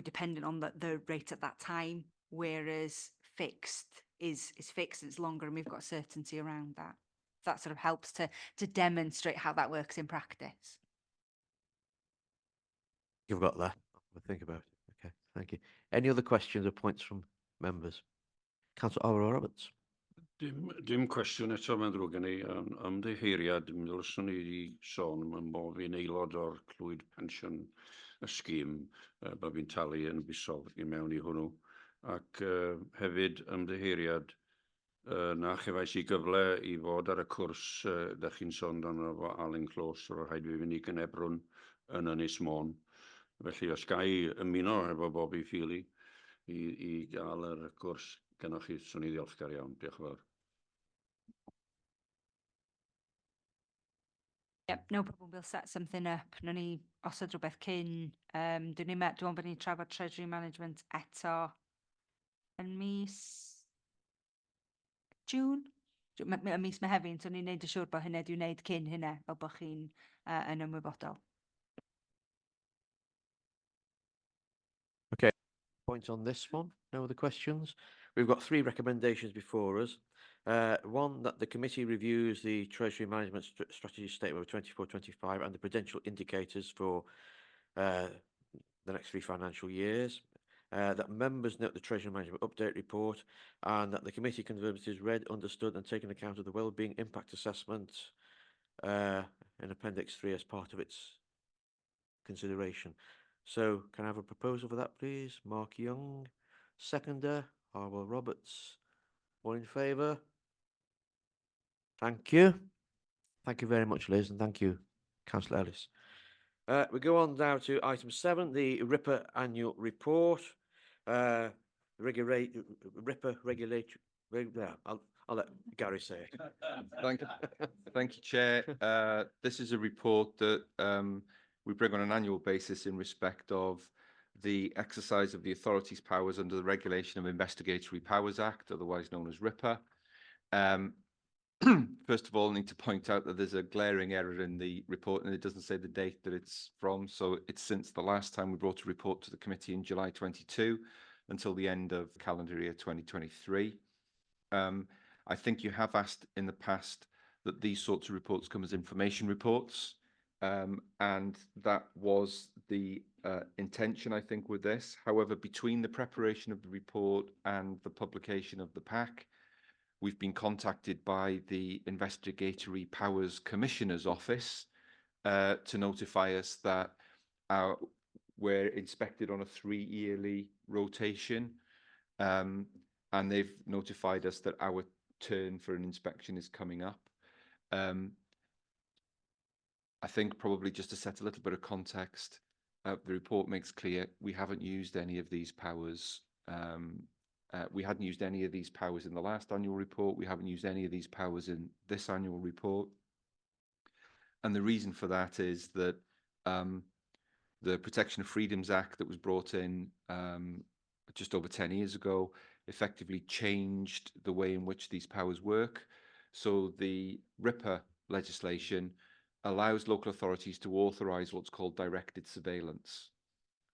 dependent on the rate at that time, whereas fixed is fixed and it's longer, and we've got certainty around that. That sort of helps to demonstrate how that works in practice. You've got that. I'll think about it. Okay, thank you. Any other questions or points from members? Councillor Roberts. Dim cwestiwn eto, mae'n ddrwg gen i, ymddiheuriad, mi ddylswn i wedi sôn am bod fi'n aelod o'r clwyd pensiwn y sgîm, bod fi'n talu yn busol i mewn i hwnnw. Ac hefyd ymddiheuriad, na chefais i gyfle i fod ar y cwrs da chi'n sôn dan efo Alun Close, o'r rhaid fi fynd i Gynebrwn yn Ynys Môn. Felly os ga i ymuno efo Bobby Feely i gael yr cwrs gennych chi, swn i ddiolchgar iawn. Diolch yn fawr. Yep, no problem. We'll set something up. Nw'n ni osod rhywbeth cyn. Dwi'n bod ni'n trafod Treasury Management eto yn mis June. Mis Mehefin, so ni'n neud yn siŵr bod hynny dwi'n neud cyn hynny, fel bod chi'n yn ymwybodol. Okay, points on this one? No other questions? We've got 3 recommendations before us. One, that the committee reviews the Treasury Management Strategy Statement of 24-25 and the prudential indicators for the next 3 financial years. That members note the Treasury Management Update Report, and that the committee confirms it is read, understood and taken account of the Wellbeing Impact Assessment in Appendix 3 as part of its consideration. So can I have a proposal for that, please? Mark Young, seconder. Harwell Roberts. All in favour? Thank you. Thank you very much, Liz, and thank you, Councillor Ellis. We go on now to item 7, the RIPA annual report. RIPA regulatory. I'll let Gary say it. Thank you, Chair. This is a report that we bring on an annual basis in respect of the exercise of the authority's powers under the Regulation of Investigatory Powers Act, otherwise known as RIPA. First of all, I need to point out that there's a glaring error in the report, and it doesn't say the date that it's from. So it's since the last time we brought a report to the committee in July 22 until the end of calendar year 2023. I think you have asked in the past that these sorts of reports come as information reports. And that was the intention, I think, with this. However, between the preparation of the report and the publication of the pack, we've been contacted by the Investigatory Powers Commissioner's Office to notify us that we're inspected on a 3-yearly rotation. And they've notified us that our turn for an inspection is coming up. I think probably just to set a little bit of context, the report makes clear we haven't used any of these powers. We hadn't used any of these powers in the last annual report. We haven't used any of these powers in this annual report. And the reason for that is that the Protection of Freedoms Act that was brought in just over 10 years ago effectively changed the way in which these powers work. So the RIPA legislation allows local authorities to authorise what's called directed surveillance.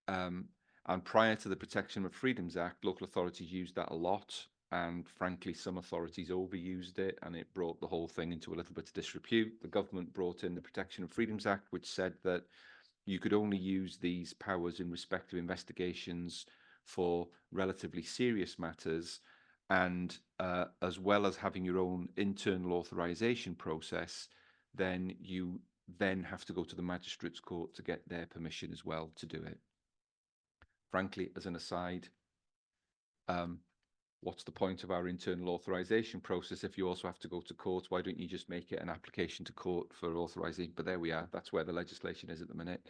And prior to the Protection of Freedoms Act, local authorities used that a lot. And frankly, some authorities overused it, and it brought the whole thing into a little bit of disrepute. The government brought in the Protection of Freedoms Act, which said that you could only use these powers in respect of investigations for relatively serious matters, and as well as having your own internal authorization process, then you then have to go to the magistrates court to get their permission as well to do it. Frankly, as an aside, what's the point of our internal authorization process if you also have to go to court? Why don't you just make it an application to court for authorization? But there we are. That's where the legislation is at the minute.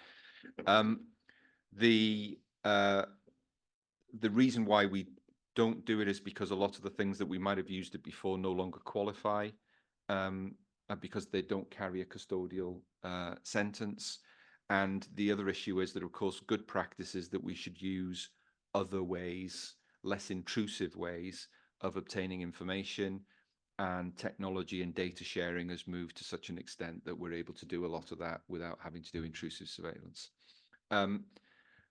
The reason why we don't do it is because a lot of the things that we might have used it before no longer qualify, because they don't carry a custodial sentence. And the other issue is that, of course, good practice is that we should use other ways, less intrusive ways of obtaining information, and technology and data sharing has moved to such an extent that we're able to do a lot of that without having to do intrusive surveillance.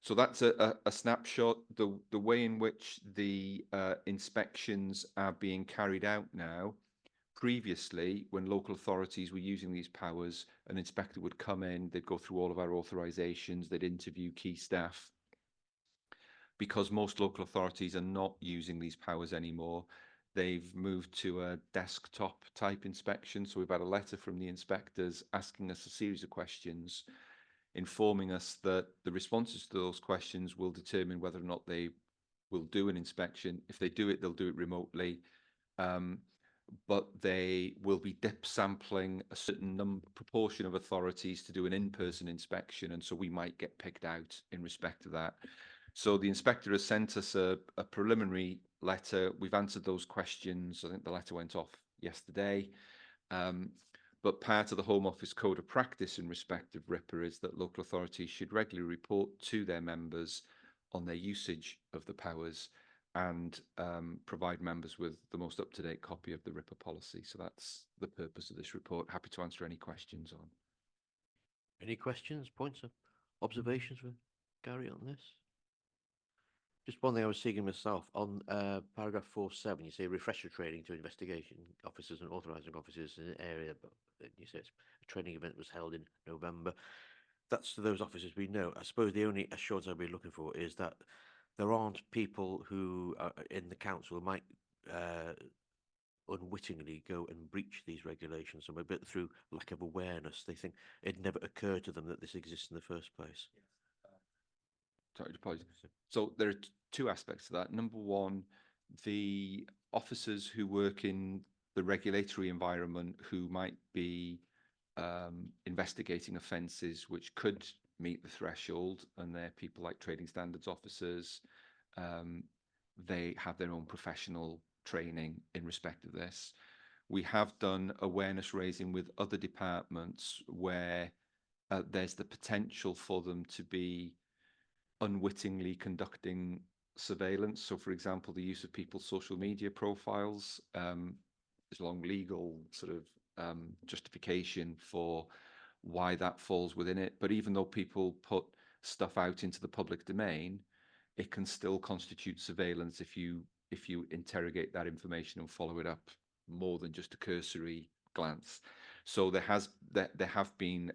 So that's a snapshot. The way in which the inspections are being carried out now. Previously, when local authorities were using these powers, an inspector would come in, they'd go through all of our authorizations, they'd interview key staff. Because most local authorities are not using these powers anymore, they've moved to a desktop type inspection. So we've had a letter from the inspectors asking us a series of questions, informing us that the responses to those questions will determine whether or not they will do an inspection. If they do it, they'll do it remotely. But they will be dip sampling a certain proportion of authorities to do an in-person inspection, and so we might get picked out in respect to that. So the inspector has sent us a preliminary letter. We've answered those questions. I think the letter went off yesterday. But part of the Home Office Code of Practice in respect of RIPA is that local authorities should regularly report to their members on their usage of the powers, and provide members with the most up-to-date copy of the RIPA policy. So that's the purpose of this report. Happy to answer any questions on. Any questions, points, or observations for Gary on this? Just one thing I was seeing myself on paragraph 4.7, you say refresher training to investigation officers and authorising officers in an area, but you say it's a training event was held in November. That's to those officers we know. I suppose the only assurance I'd be looking for is that there aren't people who are in the council who might unwittingly go and breach these regulations, and a bit through lack of awareness. They think it never occurred to them that this exists in the first place. Sorry, apologies. So there are two aspects to that. Number one, the officers who work in the regulatory environment who might be investigating offences which could meet the threshold, and they're people like trading standards officers. They have their own professional training in respect of this. We have done awareness raising with other departments where there's the potential for them to be unwittingly conducting surveillance. So, for example, the use of people's social media profiles. There's a long legal sort of justification for why that falls within it. But even though people put stuff out into the public domain, it can still constitute surveillance if you interrogate that information and follow it up more than just a cursory glance. So there have been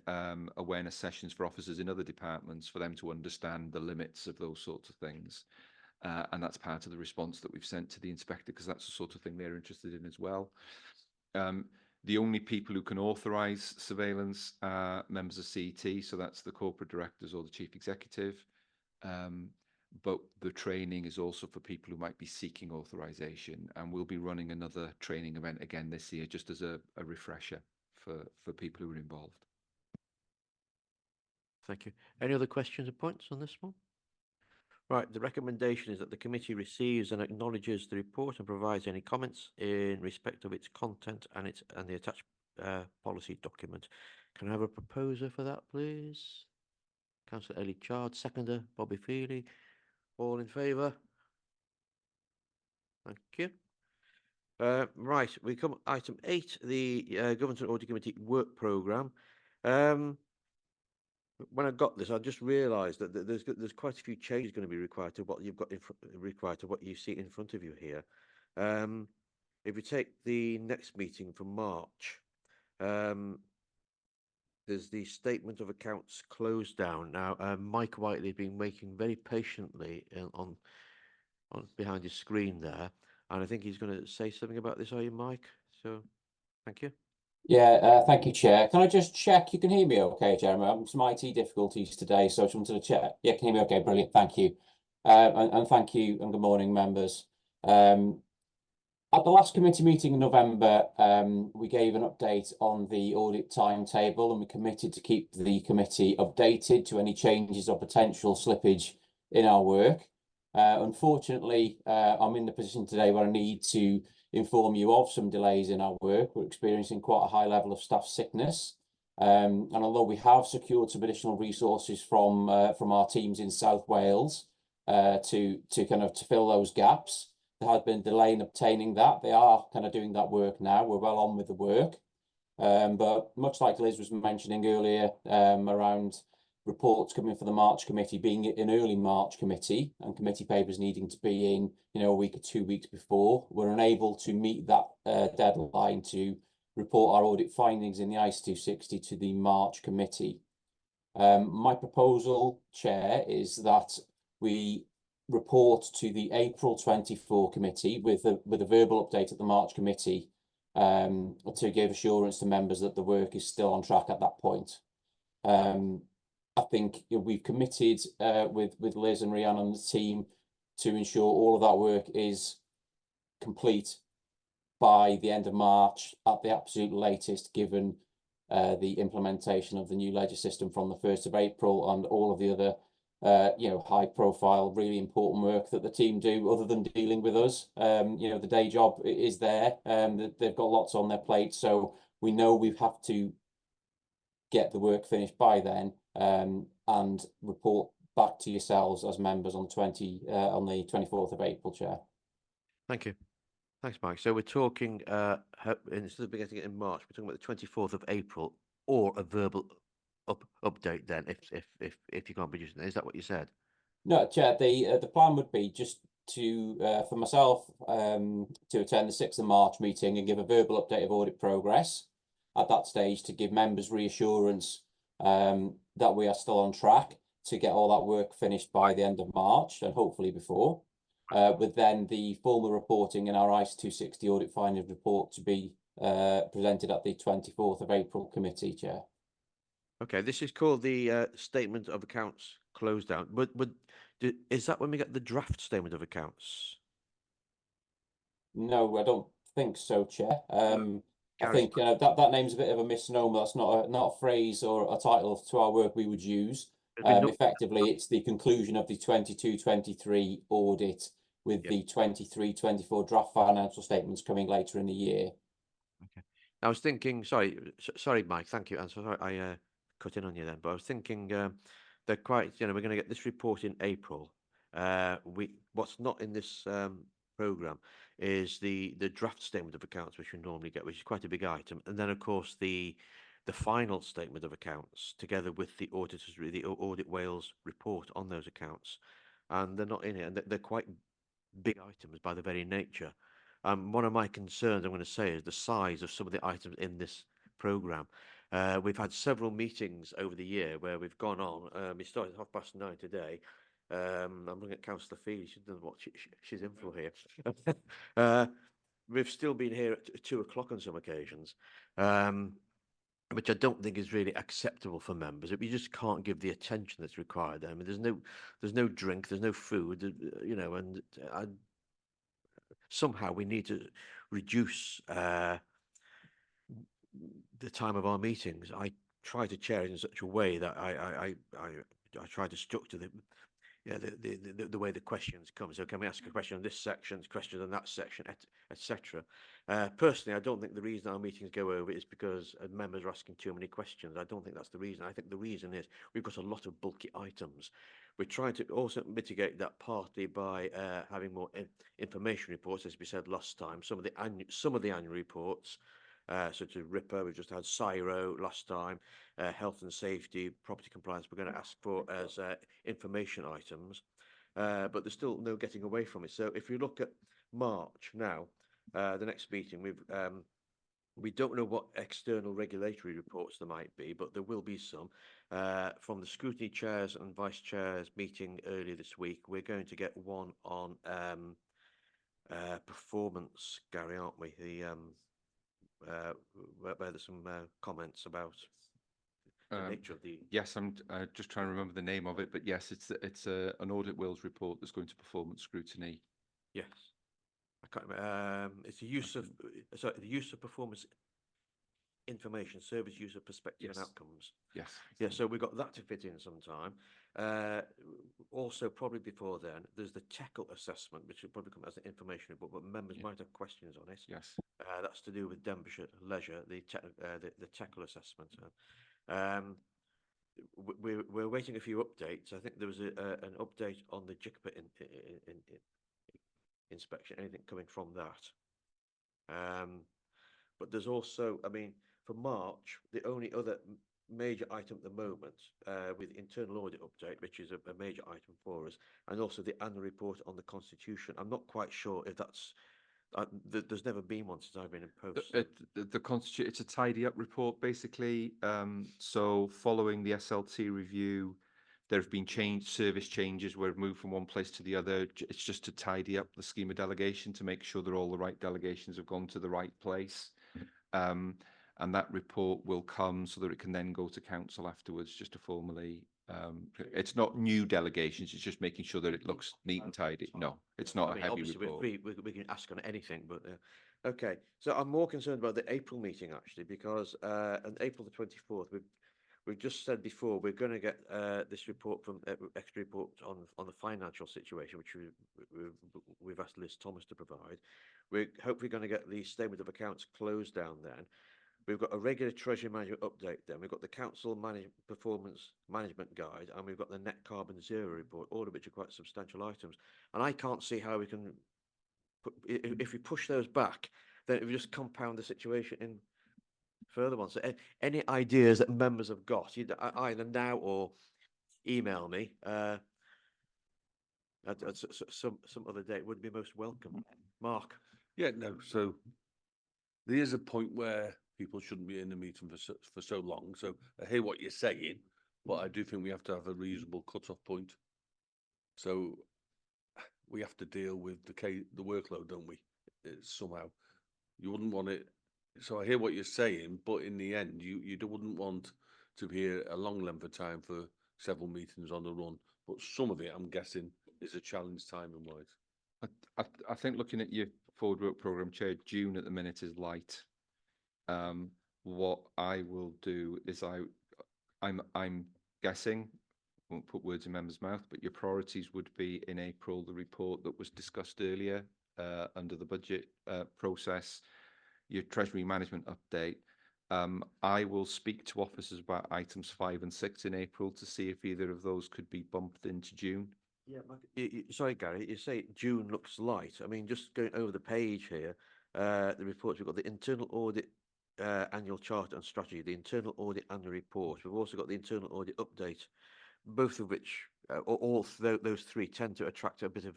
awareness sessions for officers in other departments for them to understand the limits of those sorts of things. And that's part of the response that we've sent to the inspector, because that's the sort of thing they're interested in as well. The only people who can authorise surveillance are members of CET, so that's the corporate directors or the chief executive. But the training is also for people who might be seeking authorisation, and we'll be running another training event again this year, just as a refresher for people who are involved. Thank you. Any other questions or points on this one? Right, the recommendation is that the committee receives and acknowledges the report and provides any comments in respect of its content and the attached policy document. Can I have a proposer for that, please? Councillor Ellie Chard, seconder Bobby Feely. All in favour? Thank you. Right, we come item 8, the Governance and Audit Committee work programme. When I got this, I just realised that there's quite a few changes going to be required to what you've got required to what you see in front of you here. If you take the next meeting for March, there's the statement of accounts closed down. Now, Mike Whiteley has been waiting very patiently on behind his screen there, and I think he's going to say something about this. Are you, Mike? So, thank you. Yeah, thank you, Chair. Can I just check you can hear me okay, Jeremy? I'm having some IT difficulties today, so I just wanted to check. Yeah, can you hear me okay? Brilliant, thank you. And thank you and good morning, members. At the last committee meeting in November, we gave an update on the audit timetable and we committed to keep the committee updated to any changes or potential slippage in our work. Unfortunately, I'm in the position today where I need to inform you of some delays in our work. We're experiencing quite a high level of staff sickness. And although we have secured some additional resources from our teams in South Wales to fill those gaps, there has been a delay in obtaining that. They are kind of doing that work now. We're well on with the work. But much like Liz was mentioning earlier around reports coming for the March committee being an early March committee and committee papers needing to be in, a week or 2 weeks before, we're unable to meet that deadline to report our audit findings in the ICE 260 to the March committee. My proposal, Chair, is that we report to the April 24 committee with a verbal update at the March committee to give assurance to members that the work is still on track at that point. I think we've committed with Liz and Rhiannon and the team to ensure all of that work is complete by the end of March at the absolute latest, given the implementation of the new ledger system from the 1st of April and all of the other high profile, really important work that the team do other than dealing with us. The day job is there, they've got lots on their plate, so we know we have to get the work finished by then and report back to yourselves as members on the 24th of April, Chair. Thank you. Thanks, Mike. So we're talking instead of getting it in March, we're talking about the 24th of April or a verbal update then if you can't produce it. Is that what you said? No, Chair, the plan would be just to for myself to attend the 6th of March meeting and give a verbal update of audit progress at that stage to give members reassurance that we are still on track to get all that work finished by the end of March and hopefully before, with then the formal reporting in our ICE 260 audit findings report to be presented at the 24th of April committee, Chair. Okay, this is called the statement of accounts closed down. Is that when we get the draft statement of accounts? No, I don't think so, Chair. I think that name's a bit of a misnomer. That's not a phrase or a title to our work we would use. Effectively, it's the conclusion of the 22-23 audit with the 23-24 draft financial statements coming later in the year. Okay. I was thinking, sorry, Mike, thank you. And so sorry, I cut in on you then, but I was thinking they're quite, we're going to get this report in April. What's not in this programme is the draft statement of accounts, which we normally get, which is quite a big item. And then, of course, the final statement of accounts together with the auditors, the Audit Wales report on those accounts. And they're not in it, and they're quite big items by their very nature. One of my concerns, I'm going to say, is the size of some of the items in this programme. We've had several meetings over the year where we've gone on. We started at 9:30 today. I'm looking at Councillor Feely. She doesn't know what she's in for here. We've still been here at 2 o'clock on some occasions, which I don't think is really acceptable for members. You just can't give the attention that's required. I mean, there's no drink, there's no food, and somehow we need to reduce the time of our meetings. I try to chair it in such a way that I try to structure Yeah, the way the questions come. So can we ask a question on this section, question on that section, etc. Personally, I don't think the reason our meetings go over is because members are asking too many questions. I don't think that's the reason. I think the reason is we've got a lot of bulky items. We're trying to also mitigate that partly by having more information reports, as we said last time. Some of the annual reports, such as RIPA, we've just had CYRO last time, health and safety, property compliance, we're going to ask for as information items, but there's still no getting away from it. So if you look at March now, the next meeting, we don't know what external regulatory reports there might be, but there will be some. From the scrutiny chairs and vice chairs meeting earlier this week, we're going to get one on performance, Gary, aren't we? Where there's some comments about the nature of the... Yes, I'm just trying to remember the name of it, but yes, it's an Audit Wills report that's going to performance scrutiny. Yes. I can't remember. It's the use of performance information, service user perspective and outcomes. Yes. Yeah, so we've got that to fit in sometime. Also, probably before then, there's the TECL assessment, which will probably come as an information report, but members might have questions on it. Yes. That's to do with Ddinbych Leisure, the TECL assessment. We're waiting a few updates. I think there was an update on the JICPA inspection, anything coming from that. But there's also, I mean, for March, the only other major item at the moment with internal audit update, which is a major item for us, and also the annual report on the Constitution. I'm not quite sure if that's there's never been one since I've been in post. The Constitution, it's a tidy up report basically. So following the SLT review, there have been service changes where we've moved from one place to the other. It's just to tidy up the scheme of delegation to make sure that all the right delegations have gone to the right place. And that report will come so that it can then go to council afterwards, just to formally. It's not new delegations, it's just making sure that it looks neat and tidy. No, it's not a heavy report. Obviously, we can ask on anything, but okay. So I'm more concerned about the April meeting actually, because on April the 24th, we've just said before we're going to get this report from extra report on the financial situation, which we've asked Liz Thomas to provide. We're hopefully going to get the statement of accounts closed down then. We've got a regular treasury management update then. We've got the council performance management guide, and we've got the net carbon zero report, all of which are quite substantial items. And I can't see how we can, if we push those back, then it will just compound the situation in further ones. So any ideas that members have got, either now or email me at some other date, would be most welcome. Mark. Yeah, no, so there is a point where people shouldn't be in the meeting for so long. So I hear what you're saying, but I do think we have to have a reasonable cut-off point. So we have to deal with the workload, don't we? Somehow. You wouldn't want it. So I hear what you're saying, but in the end, you wouldn't want to be here a long length of time for several meetings on the run. But some of it, I'm guessing, is a challenge timing-wise. I think looking at your forward work programme, Chair, June at the minute is light. What I will do is I'm guessing, won't put words in members' mouth, but your priorities would be in April, the report that was discussed earlier under the budget process, your treasury management update. I will speak to officers about items 5 and 6 in April to see if either of those could be bumped into June. Yeah, sorry, Gary, you say June looks light. I mean, just going over the page here, the reports, we've got the internal audit annual charter and strategy, the internal audit annual report. We've also got the internal audit update, both of which, those three tend to attract a bit of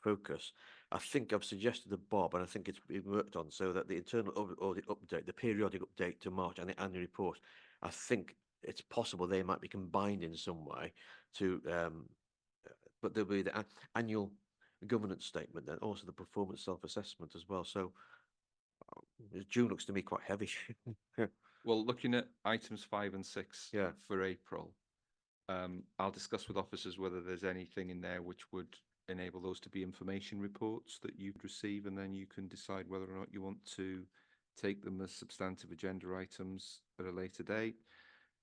focus. I think I've suggested to Bob, and I think it's been worked on, so that the internal audit update, the periodic update to March, and the annual report, I think it's possible they might be combined in some way to, but there'll be the annual governance statement, then also the performance self-assessment as well. So June looks to me quite heavy. Well, looking at items 5 and 6 for April, I'll discuss with officers whether there's anything in there which would enable those to be information reports that you'd receive, and then you can decide whether or not you want to take them as substantive agenda items at a later date.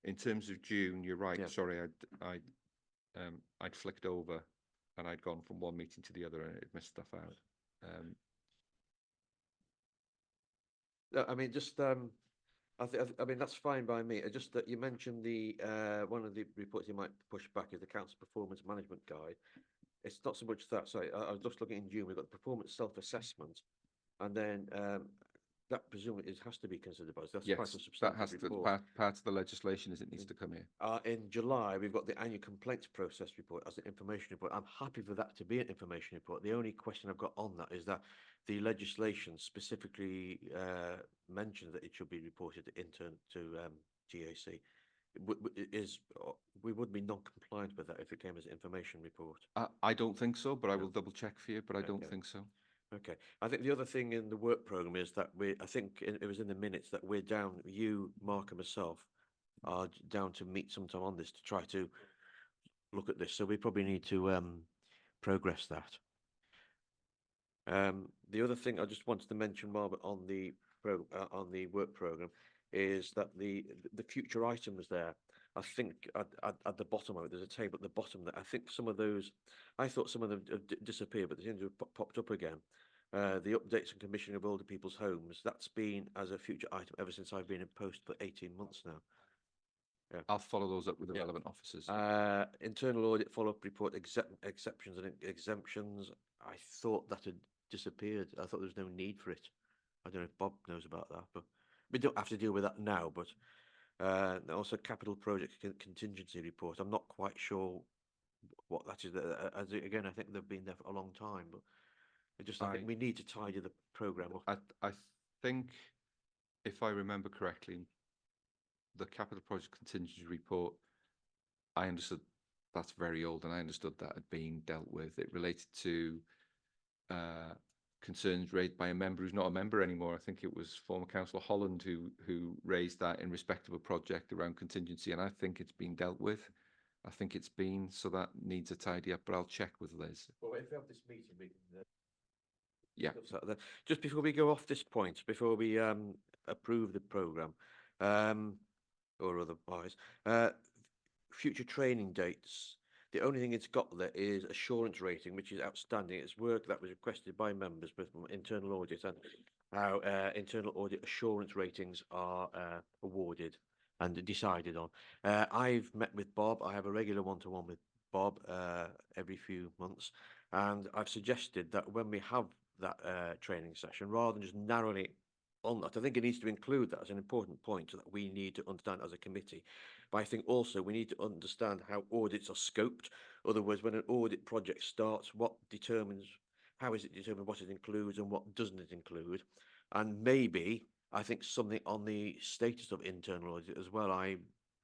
In terms of June, you're right. Sorry, I'd flicked over and I'd gone from one meeting to the other and it missed stuff out. I mean, just I mean that's fine by me. Just that you mentioned the one of the reports you might push back is the council performance management guide. It's not so much that. Sorry, I was just looking in June. We've got the performance self-assessment, and then that presumably has to be considered by us. That's quite a Yes, that substantive has to report. part of the legislation is it needs to come here. In July, we've got the annual complaints process report as an information report. I'm happy for that to be an information report. The only question I've got on that is that the legislation specifically mentions that it should be reported to GAC. We would be non-compliant with that if it came as an information report. I don't think so, but I will double check for you, but I don't think so. Okay, I think the other thing in the work program is that I think it was in the minutes that we're down, you, Mark and myself are down to meet sometime on this to try to look at this. So we probably need to progress that. The other thing I just wanted to mention, Margaret, on the work program is that the future items there, I think at the bottom of it, there's a table at the bottom that I think some of those, I thought some of them have disappeared, but they seem to have popped up again. The updates and commissioning of older people's homes, that's been as a future item ever since I've been in post for 18 months now. Yeah. I'll follow those up with the relevant officers. Internal audit follow-up report, exceptions and exemptions. I thought that had disappeared. I thought there was no need for it. I don't know if Bob knows about that, but we don't have to deal with that now. But also capital project contingency report. I'm not quite sure what that is. Again, I think they've been there for a long time, but I think we need to tidy the program up. I think, if I remember correctly, the capital project contingency report, I understood that's very old, and I understood that had been dealt with. It related to concerns raised by a member who's not a member anymore. I think it was former Councillor Holland who raised that in respect of a project around contingency, and I think it's been dealt with. I think it's been, so that needs a tidy up, but I'll check with Liz. Well, if we have this meeting, we can. Yeah. Just before we go off this point, before we approve the programme, or otherwise, future training dates. The only thing it's got there is assurance rating, which is outstanding. It's work that was requested by members with internal audit, and how internal audit assurance ratings are awarded and decided on. I've met with Bob. I have a regular one-to-one with Bob every few months, and I've suggested that when we have that training session, rather than just narrowing it on that, I think it needs to include that as an important point that we need to understand as a committee. But I think also we need to understand how audits are scoped. Otherwise, when an audit project starts, how is it determined what it includes and what doesn't it include? And maybe, I think something on the status of internal audit as well. I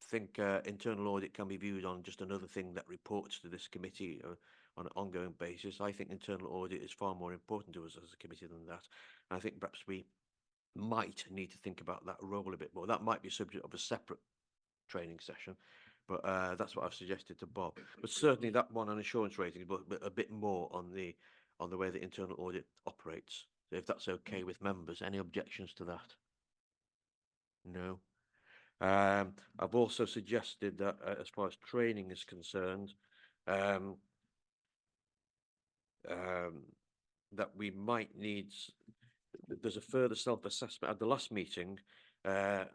think internal audit can be viewed on just another thing that reports to this committee on an ongoing basis. I think internal audit is far more important to us as a committee than that. And I think perhaps we might need to think about that role a bit more. That might be subject of a separate training session, but that's what I've suggested to Bob. But certainly that one on assurance ratings, but a bit more on the way the internal audit operates. So if that's okay with members, any objections to that? No. I've also suggested that as far as training is concerned, that we might need. There's a further self-assessment. At the last meeting,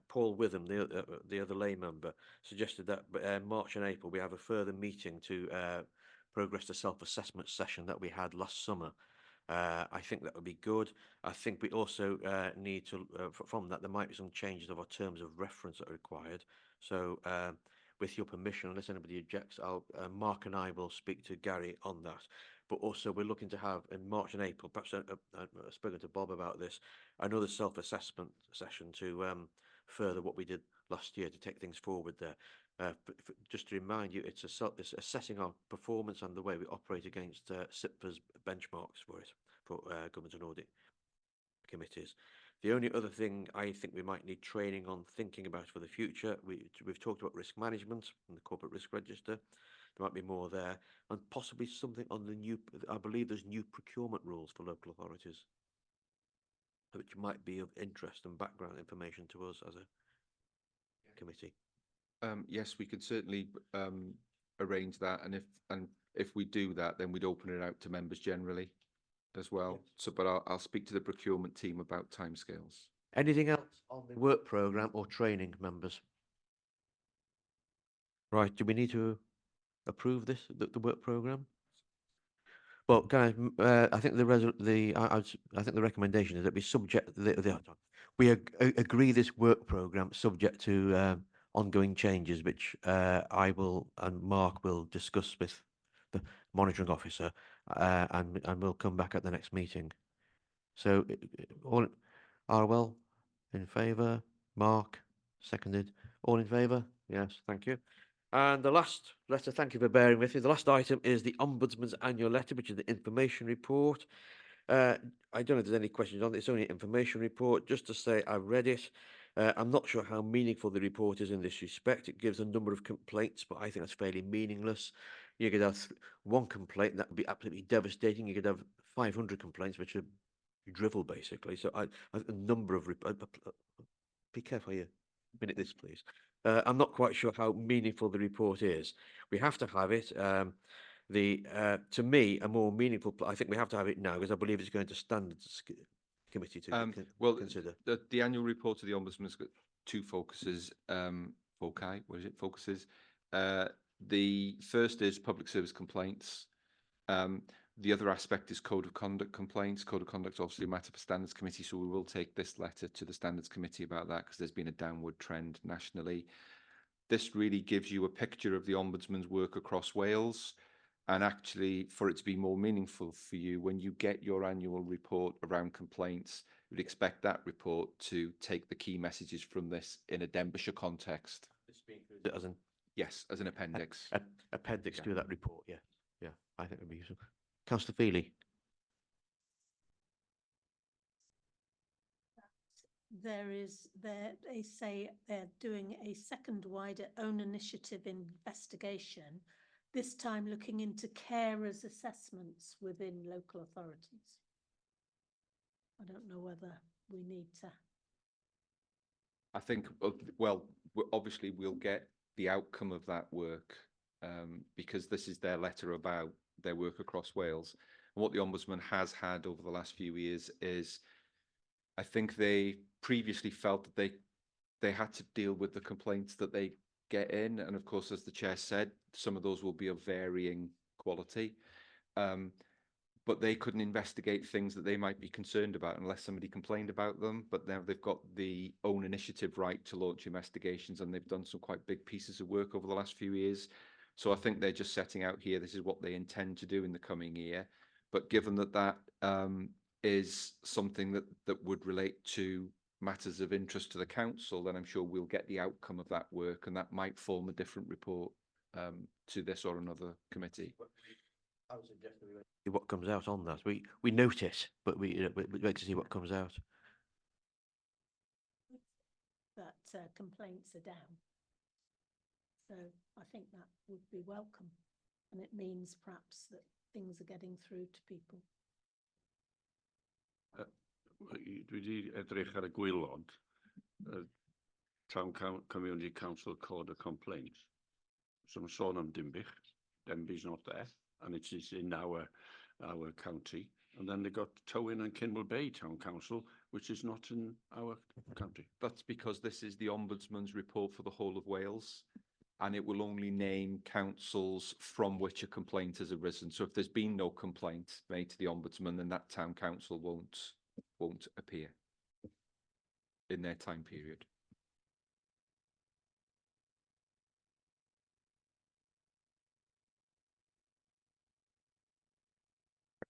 Paul Witham, the other lay member, suggested that March and April we have a further meeting to progress the self-assessment session that we had last summer. I think that would be good. I think we also need to, from that, there might be some changes of our terms of reference that are required. So with your permission, unless anybody objects, Mark and I will speak to Gary on that. But also we're looking to have in March and April, perhaps I've spoken to Bob about this, another self-assessment session to further what we did last year to take things forward there. Just to remind you, it's assessing our performance and the way we operate against SIPFA's benchmarks for it, for government and audit committees. The only other thing I think we might need training on thinking about for the future, we've talked about risk management and the corporate risk register. There might be more there, and possibly something on the new, I believe there's new procurement rules for local authorities, which might be of interest and background information to us as a committee. Yes, we could certainly arrange that, and if we do that, then we'd open it out to members generally as well. So, but I'll speak to the procurement team about timescales. Anything else on the work programme or training, members? Right, do we need to approve this, the work programme? Well, can I think I think the recommendation is that we subject we agree this work programme subject to ongoing changes, which I will and Mark will discuss with the monitoring officer, and we'll come back at the next meeting. So, all Arwell in favour, Mark seconded, all in favour? Yes, thank you. And the last letter, thank you for bearing with me. The last item is the Ombudsman's annual letter, which is the information report. I don't know if there's any questions on it. It's only an information report. Just to say, I've read it. I'm not sure how meaningful the report is in this respect. It gives a number of complaints, but I think that's fairly meaningless. You could have one complaint that would be absolutely devastating. You could have 500 complaints, which are drivel, basically. So a number of... be careful here. Minute this, please. I'm not quite sure how meaningful the report is. We have to have it. To me, a more meaningful, I think we have to have it now because I believe it's going to Standards Committee to consider. The annual report of the Ombudsman's got two focuses, focuses. The first is public service complaints. The other aspect is code of conduct complaints. Code of conduct is obviously a matter for Standards Committee, so we will take this letter to the Standards Committee about that because there's been a downward trend nationally. This really gives you a picture of the Ombudsman's work across Wales, and actually for it to be more meaningful for you, when you get your annual report around complaints, you'd expect that report to take the key messages from this in a Ddinbych context. This being included as an... Yes, as an appendix. Appendix to that report, yeah. Yeah, I think it would be useful. Councillor Feely. They say they're doing a second wider own initiative investigation, this time looking into carers' assessments within local authorities. I don't know whether we need to. I think, well, obviously we'll get the outcome of that work because this is their letter about their work across Wales. And what the Ombudsman has had over the last few years is, I think they previously felt that they had to deal with the complaints that they get in. And of course, as the chair said, some of those will be of varying quality. But they couldn't investigate things that they might be concerned about unless somebody complained about them. But now they've got the own initiative right to launch investigations, and they've done some quite big pieces of work over the last few years. So I think they're just setting out here, this is what they intend to do in the coming year. But given that that is something that would relate to matters of interest to the council, then I'm sure we'll get the outcome of that work, and that might form a different report to this or another committee. I would suggest that we see what comes out on that. We note it, but we wait to see what comes out. That complaints are down. So I think that would be welcome, and it means perhaps that things are getting through to people. Dwi wedi edrych ar y gwaelod, Town Community Council Code of Complaints. So I'm sôn am Ddinbych. Denby's not there, and it is in our county. And then they got Tywyn and Kinmel Bay Town Council, which is not in our county. That's because this is the Ombudsman's report for the whole of Wales, and it will only name councils from which a complaint has arisen. So if there's been no complaint made to the Ombudsman, then that town council won't appear in their time period.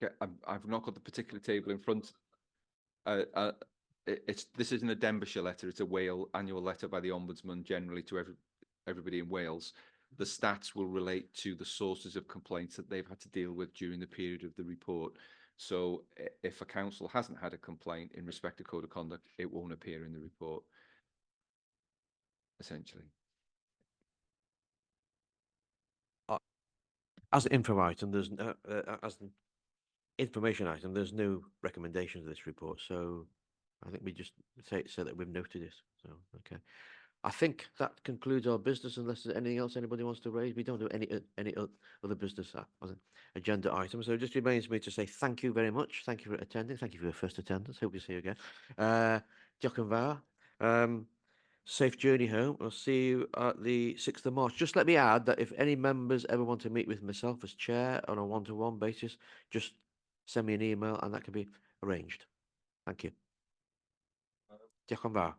Okay, I've not got the particular table in front. This isn't a Ddinbych letter, it's a annual letter by the Ombudsman generally to everybody in Wales. The stats will relate to the sources of complaints that they've had to deal with during the period of the report. So if a council hasn't had a complaint in respect to code of conduct, it won't appear in the report, essentially. As an info item, there's as an information item, there's no recommendations of this report. So I think we just say that we've noted it. So okay. I think that concludes our business unless there's anything else anybody wants to raise. We don't do any other business as an agenda item. So it just remains me to say thank you very much. Thank you for attending. Thank you for your first attendance. Hope to see you again. Diolch yn fawr. Safe journey home. I'll see you at the 6th of March. Just let me add that if any members ever want to meet with myself as chair on a one-to-one basis, just send me an email and that can be arranged. Thank you. Diolch yn fawr.